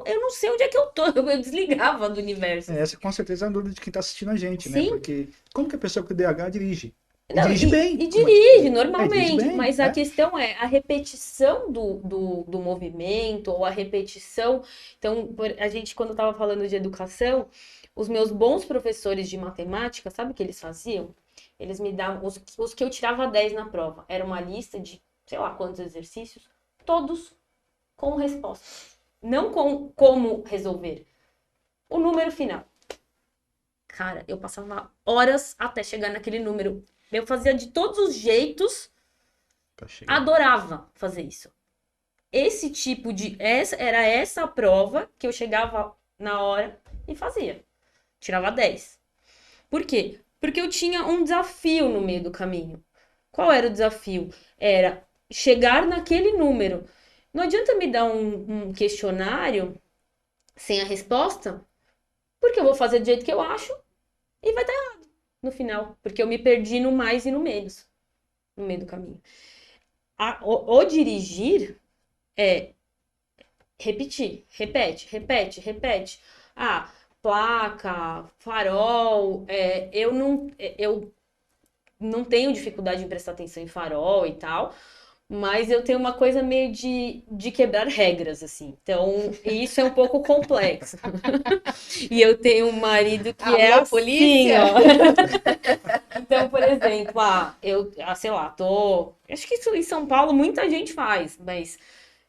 eu não sei onde é que eu tô. Eu desligava do universo. Essa com certeza é a dúvida de quem está assistindo a gente, né? Sim. Porque como que a pessoa com TDAH dirige? E Não, dirige bem. E dirige normalmente, dirige bem, mas a né? questão é a repetição do movimento ou a repetição. Então, a gente, quando estava falando de educação, os meus bons professores de matemática, sabe o que eles faziam? Eles me davam, os que eu tirava 10 na prova, era uma lista de, sei lá quantos exercícios, todos com resposta. Não com como resolver. O número final. Cara, eu passava horas até chegar naquele número. Eu fazia de todos os jeitos, Pra chegar. adorava fazer isso. Era essa a prova que eu chegava na hora e fazia. Tirava 10. Por quê? Porque eu tinha um desafio no meio do caminho. Qual era o desafio? Era chegar naquele número. Não adianta me dar um questionário sem a resposta, porque eu vou fazer do jeito que eu acho e vai dar errado no final, porque eu me perdi no mais e no menos, no meio do caminho. O dirigir é repetir, repete. Ah, placa, farol, eu não tenho dificuldade em prestar atenção em farol e tal, mas eu tenho uma coisa meio de quebrar regras, assim. Então, isso é um pouco complexo. E eu tenho um marido que é Alô, assim, polícia? ó. Então, por exemplo, sei lá, acho que isso em São Paulo muita gente faz, mas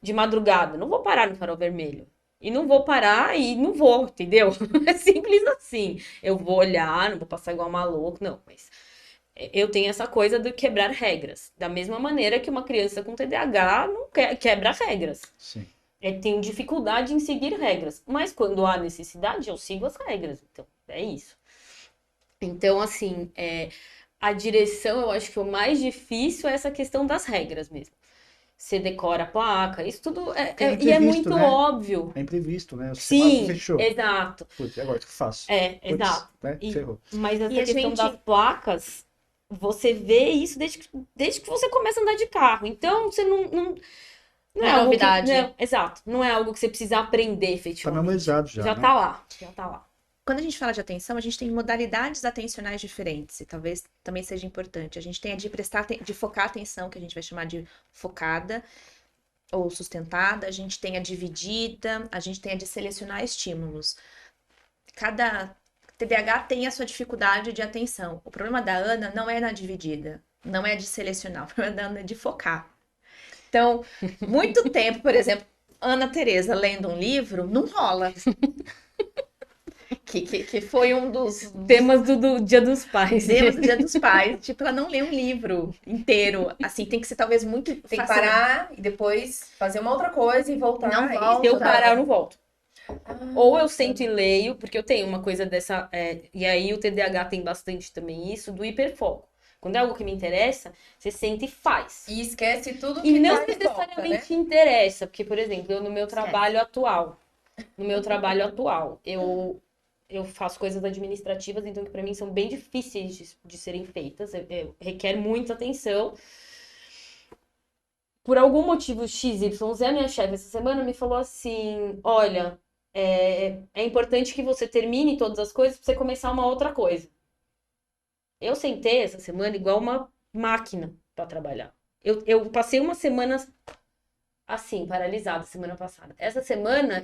de madrugada, não vou parar no farol vermelho. E não vou parar e não vou, entendeu? É simples assim. Eu vou olhar, não vou passar igual maluco, não, mas eu tenho essa coisa de quebrar regras. Da mesma maneira que uma criança com TDAH não quebra regras. Sim. Tem dificuldade em seguir regras. Mas quando há necessidade, eu sigo as regras. Então, é isso. Então, assim, a direção, eu acho que o mais difícil é essa questão das regras mesmo. Você decora a placa, isso tudo Porque é e é imprevisto, muito né? óbvio. É imprevisto, né? O semáforo Sim, fechou. exato. Putz, e agora o que eu faço? Putz, Exato. né? Ferrou. Mas essa E a questão gente- das placas, você vê isso desde que você começa a andar de carro. Então, você não Não é algo novidade. exato. Não é algo que você precisa aprender Tá efetivamente. memorizado já, Já né? tá lá. Já tá lá. Quando a gente fala de atenção, a gente tem modalidades atencionais diferentes, e talvez também seja importante. A gente tem a de focar a atenção, que a gente vai chamar de focada ou sustentada, a gente tem a dividida, a gente tem a de selecionar estímulos. Cada TDAH tem a sua dificuldade de atenção. O problema da Ana não é na dividida, não é de selecionar, o problema da Ana é de focar. Então, muito tempo, por exemplo, Ana Teresa lendo um livro, não rola. Que foi um dos Temas do Dia dos Pais. temas do Dia dos Pais. Tipo, ela não lê um livro inteiro. Assim, tem que ser talvez muito Tem que fácil. parar e depois fazer uma outra coisa e voltar. Não é isso? volta. Se eu parar, eu não volto. Ah, Ou eu sento e leio, porque eu tenho uma coisa dessa. E aí o TDAH tem bastante também isso, do hiperfoco. Quando é algo que me interessa, você senta e faz. E esquece tudo E que não tá em volta, né? necessariamente interessa, porque, por exemplo, eu no meu Esquece. trabalho atual, eu faço coisas administrativas, então que para mim são bem difíceis de serem feitas, requer muita atenção. Por algum motivo XYZ, a minha chefe essa semana me falou assim: olha, é importante que você termine todas as coisas para você começar uma outra coisa. Eu sentei essa semana igual uma máquina para trabalhar. Eu passei uma semana assim, paralisada semana passada. Essa semana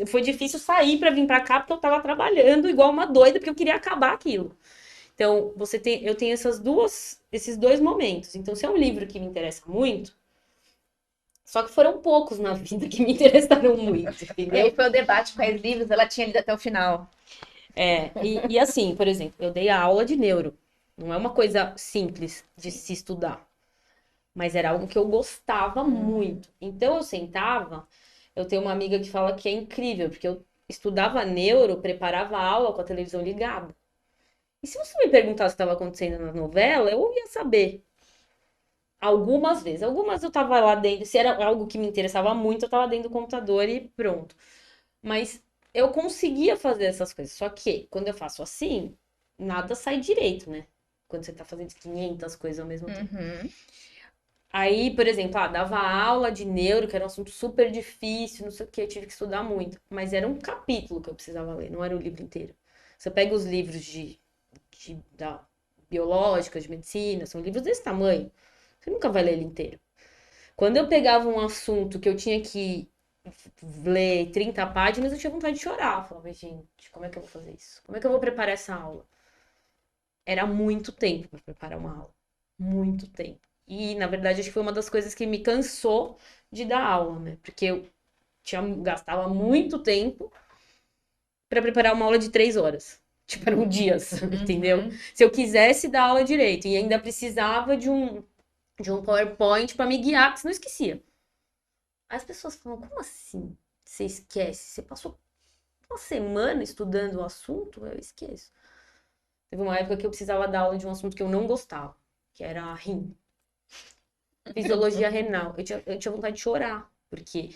foi difícil sair para vir para cá porque eu tava trabalhando igual uma doida porque eu queria acabar aquilo. Então, eu tenho esses dois momentos. Então, se é um livro que me interessa muito, só que foram poucos na vida que me interessaram muito, E entendeu? aí foi o debate com as livros, ela tinha lido até o final. E assim, por exemplo, eu dei a aula de neuro. Não é uma coisa simples de se estudar. Mas era algo que eu gostava muito. Então eu sentava, eu tenho uma amiga que fala que é incrível, porque eu estudava neuro, preparava a aula com a televisão ligada. E se você me perguntasse o que estava acontecendo na novela, eu ia saber. Algumas vezes. Algumas eu tava lá dentro. Se era algo que me interessava muito, eu tava dentro do computador e pronto. Mas eu conseguia fazer essas coisas. Só que quando eu faço assim, nada sai direito, né? Quando você tá fazendo 500 coisas ao mesmo tempo. Uhum. Aí, por exemplo, dava aula de neuro, que era um assunto super difícil, não sei o que, eu tive que estudar muito. Mas era um capítulo que eu precisava ler, não era o livro inteiro. Você pega os livros da biológica, de medicina, são livros desse tamanho. Você nunca vai ler ele inteiro. Quando eu pegava um assunto que eu tinha que ler 30 páginas, eu tinha vontade de chorar. Eu falava, gente, como é que eu vou fazer isso? Como é que eu vou preparar essa aula? Era muito tempo para preparar uma aula. Muito tempo. E, na verdade, acho que foi uma das coisas que me cansou de dar aula, né? Porque eu gastava muito tempo para preparar uma aula de 3 horas. Tipo, eram dias, entendeu? Se eu quisesse dar aula direito e ainda precisava de um PowerPoint para me guiar, porque senão eu esquecia. As pessoas falam, como assim? Você esquece? Você passou uma semana estudando o assunto? Eu esqueço. Teve uma época que eu precisava dar aula de um assunto que eu não gostava, que era rim. Fisiologia renal. Eu tinha vontade de chorar, porque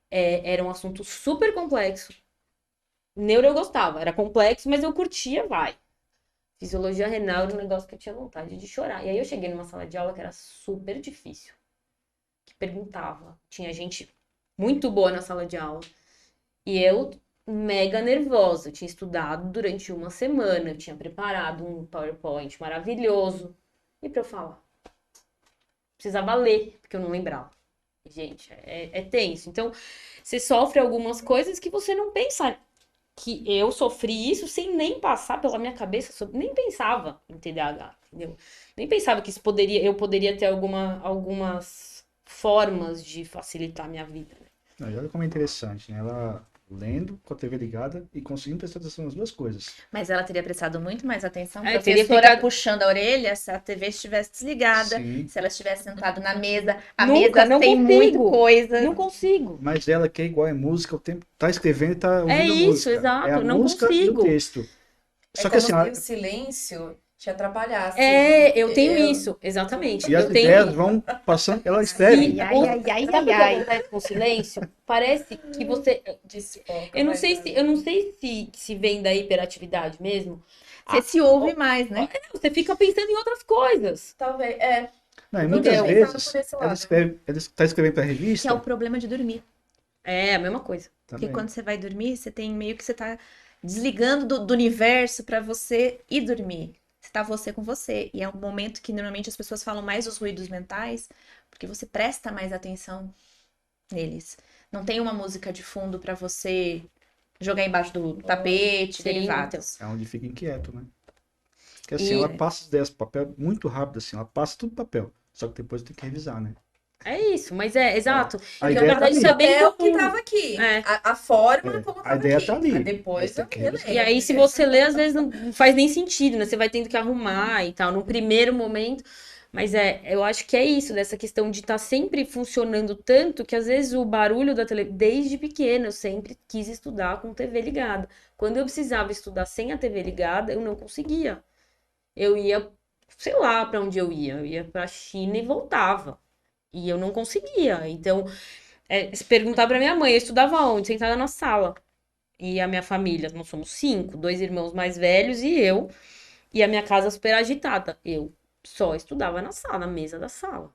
era um assunto super complexo. Neuro eu gostava, era complexo, mas eu curtia, vai. Fisiologia renal era um negócio que eu tinha vontade de chorar. E aí eu cheguei numa sala de aula que era super difícil. Que perguntava. Tinha gente muito boa na sala de aula. E eu, mega nervosa. Eu tinha estudado durante uma semana. Eu tinha preparado um PowerPoint maravilhoso. E pra eu falar? Precisava ler, porque eu não lembrava. Gente, é tenso. Então, você sofre algumas coisas que você não pensa. Que eu sofri isso sem nem passar pela minha cabeça, nem pensava em TDAH, entendeu? Nem pensava que eu poderia ter algumas formas de facilitar a minha vida, né? Não, e olha como é interessante, né? Ela lendo com a TV ligada e conseguindo prestar atenção nas duas coisas. Mas ela teria prestado muito mais atenção. Teria Professora ficado... puxando a orelha se a TV estivesse desligada, Sim. se ela estivesse sentada na mesa. A Nunca, mesa não tem consigo. muita coisa. Não consigo. Mas ela que é igual é música, o tempo tá escrevendo e tá ouvindo É a isso, música. exato, É a não música consigo. e o texto. É Só como que assim, se o silêncio te atrapalhasse. Eu tenho isso, exatamente. e as Eu tenho ideias isso. vão passando, ela escreve. Ai, ai, ai, Sabe o que ai. acontece com o silêncio? Parece que você... Desfoca, Eu não mas sei se vem da hiperatividade mesmo. Você se ouve mais, né? Você fica pensando em outras coisas. talvez. Não, e Eu muitas tinha vezes pensado por esse ela lado. escreve, ela está escrevendo para Que é o revista problema de dormir. É a mesma coisa. Porque também. quando você vai dormir, você tem meio que você tá desligando do universo pra você ir dormir. Você tá você com você. E é um momento que normalmente as pessoas falam mais dos ruídos mentais, porque você presta mais atenção neles. Não tem uma música de fundo pra você jogar embaixo do tapete, Sim, derivados. É onde fica inquieto, né? Porque assim, E- ela passa as ideias pro papel muito rápido, assim, ela passa tudo pro papel. Só que depois tem que revisar, né? É isso, mas exato. A E, na ideia tá verdade, ali. isso é bem papel que comum. tava aqui. É. A forma É, como a tava ideia aqui. tá ali, Aí depois mas tem eu que releio. revisar. E aí, se você lê, às vezes não faz nem sentido, né? Você vai tendo que arrumar e tal, no primeiro momento. Mas eu acho que é isso, dessa questão de estar sempre funcionando tanto que às vezes o barulho da televisão, desde pequena, eu sempre quis estudar com TV ligada. Quando eu precisava estudar sem a TV ligada, eu não conseguia. Eu ia, sei lá pra onde eu ia. Eu ia pra China e voltava. E eu não conseguia. Então, se perguntar pra minha mãe, eu estudava onde? Sentada na sala. E a minha família, nós somos 5, 2 irmãos mais velhos e eu. E a minha casa super agitada. Eu só estudava na sala, na mesa da sala.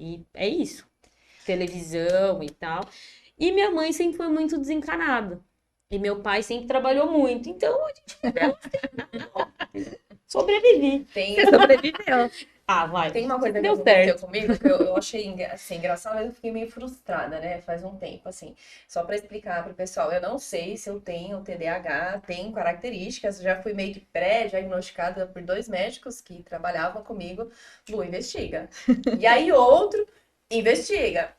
E é isso. Televisão e tal. E minha mãe sempre foi muito desencanada. E meu pai sempre trabalhou muito. Então, a gente sobrevivi. Você sobreviveu. Vai. Tem uma coisa que Deu aconteceu certo. comigo que eu achei assim, engraçada, mas eu fiquei meio frustrada, né? Faz um tempo, assim. Só pra explicar pro pessoal, eu não sei se eu tenho TDAH, tenho características, já fui meio que pré-diagnosticada por 2 médicos que trabalhavam comigo. Lu, investiga. E aí outro, investiga.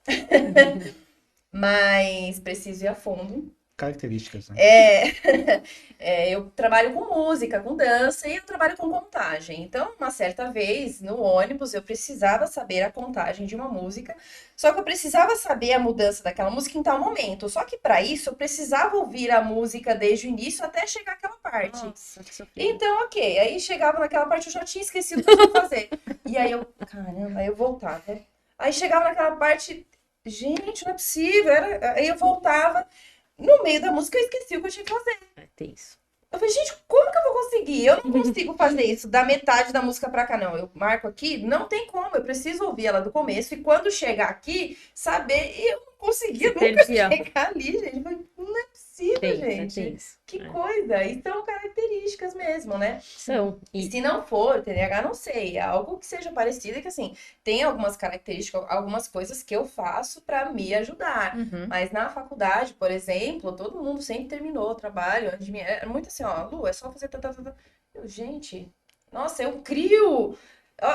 Mas preciso ir a fundo. Características, né? Eu trabalho com música, com dança e eu trabalho com contagem. Então, uma certa vez, no ônibus, eu precisava saber a contagem de uma música, só que eu precisava saber a mudança daquela música em tal momento. Só que para isso, eu precisava ouvir a música desde o início até chegar àquela parte. Nossa, que sofrido. Então, ok. Aí chegava naquela parte, eu já tinha esquecido o que eu tinha que fazer. E aí eu, caramba, aí eu voltava. Aí chegava naquela parte, gente, não é possível. Aí eu voltava. No meio da música, eu esqueci o que eu tinha que fazer. É tenso. Eu falei, gente, como que eu vou conseguir? Eu não consigo fazer isso da metade da música pra cá, não. Eu marco aqui, não tem como. Eu preciso ouvir ela do começo e quando chegar aqui, saber. E eu não conseguia Se nunca perdia. chegar ali, gente. Eu falei, não é possível, Tenso, gente. tenso. Que coisa. E são características mesmo, né? São. E E se não for TDAH, não sei, é algo que seja parecido, que assim, tem algumas características, algumas coisas que eu faço para me ajudar. Uhum. Mas na faculdade, por exemplo, todo mundo sempre terminou o trabalho antes de mim. É muito assim, ó, Lu, é só fazer. Eu, gente, nossa, eu crio.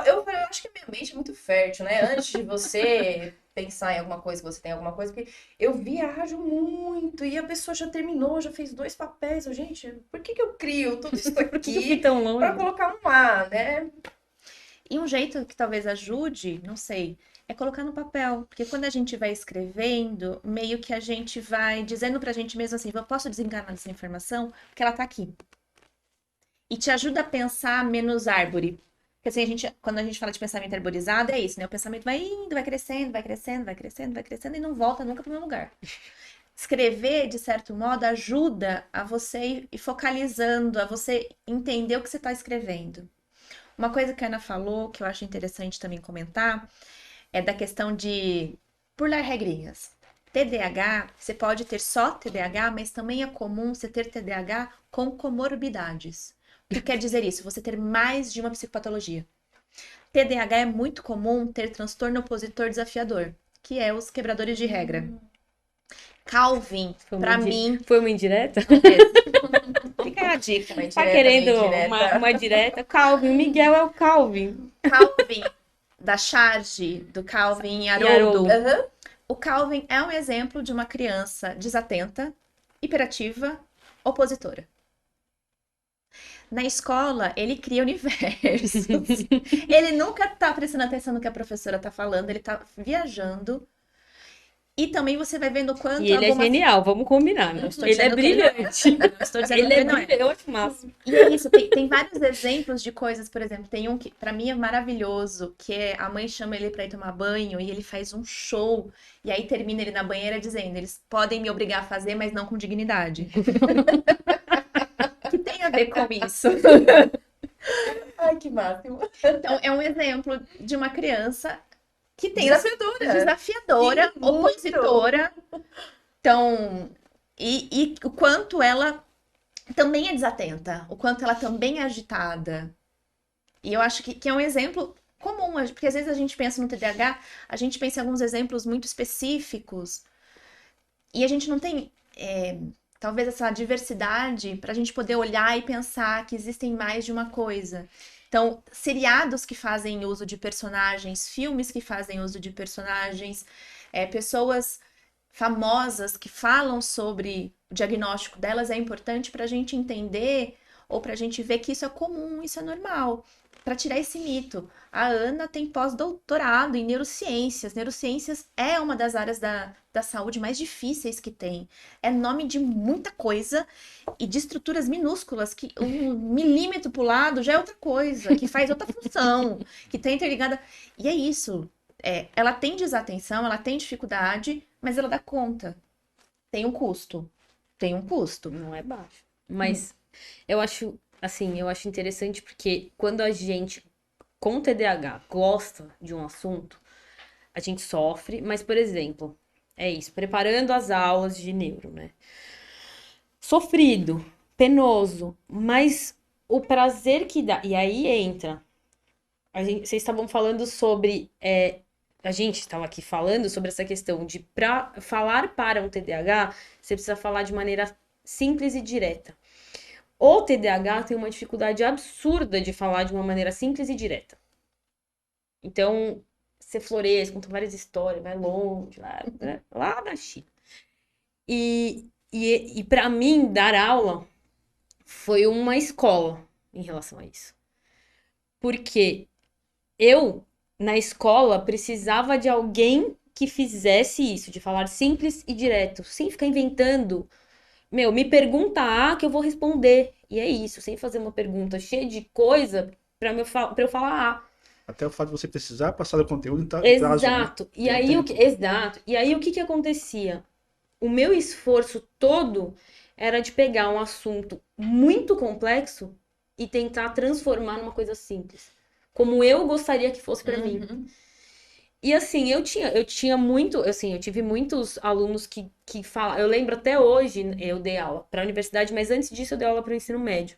Eu acho que a minha mente é muito fértil, né? Antes de você pensar em alguma coisa, você tem alguma coisa, porque eu viajo muito e a pessoa já terminou, já fez 2 papéis. Eu, gente, por que que eu crio tudo isso por que eu fui aqui tão para longe? colocar um A, né? E um jeito que talvez ajude, não sei, é colocar no papel. Porque quando a gente vai escrevendo, meio que a gente vai dizendo pra gente mesmo assim, eu posso desenganar dessa informação, porque ela tá aqui. E te ajuda a pensar menos árvore. Porque assim, quando a gente fala de pensamento arborizado, é isso, né? O pensamento vai indo, vai crescendo, vai crescendo, vai crescendo, vai crescendo e não volta nunca pro mesmo lugar. Escrever, de certo modo, ajuda a você ir focalizando, a você entender o que você está escrevendo. Uma coisa que a Ana falou, que eu acho interessante também comentar, é da questão de pular regrinhas. TDAH, você pode ter só TDAH, mas também é comum você ter TDAH com comorbidades. O que quer dizer isso? Você ter mais de uma psicopatologia. TDAH é muito comum ter transtorno opositor desafiador, que é os quebradores de regra. Calvin, pra mim, Foi uma indireta? talvez. Fica aí a dica. Uma Tá indireta, querendo bem direta. uma direta? Calvin, o Miguel é o Calvin. Calvin, da charge do Calvin e Haroldo. Haroldo. Aham. O Calvin é um exemplo de uma criança desatenta, hiperativa, opositora. Na escola, ele cria universos. Ele nunca tá prestando atenção no que a professora tá falando, ele tá viajando. E também você vai vendo o quanto E ele é genial, vamos combinar, né? Não estou Ele é dizendo que ele não é. brilhante. Não estou dizendo Ele que é ele não é. brilhante, eu acho massa. E é isso, tem vários exemplos de coisas, por exemplo, tem um que pra mim é maravilhoso, que é a mãe chama ele pra ir tomar banho e ele faz um show, e aí termina ele na banheira dizendo, eles podem me obrigar a fazer, mas não com dignidade. Que tem a ver com isso. Ai, que máximo. Então, é um exemplo de uma criança que tem Sim, desafiadora, muito. opositora. Então, e o quanto ela também é desatenta, o quanto ela também é agitada. E eu acho que é um exemplo comum, porque às vezes a gente pensa no TDAH, a gente pensa em alguns exemplos muito específicos, e a gente não tem, talvez, essa diversidade para a gente poder olhar e pensar que existem mais de uma coisa. Então, seriados que fazem uso de personagens, filmes que fazem uso de personagens, pessoas famosas que falam sobre o diagnóstico delas é importante para a gente entender ou para a gente ver que isso é comum, isso é normal. Para tirar esse mito. A Ana tem pós-doutorado em neurociências. Neurociências é uma das áreas da saúde mais difíceis que tem. É nome de muita coisa e de estruturas minúsculas que 1 milímetro para o lado já é outra coisa, que faz outra função, que está interligada. E é isso. Ela tem desatenção, ela tem dificuldade, mas ela dá conta. Tem um custo. Tem um custo. Não é baixo. Mas eu acho, assim, eu acho interessante porque quando a gente, com TDAH, gosta de um assunto, a gente sofre, mas, por exemplo, é isso, preparando as aulas de neuro, né? Sofrido, penoso, mas o prazer que dá, e aí entra, vocês estavam falando sobre, a gente estava aqui falando sobre essa questão de falar para um TDAH, você precisa falar de maneira simples e direta. O TDAH tem uma dificuldade absurda de falar de uma maneira simples e direta. Então, você floreia, você conta várias histórias, vai longe, lá na China. E para mim, dar aula foi uma escola em relação a isso. Porque eu, na escola, precisava de alguém que fizesse isso, de falar simples e direto, sem ficar inventando. Me pergunta A que eu vou responder. E é isso, sem fazer uma pergunta cheia de coisa pra eu falar A. Até o fato de você precisar passar o conteúdo em prazo, Exato. né? E Tem aí tempo. exato. E aí o que acontecia? O meu esforço todo era de pegar um assunto muito complexo e tentar transformar numa coisa simples. Como eu gostaria que fosse pra mim. Uhum. E assim, eu tinha muito, assim, eu tive muitos alunos que falam, eu lembro até hoje, eu dei aula para a universidade, mas antes disso eu dei aula para o ensino médio.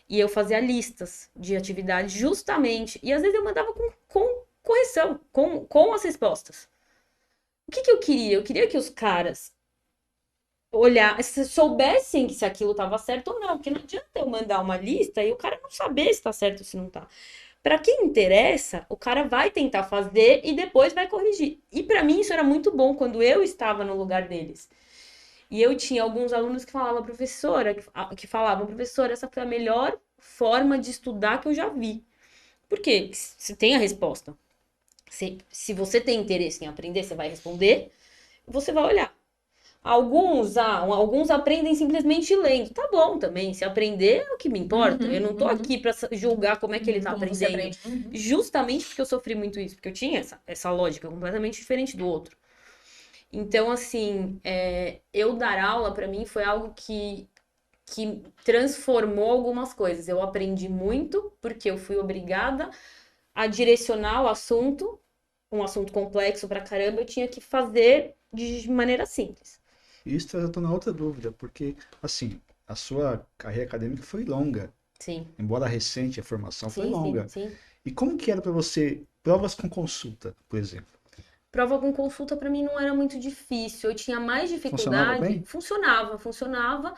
E eu fazia listas de atividades justamente, e às vezes eu mandava com correção, com as respostas. O que eu queria? Eu queria que os caras soubessem que se aquilo estava certo ou não, porque não adianta eu mandar uma lista e o cara não saber se está certo ou se não está. Para quem interessa, o cara vai tentar fazer e depois vai corrigir. E para mim isso era muito bom quando eu estava no lugar deles. E eu tinha alguns alunos que falavam, professora, professora, essa foi a melhor forma de estudar que eu já vi. Por quê? Se tem a resposta. Se você tem interesse em aprender, você vai responder, você vai olhar. Alguns aprendem simplesmente lendo. Tá bom também, se aprender é o que me importa. Eu não tô aqui pra julgar como é que ele tá Como você aprendendo. aprende. Uhum. Justamente porque eu sofri muito isso, porque eu tinha essa lógica completamente diferente do outro. Então, assim, eu dar aula pra mim foi algo que transformou algumas coisas. Eu aprendi muito porque eu fui obrigada a direcionar o assunto, um assunto complexo pra caramba, eu tinha que fazer de maneira simples. Isso eu tô na outra dúvida, porque, assim, a sua carreira acadêmica foi longa. Sim, Embora recente, a formação foi longa. sim. E como que era para você provas com consulta, por exemplo? Prova com consulta pra mim não era muito difícil. Eu tinha mais Funcionava dificuldade. bem? Funcionava,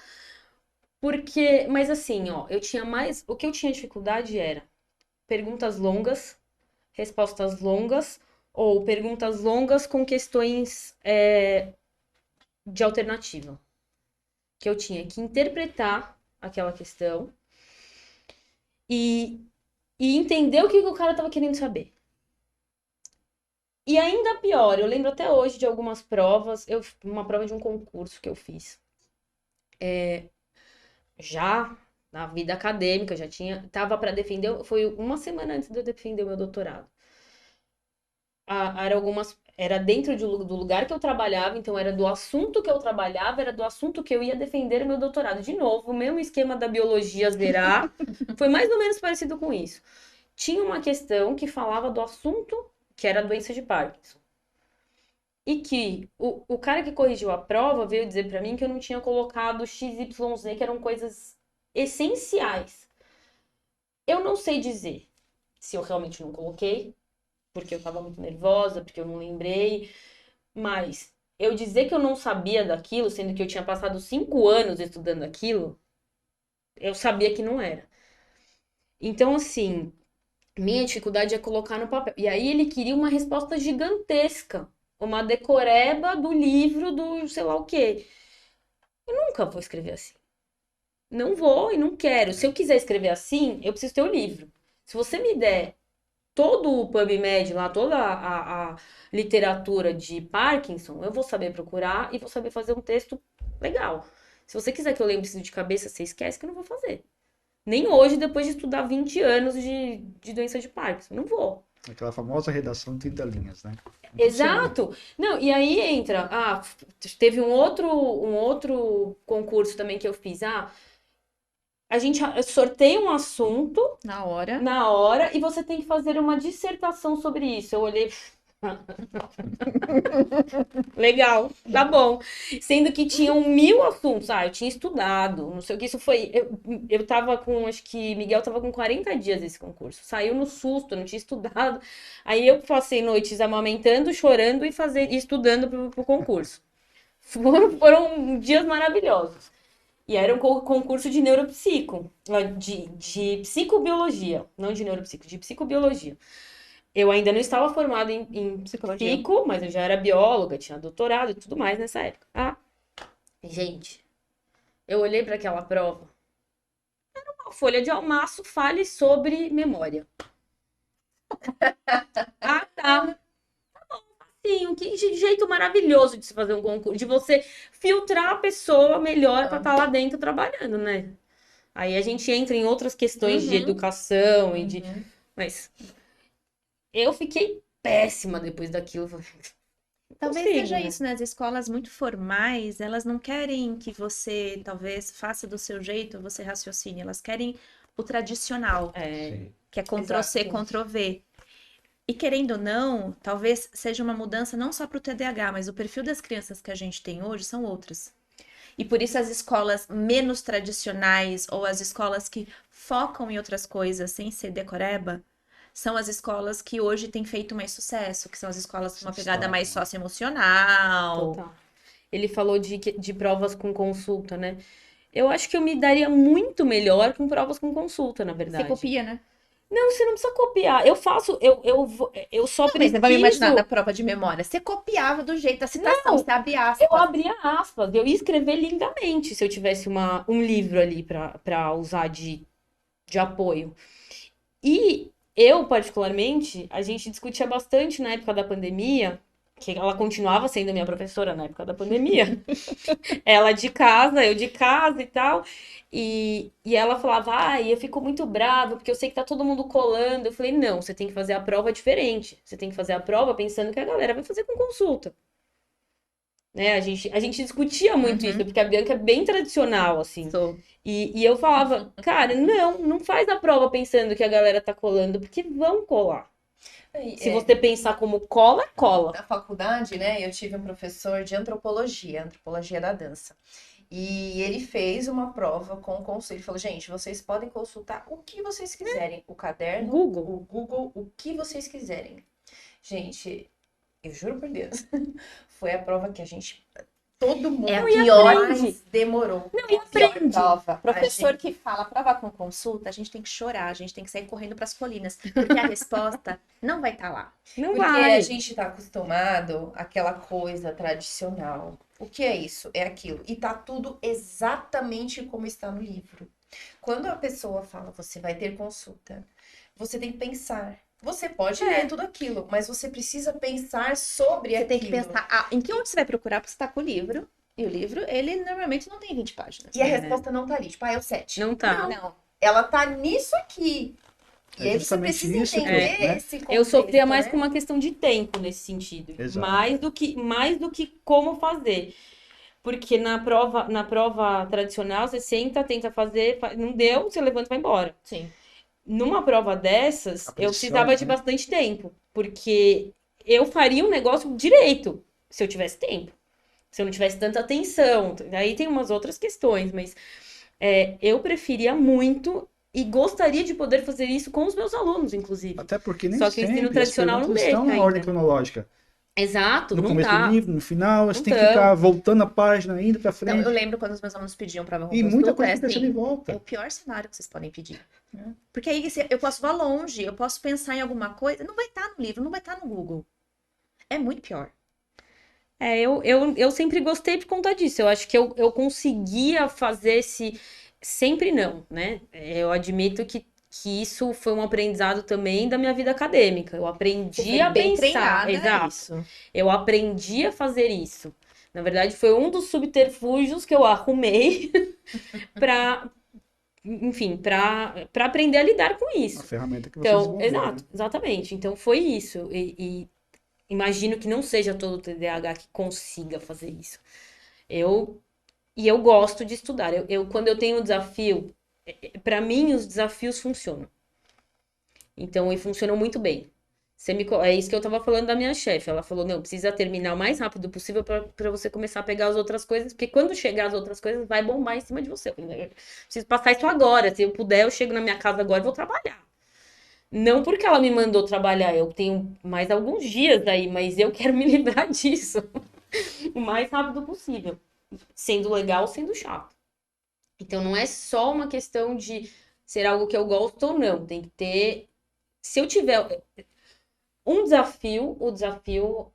porque, mas assim, ó, eu tinha mais, o que eu tinha dificuldade era perguntas longas, respostas longas ou perguntas longas com questões de alternativa, que eu tinha que interpretar aquela questão e, e entender o que o cara tava querendo saber. E ainda pior, eu lembro até hoje de algumas provas, uma prova de um concurso que eu fiz. Já na vida acadêmica, tava para defender, foi uma semana antes de eu defender o meu doutorado. Era dentro do lugar que eu trabalhava, então era do assunto que eu trabalhava, era do assunto que eu ia defender o meu doutorado. De novo, o mesmo esquema da biologia zerar, foi mais ou menos parecido com isso. Tinha uma questão que falava do assunto, que era a doença de Parkinson. E que o cara que corrigiu a prova veio dizer pra mim que eu não tinha colocado XYZ, que eram coisas essenciais. Eu não sei dizer se eu realmente não coloquei, porque eu tava muito nervosa, porque eu não lembrei, mas eu dizer que eu não sabia daquilo, sendo que eu tinha passado 5 anos estudando aquilo, eu sabia que não era. Então, assim, minha dificuldade é colocar no papel. E aí ele queria uma resposta gigantesca, uma decoreba do livro do sei lá o quê. Eu nunca vou escrever assim. Não vou e não quero. Se eu quiser escrever assim, eu preciso ter o livro. Se você me der todo o PubMed lá, toda a literatura de Parkinson, eu vou saber procurar e vou saber fazer um texto legal. Se você quiser que eu lembre isso de cabeça, você esquece que eu não vou fazer. Nem hoje, depois de estudar 20 anos de doença de Parkinson. Não vou. Aquela famosa redação de 30 linhas, né? Exato! Não, e aí entra. Teve um outro concurso também que eu fiz. A gente sorteia um assunto Na hora. na hora e você tem que fazer uma dissertação sobre isso. Eu olhei. Legal, tá bom. Sendo que tinham 1000 assuntos. Eu tinha estudado, não sei o que. Isso foi. Eu tava com. Acho que Miguel tava com 40 dias desse concurso. Saiu no susto, eu não tinha estudado. Aí eu passei noites amamentando, chorando e estudando pro concurso. Foram dias maravilhosos. E era um concurso de neuropsico, de psicobiologia, não de neuropsico, de psicobiologia. Eu ainda não estava formada em Psicologia. psico, mas eu já era bióloga, tinha doutorado e tudo mais nessa época. Gente, eu olhei para aquela prova. Era uma folha de almaço, fale sobre memória. Tá. Sim, que jeito maravilhoso de se fazer um concurso, de você filtrar a pessoa melhor para estar lá dentro trabalhando, né? Aí a gente entra em outras questões de educação e de. Mas eu fiquei péssima depois daquilo. Talvez consigo, seja né? isso, né? As escolas muito formais, elas não querem que você, talvez, faça do seu jeito, você raciocine. Elas querem o tradicional, É, Sim. que é Ctrl+C, Exato. Ctrl+V. E querendo ou não, talvez seja uma mudança não só para o TDAH, mas o perfil das crianças que a gente tem hoje são outras. E por isso as escolas menos tradicionais ou as escolas que focam em outras coisas sem ser decoreba são as escolas que hoje têm feito mais sucesso, que são as escolas com uma pegada mais Destacam, né? socioemocional. total. Ele falou de provas com consulta, né? Eu acho que eu me daria muito melhor com provas com consulta, na Você verdade. copia, né? Não, você não precisa copiar. Eu só Não, mas você vai me imaginar da preciso. prova de memória. Você copiava do jeito da citação, você abre Eu aspas. abria aspas, eu ia escrever lindamente se eu tivesse um livro ali pra usar de apoio. E eu, particularmente, a gente discutia bastante na época da pandemia, que ela continuava sendo minha professora na época da pandemia. Ela de casa, eu de casa e tal. E ela falava, eu fico muito brava, porque eu sei que tá todo mundo colando. Eu falei, não, você tem que fazer a prova diferente. Você tem que fazer a prova pensando que a galera vai fazer com consulta. Né? A gente discutia muito isso, Uhum. porque a Bianca é bem tradicional, assim. Sou. E eu falava, cara, não faz a prova pensando que a galera tá colando, porque vão colar. Se É, você pensar como cola, cola. na faculdade, né, eu tive um professor de antropologia da dança. E ele fez uma prova com o conselho. Ele falou, gente, vocês podem consultar o que vocês quiserem. O caderno, Google. o Google, o que vocês quiserem. Gente, eu juro por Deus, foi a prova que a gente... Todo mundo É a e pior aprende. mais demorou. Não, É e a pior aprende. prova. professor que fala prova com consulta, a gente tem que chorar, a gente tem que sair correndo para as colinas, porque a resposta não vai estar lá. Não Porque vai. a gente tá acostumado àquela coisa tradicional. O que é isso? É aquilo. E tá tudo exatamente como está no livro. Quando a pessoa fala, você vai ter consulta, você tem que pensar. Você pode ler tudo aquilo, mas você precisa pensar sobre Você tem aquilo. que pensar, em que onde você vai procurar, porque você está com o livro, e o livro, ele normalmente não tem 20 páginas. E a resposta não tá ali, tipo, é o 7. Não tá. Não. Ela tá nisso aqui. E É aí você justamente precisa isso que entender né? esse contexto, Eu sofria mais né? com uma questão de tempo nesse sentido. Exato. Mais do que como fazer. Porque na prova tradicional, você senta, tenta fazer, não deu, você levanta e vai embora. Sim. Numa prova dessas, A eu pressão, precisava de né? bastante tempo. Porque eu faria um negócio direito, se eu tivesse tempo. Se eu não tivesse tanta atenção. Aí tem umas outras questões, mas eu preferia muito e gostaria de poder fazer isso com os meus alunos, inclusive. Até porque nem Só que o ensino sempre as tradicional não perguntas estão deixa na ordem ainda. cronológica. Exato, No não começo do tá. livro, no final, você Não tem que tão. ficar voltando a página, indo pra Então, frente. eu lembro quando os meus alunos pediam prova com E muita consulta, coisa é acontecendo em assim, é volta. o pior cenário que vocês podem pedir. Porque aí eu posso voar longe, eu posso pensar em alguma coisa, não vai estar no livro, não vai estar no Google. É muito pior. Eu sempre gostei por conta disso. Eu acho que eu conseguia fazer esse. Sempre não, né? Eu admito que isso foi um aprendizado também da minha vida acadêmica. Eu Você aprendi foi a bem pensar. treinada, é Exato. isso. Eu aprendi a fazer isso. Na verdade, foi um dos subterfúgios que eu arrumei para, enfim, para aprender a lidar com Uma isso. ferramenta que você Então, desenvolveu, exato, né? exatamente. Então foi isso. E imagino que não seja todo TDAH que consiga fazer isso. Eu gosto de estudar. Quando eu tenho um desafio, para mim os desafios funcionam. Então, e funcionam muito bem. É isso que eu tava falando da minha chefe. Ela falou: não, precisa terminar o mais rápido possível para você começar a pegar as outras coisas, porque quando chegar as outras coisas, vai bombar em cima de você. Eu falei, "Eu preciso passar isso agora. Se eu puder, eu chego na minha casa agora e vou trabalhar. Não porque ela me mandou trabalhar, eu tenho mais alguns dias aí, mas eu quero me livrar disso o mais rápido possível. Sendo legal, sendo chato. Então não é só uma questão de ser algo que eu gosto ou não. Tem que ter. Se eu tiver um desafio, o desafio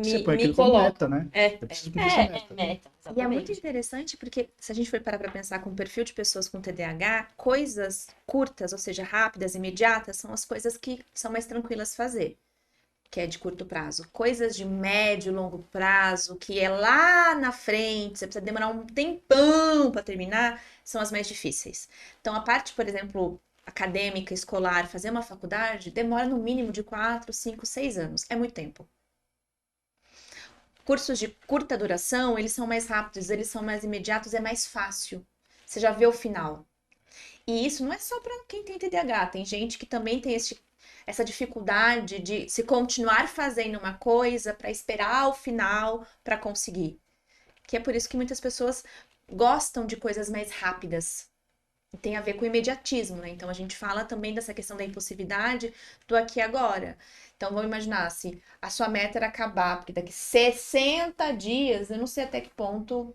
Você me, põe me aquilo como coloca. meta, né? É, Eu preciso cumprir essa meta. meta. E é muito Exatamente. interessante porque, se a gente for parar para pensar com o perfil de pessoas com TDAH, coisas curtas, ou seja, rápidas, imediatas, são as coisas que são mais tranquilas fazer, que é de curto prazo. Coisas de médio e longo prazo, que é lá na frente, você precisa demorar um tempão para terminar, são as mais difíceis. Então, a parte, por exemplo, acadêmica, escolar, fazer uma faculdade, demora no mínimo de 4, 5, 6 anos. É muito tempo. Cursos de curta duração, eles são mais rápidos, eles são mais imediatos, é mais fácil. Você já vê o final. E isso não é só para quem tem TDAH, tem gente que também tem essa dificuldade de se continuar fazendo uma coisa para esperar o final para conseguir. Que é por isso que muitas pessoas gostam de coisas mais rápidas. E tem a ver com o imediatismo, né? Então a gente fala também dessa questão da impulsividade do aqui e agora. Então vamos imaginar se a sua meta era acabar, porque daqui 60 dias, eu não sei até que ponto.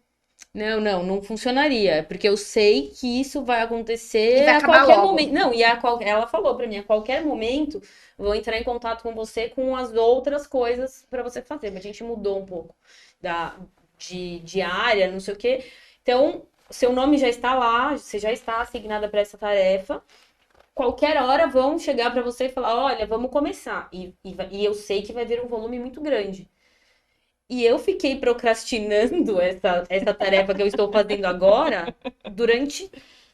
Não funcionaria, porque eu sei que isso vai E acontecer vai a acabar qualquer logo. momento. Não, ela falou pra mim, a qualquer momento eu vou entrar em contato com você com as outras coisas pra você fazer. Mas a gente mudou um pouco de área, não sei o quê. Então, seu nome já está lá, você já está assignada para essa tarefa. Qualquer hora vão chegar pra você e falar, olha, vamos começar. E eu sei que vai vir um volume muito grande. E eu fiquei procrastinando essa tarefa que eu estou fazendo agora durante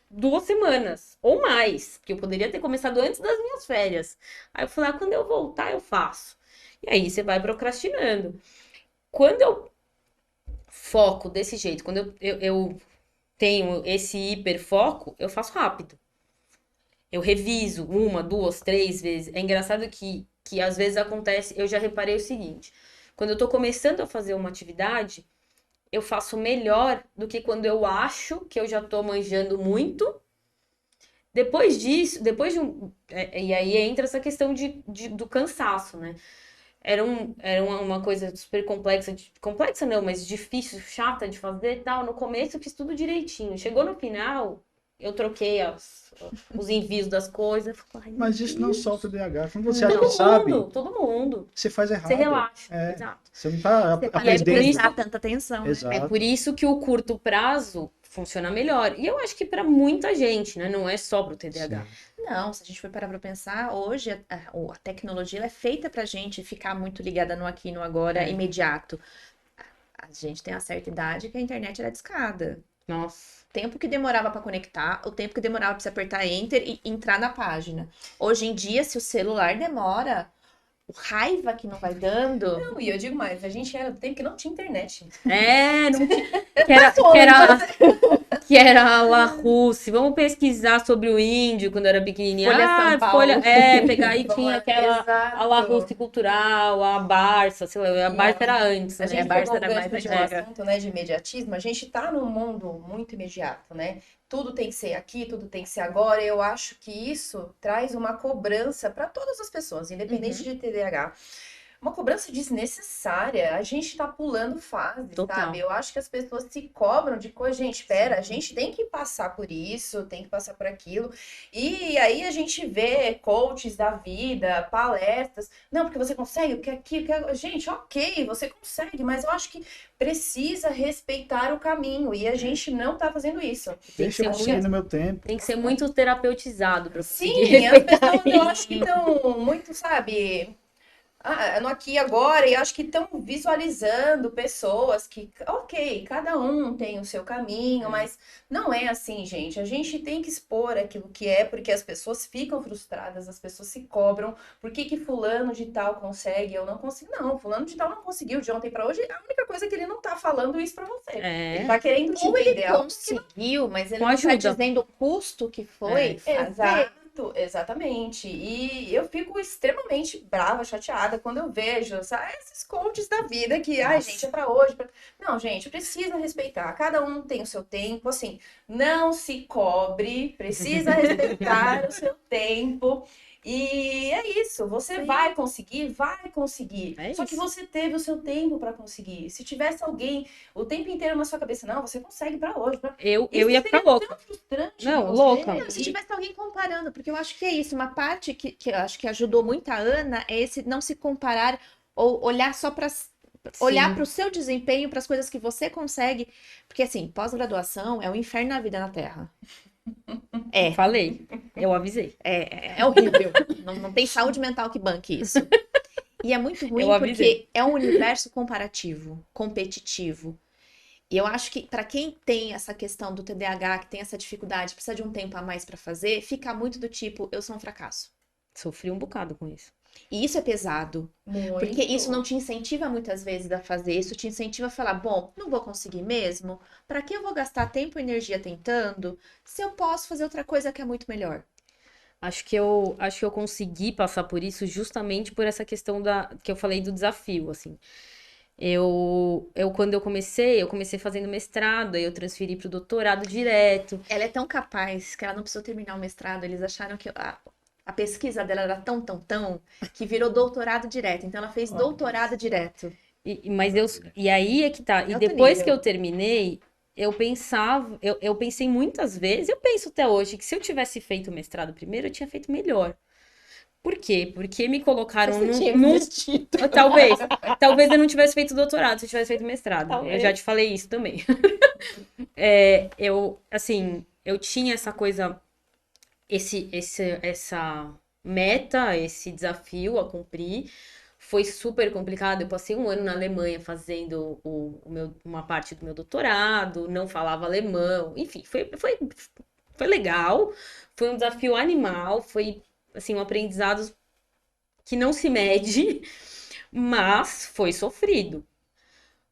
2 semanas ou mais, que eu poderia ter começado antes das minhas férias. Aí eu falei, quando eu voltar, eu faço. E aí você vai procrastinando. Quando eu foco desse jeito, quando eu tenho esse hiperfoco, eu faço rápido. Eu reviso 1, 2, 3 vezes. É engraçado que às vezes acontece, eu já reparei o seguinte. Quando eu tô começando a fazer uma atividade, eu faço melhor do que quando eu acho que eu já tô manjando muito. Depois disso, e aí entra essa questão do cansaço, né? Era uma coisa super complexa, complexa não, mas difícil, chata de fazer e tal. No começo eu fiz tudo direitinho. Chegou no final, eu troquei os envios das coisas. Ai, meu Mas isso não Deus. só o TDAH. Quando você acha que sabe, Todo mundo. você faz errado. Você relaxa. É, Exato. você não tá Você para de aprendendo. prestar tanta atenção, né? É Exato. por isso que o curto prazo funciona melhor. E eu acho que para muita gente, né? Não é só pro TDAH. Sim. Não, se a gente for parar para pensar, hoje a tecnologia ela é feita pra gente ficar muito ligada no aqui e no agora É. imediato. A gente tem uma certa idade que a internet era discada. Nossa. O tempo que demorava para conectar, o tempo que demorava para você apertar enter e entrar na página. Hoje em dia, se o celular demora, o raiva que não vai dando. Não, e eu digo mais, a gente era do tempo que não tinha internet. Não tinha. Que era a La Russe. Vamos pesquisar sobre o índio quando era pequenininha. Folha São Paulo. Pegar e tinha aquela a La Russe cultural, a Barça, sei lá, a Barça era antes, A né? gente A Barça pegou era um mais gancho de antiga. assunto, né, de imediatismo. A gente tá num mundo muito imediato, né? Tudo tem que ser aqui, tudo tem que ser agora. Eu acho que isso traz uma cobrança para todas as pessoas, independente de TDAH. Uma cobrança desnecessária. A gente tá pulando fase, Total. sabe? Eu acho que as pessoas se cobram de coisa. Gente, espera, a gente tem que passar por isso, tem que passar por aquilo. E aí a gente vê coaches da vida, palestras. Não, porque você consegue, porque aqui. Gente, ok, você consegue, mas eu acho que precisa respeitar o caminho. E a gente não tá fazendo isso. Tem Deixa que eu ser conseguir muito, no meu tempo. tem que ser muito terapeutizado pra conseguir Sim, as respeitar pessoas eu isso. acho que estão muito, sabe, no aqui e agora, e acho que estão visualizando pessoas que, ok, cada um tem o seu caminho, mas não é assim, gente. A gente tem que expor aquilo que é, porque as pessoas ficam frustradas, as pessoas se cobram. Por que fulano de tal consegue, eu não consigo? Não, fulano de tal não conseguiu de ontem pra hoje. A única coisa é que ele não tá falando isso pra você. É. Ele tá querendo te Ou ele vender algo que conseguiu, mas ele Com não tá ajuda. dizendo o custo que foi fazer. Exato, exatamente. E eu fico extremamente brava, chateada quando eu vejo, sabe, esses coaches da vida que, ai, gente, é pra hoje. Não, gente, precisa respeitar. Cada um tem o seu tempo, assim, não se cobre, precisa respeitar o seu tempo. E é isso, você Sim. vai conseguir, vai conseguir. É Só que isso. você teve o seu tempo pra conseguir. Se tivesse alguém o tempo inteiro na sua cabeça, não, você consegue pra hoje. Eu Isso ia ficar seria louca. tão frustrante Não, pra você. louca. Não, se tivesse alguém comparando, porque eu acho que é isso. Uma parte que eu acho que ajudou muito a Ana é esse não se comparar ou olhar só para olhar para o seu desempenho, para as coisas que você consegue. Porque assim, pós-graduação é um inferno na vida na Terra. É, Falei. Eu avisei. é horrível. Não tem saúde mental que banque isso. E é muito ruim Eu avisei. porque é um universo comparativo, competitivo. E eu acho que para quem tem essa questão do TDAH, que tem essa dificuldade, precisa de um tempo a mais para fazer, fica muito do tipo, eu sou um fracasso. Sofri um bocado com isso. E isso é pesado. Porque isso não te incentiva muitas vezes a fazer, isso te incentiva a falar, bom, não vou conseguir mesmo? Para que eu vou gastar tempo e energia tentando se eu posso fazer outra coisa que é muito melhor? Acho que eu consegui passar por isso justamente por essa questão que eu falei do desafio, assim. Quando eu comecei fazendo mestrado, aí eu transferi para o doutorado direto. Ela é tão capaz que ela não precisou terminar o mestrado, eles acharam que a pesquisa dela era tão, que virou doutorado direto. Então ela fez doutorado direto. E aí é que tá. E É outro depois que nível. eu terminei, eu pensei muitas vezes, eu penso até hoje, que se eu tivesse feito o mestrado primeiro, eu tinha feito melhor. Por quê? Porque me colocaram Você tinha num. investido. Talvez eu não tivesse feito doutorado, se eu tivesse feito mestrado. Eu Talvez. já te falei isso também. Assim, eu tinha essa coisa, essa meta, esse desafio a cumprir. Foi super complicado. Eu passei um ano na Alemanha fazendo uma parte do meu doutorado, não falava alemão. Enfim, foi legal. Foi um desafio animal. Foi, assim, um aprendizado que não se mede, mas foi sofrido.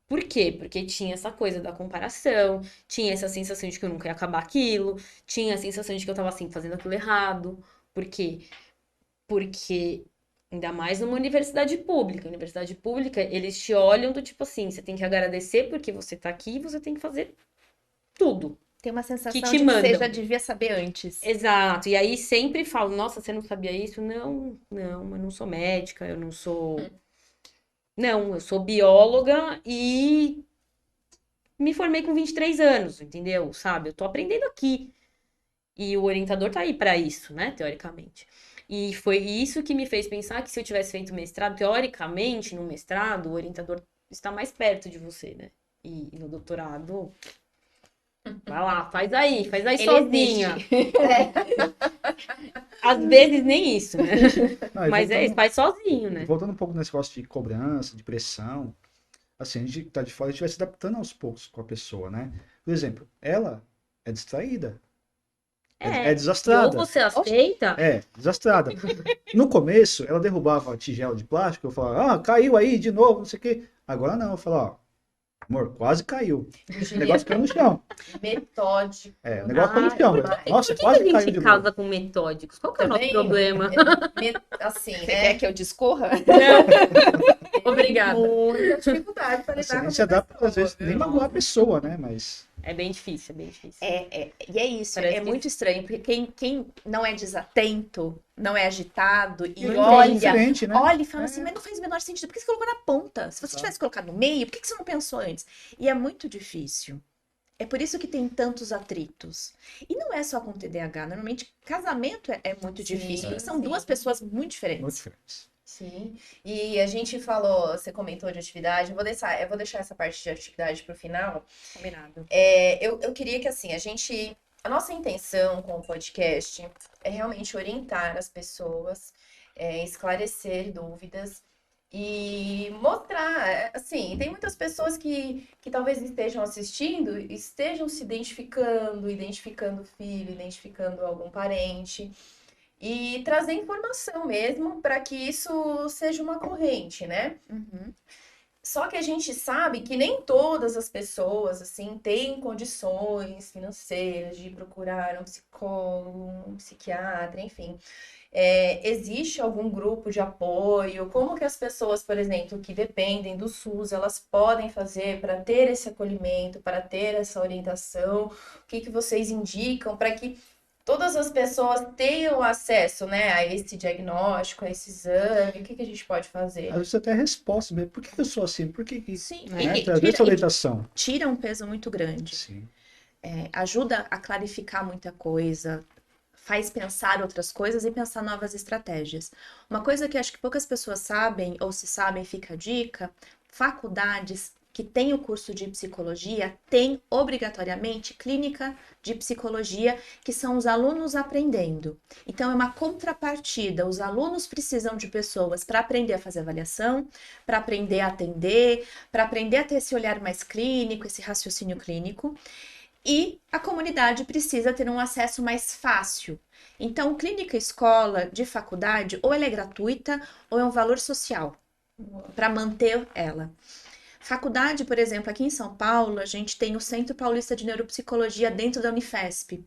Por quê? Porque tinha essa coisa da comparação, tinha essa sensação de que eu nunca ia acabar aquilo, tinha a sensação de que eu tava assim fazendo aquilo errado. Por quê? Porque ainda mais numa universidade pública. Universidade pública, eles te olham do tipo assim, você tem que agradecer porque você tá aqui e você tem que fazer tudo Tem uma que sensação te de que você mandam. já devia saber antes. Exato. E aí sempre falo, nossa, você não sabia isso? Não, eu não sou médica, eu não sou. Não, eu sou bióloga e me formei com 23 anos, entendeu? Sabe? Eu tô aprendendo aqui. E o orientador tá aí pra isso, né? Teoricamente. E foi isso que me fez pensar que se eu tivesse feito mestrado, teoricamente, no mestrado, o orientador está mais perto de você, né? E no doutorado, vai lá, faz aí Ele sozinha. existe. Às vezes nem isso, né? Não, e Mas é isso, faz sozinho, né? voltando um pouco nesse negócio de cobrança, de pressão, assim, a gente que tá de fora, a gente vai se adaptando aos poucos com a pessoa, né? Por exemplo, ela é distraída, é E ou desastrada. você aceita, Desastrada. No começo, ela derrubava a tigela de plástico, eu falava, caiu aí de novo, não sei o quê. Agora não, eu falo, amor, quase caiu. O negócio caiu no chão. Metódico. O negócio caiu no chão. Nossa, por que quase a caiu gente de novo. casa com metódicos? Qual que é o nosso Também, problema? assim, Você né? quer que eu discorra? Obrigada. Muita dificuldade para Assim, lidar a com gente se adapta, pessoa, às vezes, viu? nem magoar a pessoa, né? Mas É bem difícil, é bem difícil. E é isso, Parece é que- muito estranho, porque quem não é desatento, não é agitado e não olha, é diferente, né? olha e fala assim, mas não faz o menor sentido, por que você colocou na ponta? Se você tivesse colocado no meio, por que você não pensou antes? E é muito difícil. É por isso que tem tantos atritos. E não é só com TDAH, normalmente casamento é muito Sim, difícil, porque são sim. duas pessoas muito Muito diferentes. diferente. Sim. E a gente falou, você comentou de atividade, eu vou deixar essa parte de atividade para o final. Combinado. Eu queria que, assim, a nossa intenção com o podcast é realmente orientar as pessoas, esclarecer dúvidas e mostrar, assim, tem muitas pessoas que talvez estejam assistindo, estejam se identificando o filho, identificando algum parente. E trazer informação mesmo para que isso seja uma corrente, né? Uhum. Só que a gente sabe que nem todas as pessoas, assim, têm condições financeiras de procurar um psicólogo, um psiquiatra, enfim. Existe algum grupo de apoio? Como que as pessoas, por exemplo, que dependem do SUS, elas podem fazer para ter esse acolhimento, para ter essa orientação? O que que vocês indicam para que todas as pessoas tenham acesso, né, a esse diagnóstico, a esse exame? O que que a gente pode fazer? Às vezes até a resposta mesmo. Por que eu sou assim? Por que Sim, né? e Trazer essa orientação. tira um peso muito grande. Sim. Ajuda a clarificar muita coisa, faz pensar outras coisas e pensar novas estratégias. Uma coisa que acho que poucas pessoas sabem, ou se sabem, fica a dica: faculdades que têm o curso de psicologia têm obrigatoriamente clínica de psicologia, que são os alunos aprendendo. Então é uma contrapartida, os alunos precisam de pessoas para aprender a fazer avaliação, para aprender a atender, para aprender a ter esse olhar mais clínico, esse raciocínio clínico. E a comunidade precisa ter um acesso mais fácil. Então, clínica escola de faculdade, ou ela é gratuita, ou é um valor social para manter ela. Faculdade, por exemplo, aqui em São Paulo, a gente tem o Centro Paulista de Neuropsicologia dentro da Unifesp.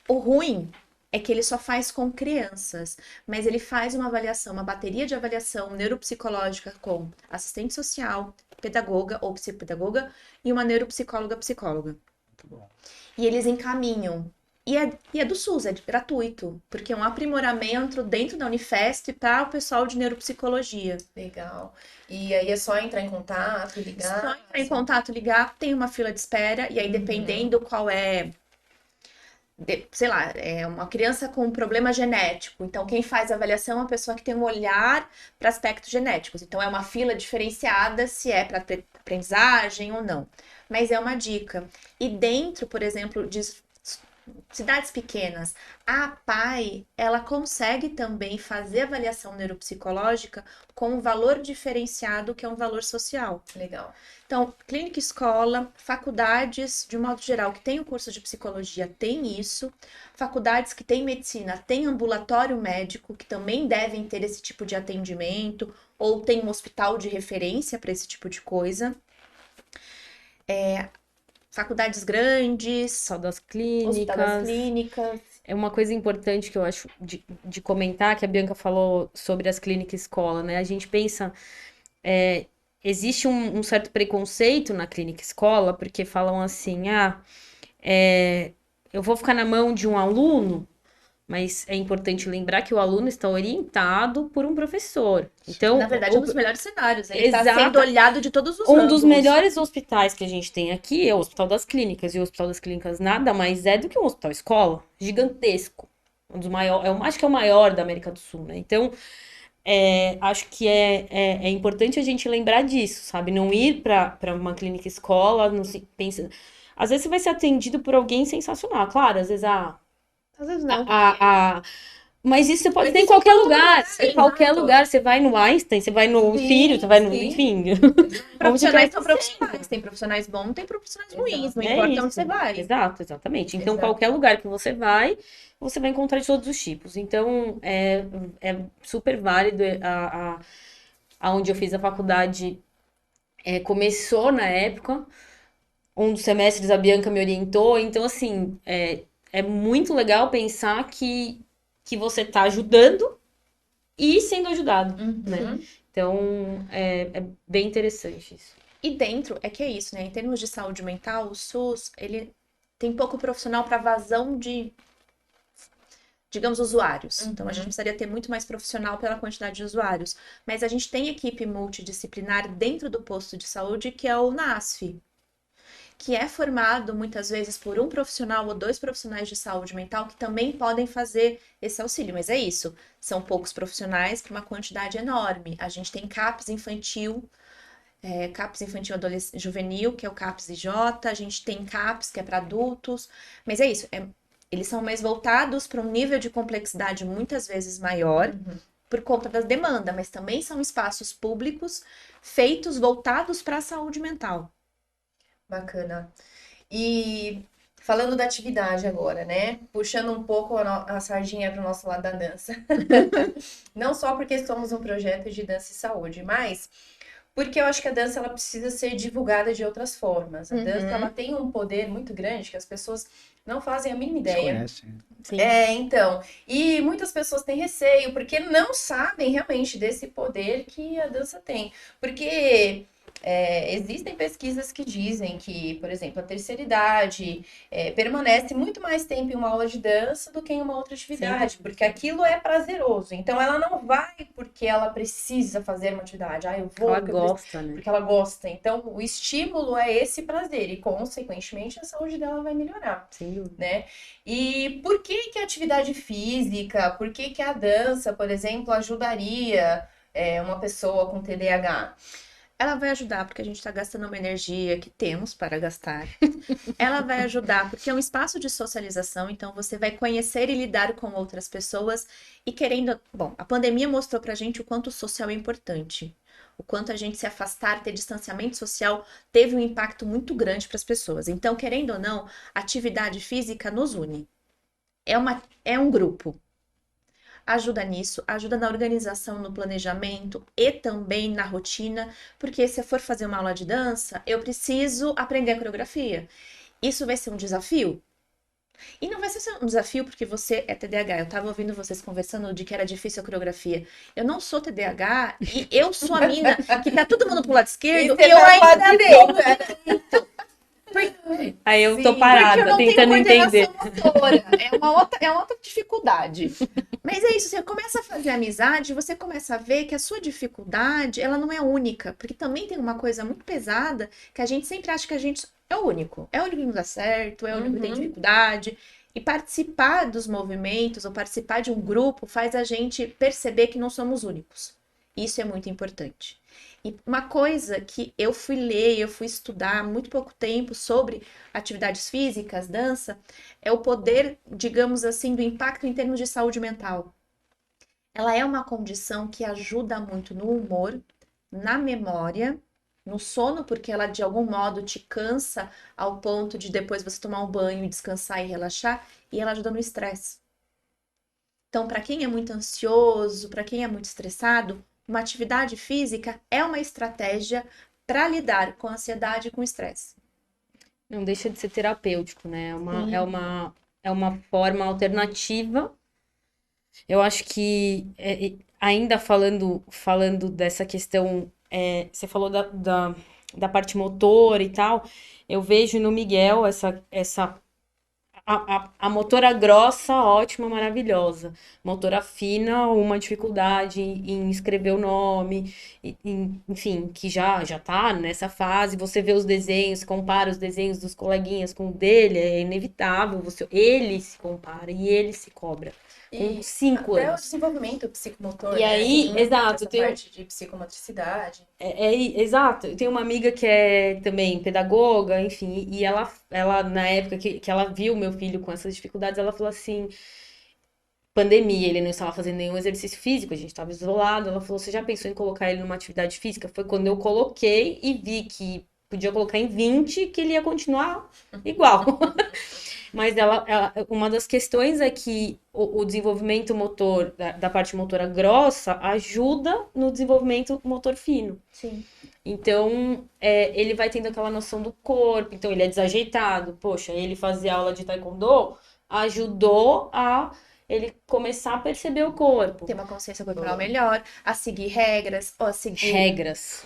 O ruim é que ele só faz com crianças, mas ele faz uma avaliação, uma bateria de avaliação neuropsicológica com assistente social, pedagoga ou psicopedagoga e uma neuropsicóloga psicóloga. Muito bom. E eles encaminham. E é do SUS, é gratuito, porque é um aprimoramento dentro da Unifesp para o pessoal de neuropsicologia. Legal. E aí é só entrar em contato, ligar? Só entrar em contato, ligar, tem uma fila de espera, e aí dependendo qual é, sei lá, é uma criança com um problema genético. Então, quem faz a avaliação é uma pessoa que tem um olhar para aspectos genéticos. Então, é uma fila diferenciada se é para aprendizagem ou não. Mas é uma dica. E dentro, por exemplo, de cidades pequenas, a APAE, ela consegue também fazer avaliação neuropsicológica com um valor diferenciado, que é um valor social. Legal. Então, clínica escola, faculdades, de um modo geral, que tem o curso de psicologia, tem isso. Faculdades que têm medicina, tem ambulatório médico, que também devem ter esse tipo de atendimento, ou tem um hospital de referência para esse tipo de coisa. Faculdades grandes, Hospital das hospital das clínicas. clínicas. É uma coisa importante que eu acho de comentar, que a Bianca falou sobre as clínicas escola, né? A gente pensa, existe um certo preconceito na clínica escola, porque falam assim, eu vou ficar na mão de um aluno, mas é importante lembrar que o aluno está orientado por um professor. Então, Na verdade, um dos melhores cenários. Ele está Exato. sendo olhado de todos os um ângulos. dos melhores hospitais que a gente tem aqui é o Hospital das Clínicas. E o Hospital das Clínicas nada mais é do que um hospital escola gigantesco. Um dos maiores, acho que é o maior da América do Sul, né? Então, acho que é importante a gente lembrar disso, sabe? Não ir para uma clínica escola, não se pensa. Às vezes você vai ser atendido por alguém sensacional. Claro, às vezes Às vezes não. mas isso você pode Mas ter em isso qualquer em todo lugar. lugar, Em qualquer exato. lugar. Você vai no Einstein, você vai no Sim, Sírio, você vai no. sim. Enfim. Profissionais quer são profissionais. Tem profissionais bons, tem profissionais ruins. Não É importa isso. onde você vai. Exato, exatamente. Então, Exato. qualquer lugar que você vai encontrar de todos os tipos. Então, é super válido. Aonde eu fiz a faculdade começou na época. Um dos semestres a Bianca me orientou. Então, assim, é muito legal pensar que você está ajudando e sendo ajudado, né? Então, é bem interessante isso. E dentro, é que é isso, né? Em termos de saúde mental, o SUS, ele tem pouco profissional para vazão de, digamos, usuários. Então, a gente precisaria ter muito mais profissional pela quantidade de usuários. Mas a gente tem equipe multidisciplinar dentro do posto de saúde, que é o NASF, que é formado muitas vezes por um profissional ou dois profissionais de saúde mental que também podem fazer esse auxílio. Mas é isso, são poucos profissionais para uma quantidade enorme. A gente tem CAPS infantil, CAPS infantil juvenil, que é o CAPS IJ, a gente tem CAPS, que é para adultos, mas é isso, eles são mais voltados para um nível de complexidade muitas vezes maior, por conta da demanda, mas também são espaços públicos feitos, voltados para a saúde mental. Bacana. E falando da atividade agora, né? Puxando um pouco a sardinha para o nosso lado da dança. Não só porque somos um projeto de dança e saúde, mas porque eu acho que a dança ela precisa ser divulgada de outras formas. A dança ela tem um poder muito grande que as pessoas não fazem a mínima ideia. Desconhecem. Sim. Então, e muitas pessoas têm receio porque não sabem realmente desse poder que a dança tem. Porque existem pesquisas que dizem que, por exemplo, a terceira idade permanece muito mais tempo em uma aula de dança do que em uma outra atividade, porque aquilo é prazeroso. Então, ela não vai porque ela precisa fazer uma atividade. Eu vou Ela porque eu preciso, gosta, né? porque ela gosta. Então, o estímulo é esse prazer e, consequentemente, a saúde dela vai melhorar, Sem dúvida. né? E por que a atividade física, por que a dança, por exemplo, ajudaria uma pessoa com TDAH? Ela vai ajudar porque a gente está gastando uma energia que temos para gastar. Ela vai ajudar porque é um espaço de socialização, então você vai conhecer e lidar com outras pessoas e querendo... Bom, a pandemia mostrou pra gente o quanto o social é importante. o quanto a gente se afastar, ter distanciamento social, teve um impacto muito grande para as pessoas. Então, querendo ou não, atividade física nos une. É um grupo. Ajuda nisso, ajuda na organização, no planejamento e também na rotina, porque se eu for fazer uma aula de dança, eu preciso aprender a coreografia. Isso vai ser um desafio? E não vai ser um desafio porque você é TDAH. Eu tava ouvindo vocês conversando de que era difícil a coreografia. Eu não sou TDAH e eu sou a mina que tá todo mundo pro lado esquerdo e eu ainda deito. Aí eu Sim, tô porque parada, eu não tenho tentando entender. coordenação motora. É uma outra dificuldade. Mas é isso, você começa a fazer amizade, você começa a ver que a sua dificuldade, ela não é única. Porque também tem uma coisa muito pesada, que a gente sempre acha que a gente é o único. É o único que não dá certo, é o único que tem dificuldade. E participar dos movimentos, ou participar de um grupo, faz a gente perceber que não somos únicos. Isso é muito importante. E uma coisa que eu fui ler, eu fui estudar há muito pouco tempo sobre atividades físicas, dança, é o poder, digamos assim, do impacto em termos de saúde mental. Ela é uma condição que ajuda muito no humor, na memória, no sono, porque ela de algum modo te cansa ao ponto de depois você tomar um banho e descansar e relaxar, e ela ajuda no estresse. Então, para quem é muito ansioso, para quem é muito estressado, uma atividade física é uma estratégia para lidar com a ansiedade e com o estresse. Não deixa de ser terapêutico, né? Sim. É uma forma alternativa. Eu acho que, ainda falando dessa questão, você falou da parte motora e tal, eu vejo no Miguel a motora grossa, ótima, maravilhosa. Motora fina, uma dificuldade em escrever o nome, enfim, que já tá nessa fase. Você vê os desenhos, compara os desenhos dos coleguinhas com o dele, é inevitável. Ele se compara e ele se cobra. Com 5 até o anos. desenvolvimento psicomotor, E né? aí, Junto exato, essa parte de psicomotricidade. exato. Eu tenho uma amiga que é também pedagoga, enfim, e ela na época que ela viu meu filho com essas dificuldades, ela falou assim: pandemia, ele não estava fazendo nenhum exercício físico, a gente estava isolado. Ela falou: você já pensou em colocar ele numa atividade física? Foi quando eu coloquei e vi que podia colocar em 20, que ele ia continuar igual. Mas uma das questões é que o desenvolvimento motor, da parte motora grossa, ajuda no desenvolvimento motor fino. Sim. Então, ele vai tendo aquela noção do corpo, então ele é desajeitado. Poxa, ele fazer aula de taekwondo ajudou a ele começar a perceber o corpo. Ter uma consciência corporal melhor, a seguir regras, ou a Regras.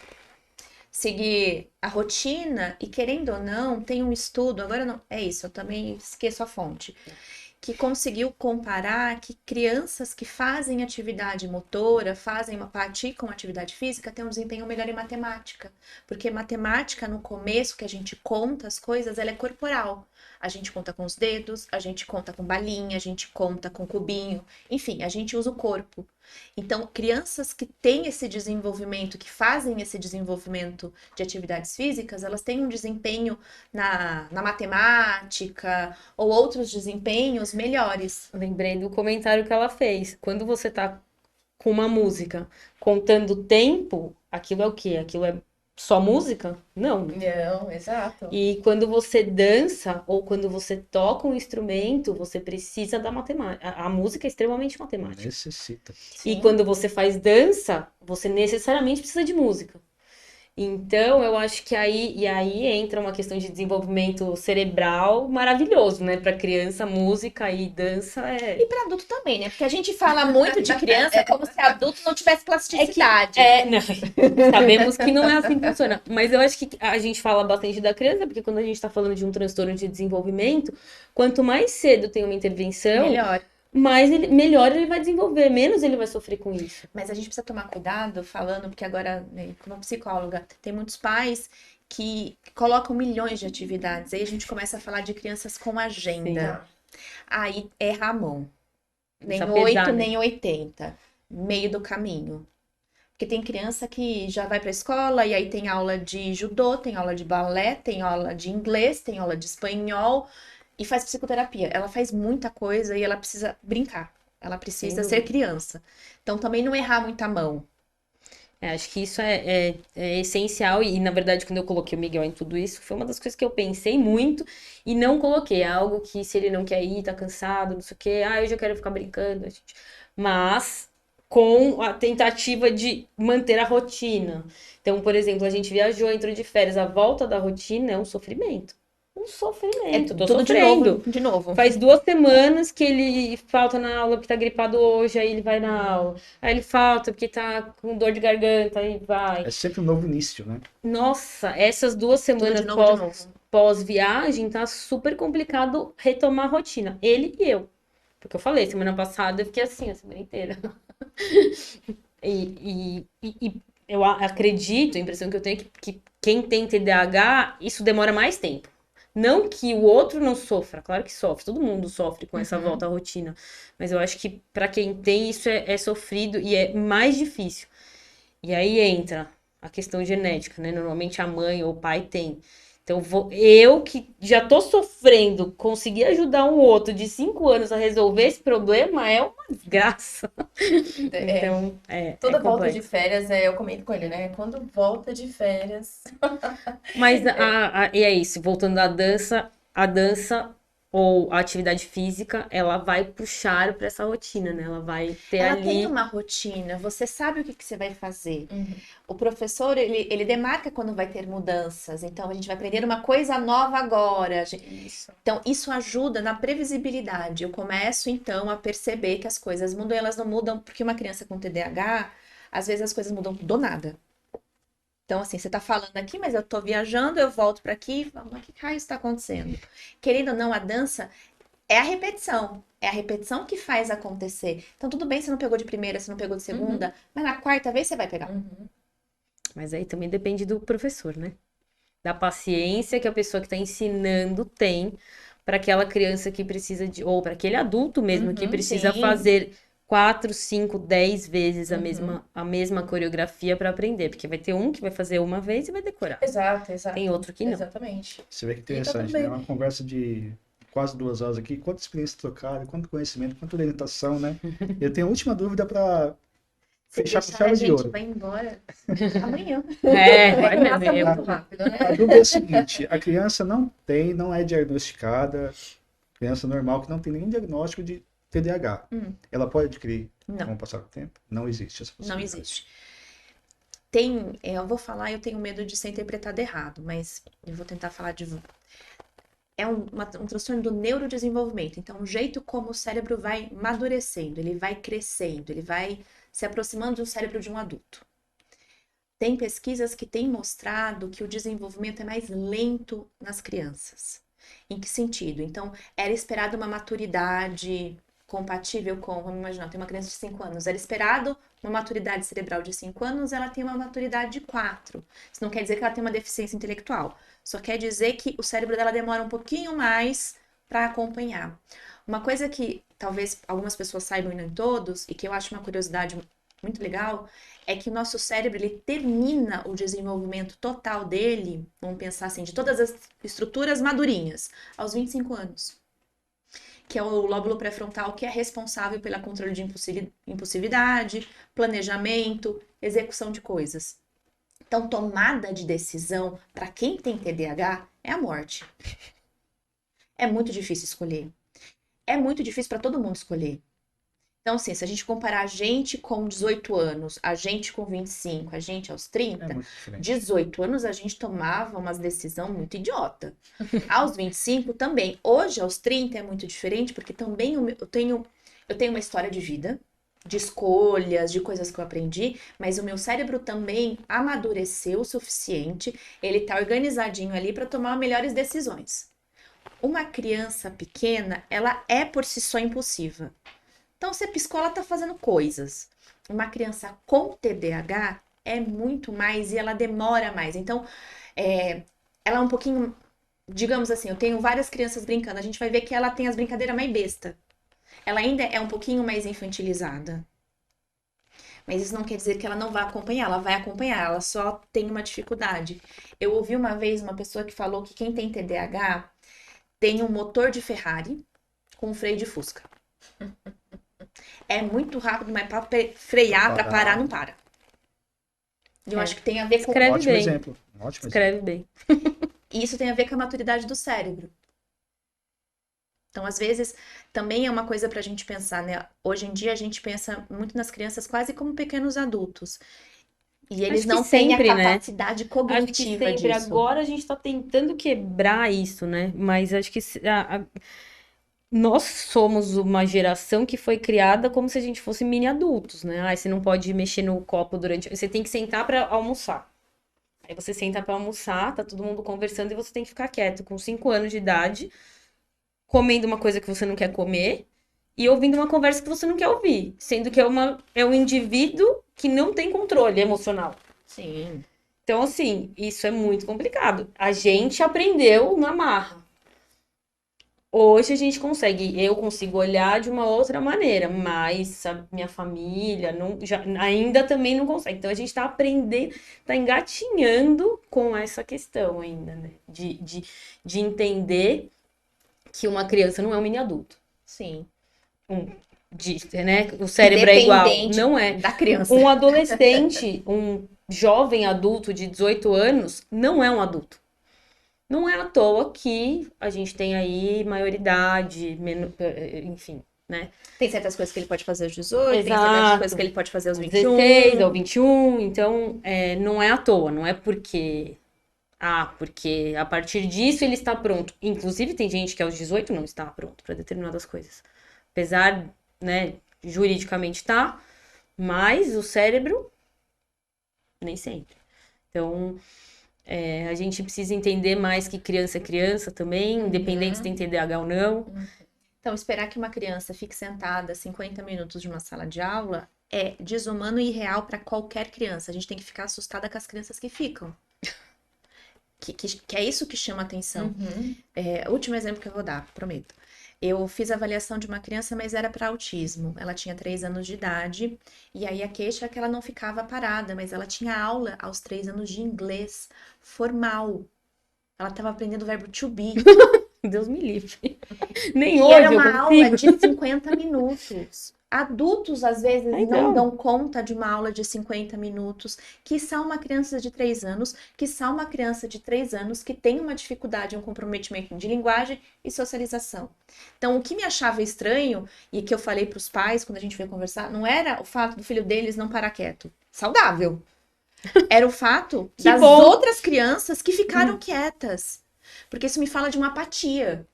seguir a rotina, e querendo ou não, tem um estudo, agora não, é isso, eu também esqueço a fonte, que conseguiu comparar que crianças que fazem atividade motora, praticam atividade física, têm um desempenho melhor em matemática. Porque matemática, no começo, que a gente conta as coisas, ela é corporal. A gente conta com os dedos, a gente conta com balinha, a gente conta com cubinho, enfim, a gente usa o corpo. Então, crianças que têm esse desenvolvimento, que fazem esse desenvolvimento de atividades físicas, elas têm um desempenho na matemática ou outros desempenhos melhores. Lembrei do comentário que ela fez. Quando você tá com uma música contando tempo, aquilo é o quê? Aquilo é só música? Não. Não, exato. E quando você dança ou quando você toca um instrumento, você precisa da matemática. A música é extremamente matemática. Necessita. E Sim. quando você faz dança, você necessariamente precisa de música. Então, eu acho que aí entra uma questão de desenvolvimento cerebral maravilhoso, né? Para criança, música e dança E para adulto também, né? Porque a gente fala muito de criança como se adulto não tivesse plasticidade. não, sabemos que não é assim que funciona. Mas eu acho que a gente fala bastante da criança, porque quando a gente tá falando de um transtorno de desenvolvimento, quanto mais cedo tem uma intervenção, Melhor. melhor ele vai desenvolver, menos ele vai sofrer com isso. Mas a gente precisa tomar cuidado falando, porque agora, né, como psicóloga, tem muitos pais que colocam milhões de atividades. Aí a gente começa a falar de crianças com agenda. Aí erra a mão. Nem Precisa 8, pesar, né? nem 80. Meio do caminho. Porque tem criança que já vai para a escola e aí tem aula de judô, tem aula de balé, tem aula de inglês, tem aula de espanhol e faz psicoterapia. Ela faz muita coisa e ela precisa brincar. Ela precisa ser criança. Então também não errar muita mão. Acho que isso é essencial e, na verdade, quando eu coloquei o Miguel em tudo isso, foi uma das coisas que eu pensei muito e não coloquei. É algo que, se ele não quer ir, tá cansado, não sei o quê, eu já quero ficar brincando. Mas com a tentativa de manter a rotina. Então, por exemplo, a gente viajou, entrou de férias, a volta da rotina é um sofrimento. Um É sofrimento, tô tudo sofrendo. de novo. Faz 2 semanas que ele falta na aula porque tá gripado hoje, aí ele vai na aula. Aí ele falta porque tá com dor de garganta, aí vai. É sempre um novo início, né? Nossa, essas 2 semanas Tudo de novo. pós-viagem tá super complicado retomar a rotina. Ele e eu. Porque eu falei, semana passada eu fiquei assim a semana inteira. E eu acredito, a impressão que eu tenho é que quem tem TDAH, isso demora mais tempo. Não que o outro não sofra, claro que sofre, todo mundo sofre com essa volta à rotina. Mas eu acho que para quem tem isso é sofrido e é mais difícil. E aí entra a questão genética, né? Normalmente a mãe ou o pai tem. Então, eu que já tô sofrendo, conseguir ajudar um outro de 5 anos a resolver esse problema é uma desgraça. Então, Toda é volta de complexo. férias, eu comento com ele, né? Quando volta de férias. Mas e é isso, voltando a dança ou a atividade física, ela vai puxar para essa rotina, né? Ela vai ter Ela tem ali. uma rotina, você sabe o que que você vai fazer. Uhum. O professor, ele demarca quando vai ter mudanças. Então, a gente vai aprender uma coisa nova agora. Isso. Então, isso ajuda na previsibilidade. Eu começo, então, a perceber que as coisas mudam e elas não mudam, porque uma criança com TDAH, às vezes as coisas mudam do nada. Então, assim, você tá falando aqui, mas eu tô viajando, eu volto para aqui e falo, mas que raio está acontecendo? Querendo ou não, a dança é a repetição. É a repetição que faz acontecer. Então, tudo bem se não pegou de primeira, se não pegou de segunda, mas na quarta vez você vai pegar. Uhum. Mas aí também depende do professor, né? Da paciência que a pessoa que está ensinando tem para aquela criança que precisa de, ou para aquele adulto mesmo que Uhum, precisa sim. fazer 4, 5, 10 vezes Uhum. a mesma coreografia para aprender. Porque vai ter um que vai fazer uma vez e vai decorar. Exato, exato. Tem outro que não. Exatamente. Você vê que E tá tudo interessante, né? bem. Uma conversa de quase 2 horas aqui. Quanta experiência trocada, quanto conhecimento, quanta orientação, né? Eu tenho a última dúvida para Se fechar com deixar, a chave de gente ouro. vai embora amanhã. Vai mesmo. Passa muito rápido, né? A dúvida é a seguinte: a criança não é diagnosticada, criança normal que não tem nenhum diagnóstico de TDAH. Ela pode adquirir com Não, o passar do tempo? Não existe essa não possibilidade. existe. Eu vou falar, eu tenho medo de ser interpretado errado, mas eu vou tentar falar de. É um transtorno do neurodesenvolvimento. Então, o jeito como o cérebro vai madurecendo, ele vai crescendo, ele vai se aproximando do cérebro de um adulto. Tem pesquisas que têm mostrado que o desenvolvimento é mais lento nas crianças. Em que sentido? Então, era esperado uma maturidade compatível com, vamos imaginar, tem uma criança de 5 anos, era esperado uma maturidade cerebral de 5 anos, ela tem uma maturidade de 4. Isso não quer dizer que ela tem uma deficiência intelectual, só quer dizer que o cérebro dela demora um pouquinho mais para acompanhar. Uma coisa que talvez algumas pessoas saibam e não todos, e que eu acho uma curiosidade muito legal, é que o nosso cérebro ele termina o desenvolvimento total dele, vamos pensar assim, de todas as estruturas madurinhas, aos 25 anos. Que é o lóbulo pré-frontal que é responsável pelo controle de impulsividade, planejamento, execução de coisas. Então, tomada de decisão para quem tem TDAH é a morte. É muito difícil escolher. É muito difícil para todo mundo escolher. Então, assim, se a gente comparar a gente com 18 anos, a gente com 25, a gente aos É 30, muito diferente. 18 anos a gente tomava umas decisão muito idiota. Aos 25 também. Hoje, aos 30, é muito diferente, porque também eu tenho uma história de vida, de escolhas, de coisas que eu aprendi, mas o meu cérebro também amadureceu o suficiente, ele tá organizadinho ali para tomar melhores decisões. Uma criança pequena, ela é por si só impulsiva. Então, você piscou, ela tá fazendo coisas. Uma criança com TDAH é muito mais e ela demora mais. Então, ela é um pouquinho, digamos assim, eu tenho várias crianças brincando, a gente vai ver que ela tem as brincadeiras mais besta. Ela ainda é um pouquinho mais infantilizada. Mas isso não quer dizer que ela não vai acompanhar, ela vai acompanhar, ela só tem uma dificuldade. Eu ouvi uma vez uma pessoa que falou que quem tem TDAH tem um motor de Ferrari com um freio de Fusca. É muito rápido, mas para frear, para parar, não para. E eu acho que tem a ver com... Escreve Ótimo bem. exemplo. Ótimo exemplo. Escreve bem. E isso tem a ver com a maturidade do cérebro. Então, às vezes, também é uma coisa para a gente pensar, né? Hoje em dia, a gente pensa muito nas crianças quase como pequenos adultos. E eles Acho que não têm a sempre, né? capacidade Acho que cognitiva sempre. disso. Agora a gente tá tentando quebrar isso, né? Mas acho que nós somos uma geração que foi criada como se a gente fosse mini adultos, né? Ah, você não pode mexer no copo durante. Você tem que sentar pra almoçar. Aí você senta pra almoçar, tá todo mundo conversando e você tem que ficar quieto com 5 anos de idade, comendo uma coisa que você não quer comer e ouvindo uma conversa que você não quer ouvir, sendo que é um indivíduo que não tem controle emocional. Sim. Então, assim, isso é muito complicado. A gente aprendeu na marra. Hoje a gente consegue, eu consigo olhar de uma outra maneira, mas a minha família ainda também não consegue. Então a gente tá aprendendo, tá engatinhando com essa questão ainda, né? De entender que uma criança não é um mini adulto. Sim. Né? O cérebro é igual. Dependente Não é. da criança. Um adolescente, um jovem adulto de 18 anos, não é um adulto. Não é à toa que a gente tem aí maioridade, enfim, né? Tem certas coisas que ele pode fazer aos 18, tem certas Exato. coisas que ele pode fazer aos 21. 16 ao 21, então não é à toa, não é porque a partir disso ele está pronto. Inclusive tem gente que aos 18 não está pronto para determinadas coisas. Apesar, né, juridicamente tá, mas o cérebro nem sempre. Então, a gente precisa entender mais que criança é criança também, independente se tem TDAH ou não. Então, esperar que uma criança fique sentada 50 minutos de uma sala de aula é desumano e irreal para qualquer criança. A gente tem que ficar assustada com as crianças que ficam. Que é isso que chama atenção. Último exemplo que eu vou dar, prometo. Eu fiz a avaliação de uma criança, mas era para autismo. Ela tinha 3 anos de idade, e aí a queixa é que ela não ficava parada, mas ela tinha aula aos 3 anos de inglês formal. Ela estava aprendendo o verbo to be. Deus me livre. Nem E hoje era eu uma aula consigo. de 50 minutos. Adultos, às vezes, Então. não dão conta de uma aula de 50 minutos, que são uma criança de 3 anos, que são uma criança de 3 anos que tem uma dificuldade, um comprometimento de linguagem e socialização. Então, o que me achava estranho, e que eu falei para os pais quando a gente veio conversar, não era o fato do filho deles não parar quieto. Saudável. Era o fato das bom. outras crianças que ficaram quietas. Porque isso me fala de uma apatia.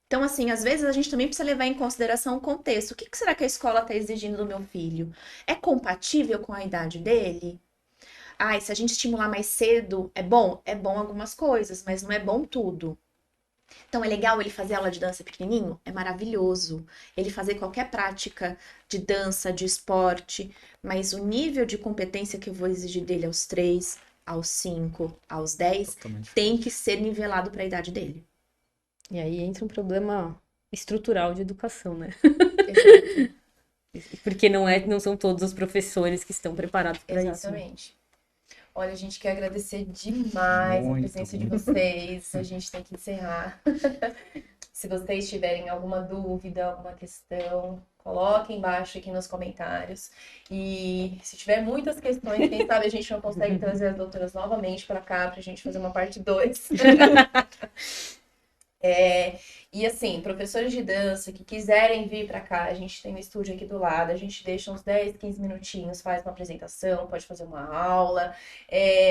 Então, assim, às vezes a gente também precisa levar em consideração o contexto. O que será que a escola está exigindo do meu filho? É compatível com a idade dele? E se a gente estimular mais cedo, é bom? É bom algumas coisas, mas não é bom tudo. Então, é legal ele fazer aula de dança pequenininho? É maravilhoso. Ele fazer qualquer prática de dança, de esporte, mas o nível de competência que eu vou exigir dele aos 3, aos 5, aos 10, Totalmente tem que ser nivelado para a idade dele. E aí entra um problema estrutural de educação, né? Porque não são todos os professores que estão preparados para isso. Né? Exatamente. Olha, a gente quer agradecer demais a presença de vocês. A gente tem que encerrar. Se vocês tiverem alguma dúvida, alguma questão, coloquem embaixo aqui nos comentários. E se tiver muitas questões, quem sabe a gente não consegue trazer as doutoras novamente para cá para a gente fazer uma parte 2. E assim, professores de dança que quiserem vir para cá, a gente tem um estúdio aqui do lado, a gente deixa uns 10, 15 minutinhos, faz uma apresentação, pode fazer uma aula.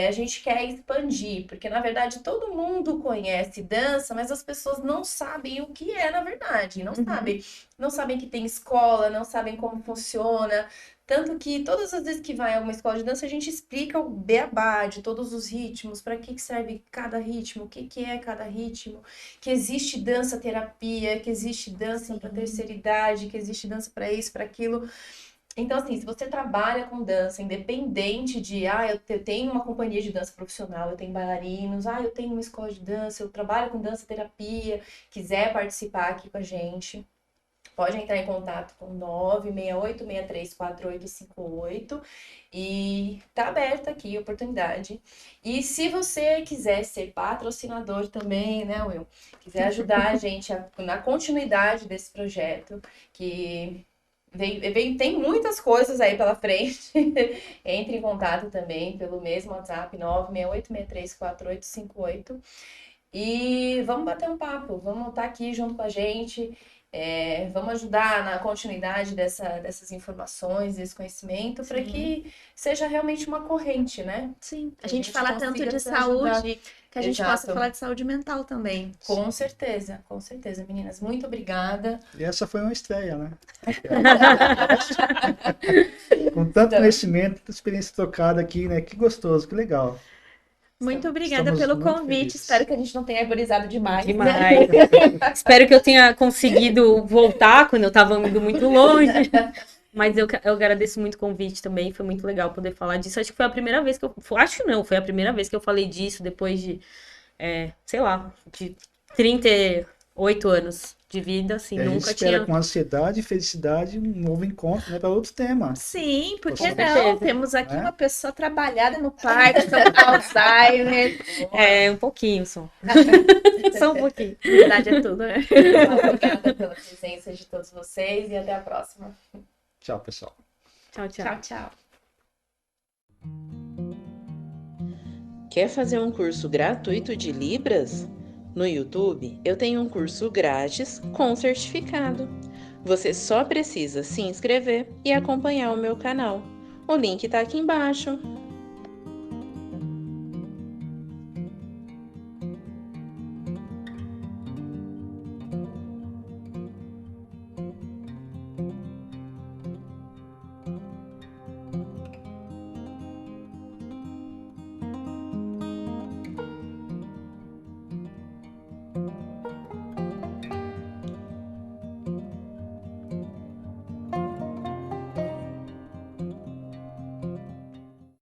A gente quer expandir, porque na verdade todo mundo conhece dança, mas as pessoas não sabem o que é na verdade, não sabem que tem escola, não sabem como funciona. Tanto que todas as vezes que vai a alguma escola de dança, a gente explica o beabá de todos os ritmos, para que serve cada ritmo, o que é cada ritmo, que existe dança terapia, que existe dança para terceira idade, que existe dança para isso, para aquilo. Então, assim, se você trabalha com dança, independente de, eu tenho uma companhia de dança profissional, eu tenho bailarinos, eu tenho uma escola de dança, eu trabalho com dança terapia, quiser participar aqui com a gente, pode entrar em contato com 968634858 e tá aberta aqui a oportunidade. E se você quiser ser patrocinador também, né, Will? Quiser ajudar a gente na continuidade desse projeto, que Tem muitas coisas aí pela frente. Entre em contato também pelo mesmo WhatsApp, 968634858. E vamos bater um papo, vamos estar aqui junto com a gente, vamos ajudar na continuidade dessas informações, desse conhecimento, para que seja realmente uma corrente, né? Sim, a Que gente fala tanto consiga de se ajudar. saúde, que a gente Exato. possa falar de saúde mental também. Com certeza, meninas. Muito obrigada. E essa foi uma estreia, né? Com tanto conhecimento, tanta experiência trocada aqui, né? Que gostoso, que legal. Muito obrigada Estamos pelo muito convite. felizes. Espero que a gente não tenha arborizado demais. Demais. Espero que eu tenha conseguido voltar quando eu tava indo muito longe. Mas eu agradeço muito o convite também. Foi muito legal poder falar disso. Acho que foi a primeira vez que eu. Acho não, foi a primeira vez que eu falei disso depois de, sei lá, de 38 anos de vida, assim, E a gente nunca espera tinha. com ansiedade e felicidade um novo encontro, né? Para outro tema. Sim, por Com que não? certeza. Temos aqui Né? uma pessoa trabalhada no Parkinson, Alzheimer. Um pouquinho só. Só um pouquinho. Na verdade é tudo, né? Obrigada pela presença de todos vocês e até a próxima. Tchau, pessoal. Tchau, tchau. Tchau, tchau. Quer fazer um curso gratuito de Libras? No YouTube, eu tenho um curso grátis com certificado. Você só precisa se inscrever e acompanhar o meu canal. O link está aqui embaixo.